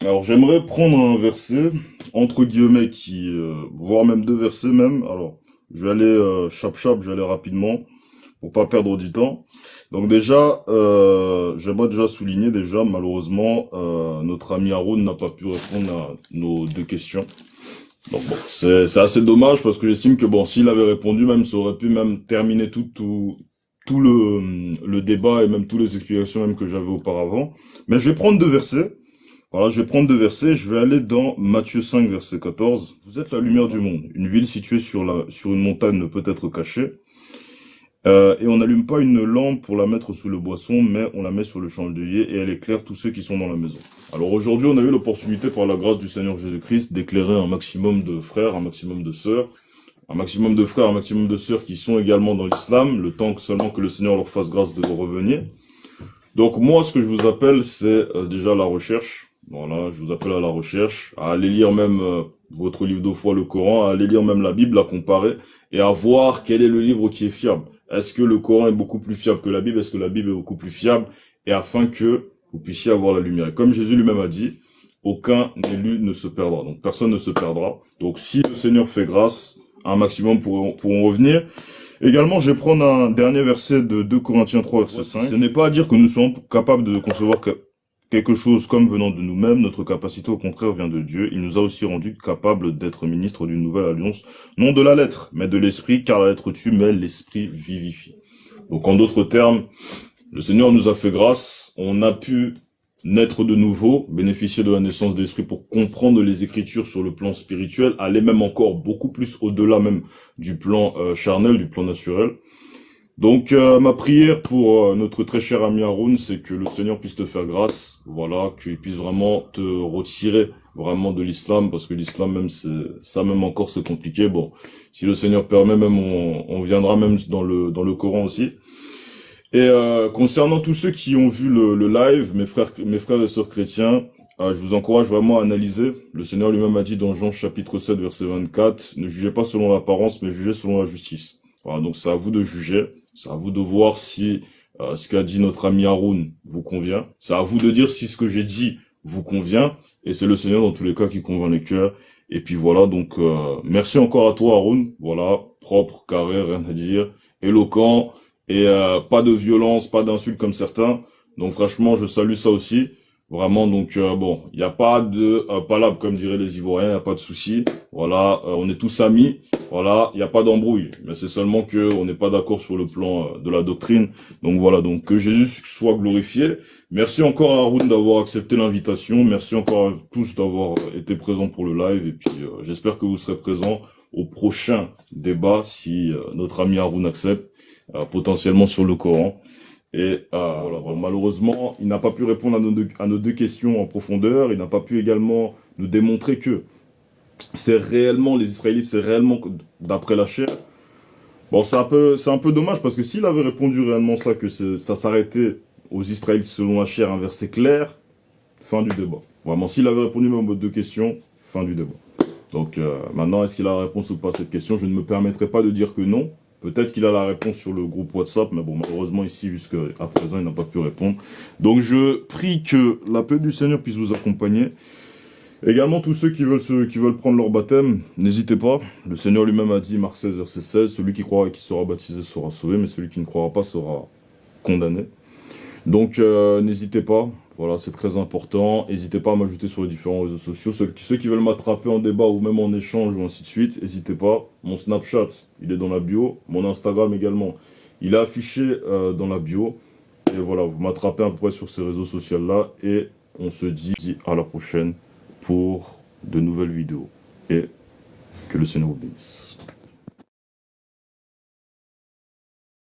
alors j'aimerais prendre un verset, entre guillemets, voire même deux versets même. Alors, je vais aller chap-chap, je vais aller rapidement, pour pas perdre du temps. Donc déjà, j'aimerais déjà souligner, malheureusement, notre ami Haroun n'a pas pu répondre à nos deux questions. Donc bon, c'est assez dommage, parce que j'estime que bon, s'il avait répondu même, ça aurait pu même terminer tout le débat et même toutes les explications même que j'avais auparavant. Mais je vais prendre deux versets. Voilà, je vais prendre deux versets. Je vais aller dans Matthieu 5, verset 14. Vous êtes la lumière du monde. Une ville située sur une montagne ne peut être cachée. Et on n'allume pas une lampe pour la mettre sous le boisson, mais on la met sur le chandelier et elle éclaire tous ceux qui sont dans la maison. Alors aujourd'hui, on a eu l'opportunité, par la grâce du Seigneur Jésus-Christ, d'éclairer un maximum de frères, un maximum de sœurs, un maximum de frères, un maximum de sœurs qui sont également dans l'islam, le temps seulement que le Seigneur leur fasse grâce de revenir. Donc moi, ce que je vous appelle, c'est déjà la recherche. Voilà, je vous appelle à la recherche, à aller lire même votre livre de foi, le Coran, à aller lire même la Bible, à comparer, et à voir quel est le livre qui est fiable. Est-ce que le Coran est beaucoup plus fiable que la Bible? Est-ce que la Bible est beaucoup plus fiable? Et afin que vous puissiez avoir la lumière. Et comme Jésus lui-même a dit, aucun élu ne se perdra. Donc personne ne se perdra. Donc si le Seigneur fait grâce, un maximum pourront revenir. Également, je vais prendre un dernier verset de 2 Corinthiens 3, verset 5. Ce n'est pas à dire que nous sommes capables de concevoir quelque chose comme venant de nous-mêmes. Notre capacité, au contraire, vient de Dieu. Il nous a aussi rendus capables d'être ministres d'une nouvelle alliance, non de la lettre, mais de l'esprit, car la lettre tue, mais l'esprit vivifie. Donc, en d'autres termes, le Seigneur nous a fait grâce. On a pu naître de nouveau, bénéficier de la naissance d'esprit pour comprendre les Écritures sur le plan spirituel, aller même encore beaucoup plus au-delà même du plan charnel, du plan naturel. Donc ma prière pour notre très cher ami Haroun, c'est que le Seigneur puisse te faire grâce, voilà, qu'il puisse vraiment te retirer vraiment de l'islam, parce que l'islam même, ça même encore c'est compliqué. Bon, si le Seigneur permet, même on viendra même dans le Coran aussi. Et concernant tous ceux qui ont vu le live, mes frères et sœurs chrétiens, je vous encourage vraiment à analyser. Le Seigneur lui-même a dit dans Jean chapitre 7, verset 24, « Ne jugez pas selon l'apparence, mais jugez selon la justice. » Voilà, donc c'est à vous de juger. C'est à vous de voir si ce qu'a dit notre ami Haroun vous convient. C'est à vous de dire si ce que j'ai dit vous convient. Et c'est le Seigneur dans tous les cas qui convainc les cœurs. Et puis voilà, donc merci encore à toi Haroun. Voilà, propre, carré, rien à dire, éloquent. Et pas de violence, pas d'insultes comme certains. Donc franchement, je salue ça aussi. Vraiment, donc bon, il n'y a pas de palabre comme diraient les Ivoiriens, il n'y a pas de souci. Voilà, on est tous amis. Voilà, il n'y a pas d'embrouille. Mais c'est seulement que on n'est pas d'accord sur le plan de la doctrine. Donc voilà, donc que Jésus soit glorifié. Merci encore à Haroun d'avoir accepté l'invitation. Merci encore à tous d'avoir été présents pour le live. Et puis j'espère que vous serez présents au prochain débat si notre ami Haroun accepte, potentiellement sur le Coran. Et voilà, malheureusement, il n'a pas pu répondre à nos deux questions en profondeur. Il n'a pas pu également nous démontrer que c'est réellement, les Israélites, c'est réellement d'après la chair. Bon, c'est un peu dommage parce que s'il avait répondu réellement ça, que ça s'arrêtait aux Israélites selon la chair, un verset clair, fin du débat. Vraiment, s'il avait répondu même aux deux questions, fin du débat. Donc maintenant, est-ce qu'il a la réponse ou pas à cette question? Je ne me permettrai pas de dire que non. Peut-être qu'il a la réponse sur le groupe WhatsApp, mais bon, malheureusement, ici, jusqu'à présent, il n'a pas pu répondre. Donc, je prie que la paix du Seigneur puisse vous accompagner. Également, tous ceux qui veulent prendre leur baptême, n'hésitez pas. Le Seigneur lui-même a dit, Marc 16, verset 16, « Celui qui croira et qui sera baptisé sera sauvé, mais celui qui ne croira pas sera condamné. » Donc, n'hésitez pas. Voilà, c'est très important. N'hésitez pas à m'ajouter sur les différents réseaux sociaux. Ceux qui veulent m'attraper en débat ou même en échange ou ainsi de suite, n'hésitez pas. Mon Snapchat, il est dans la bio. Mon Instagram également, il est affiché dans la bio. Et voilà, vous m'attrapez à peu près sur ces réseaux sociaux-là. Et on se dit à la prochaine pour de nouvelles vidéos. Et que le Seigneur vous bénisse.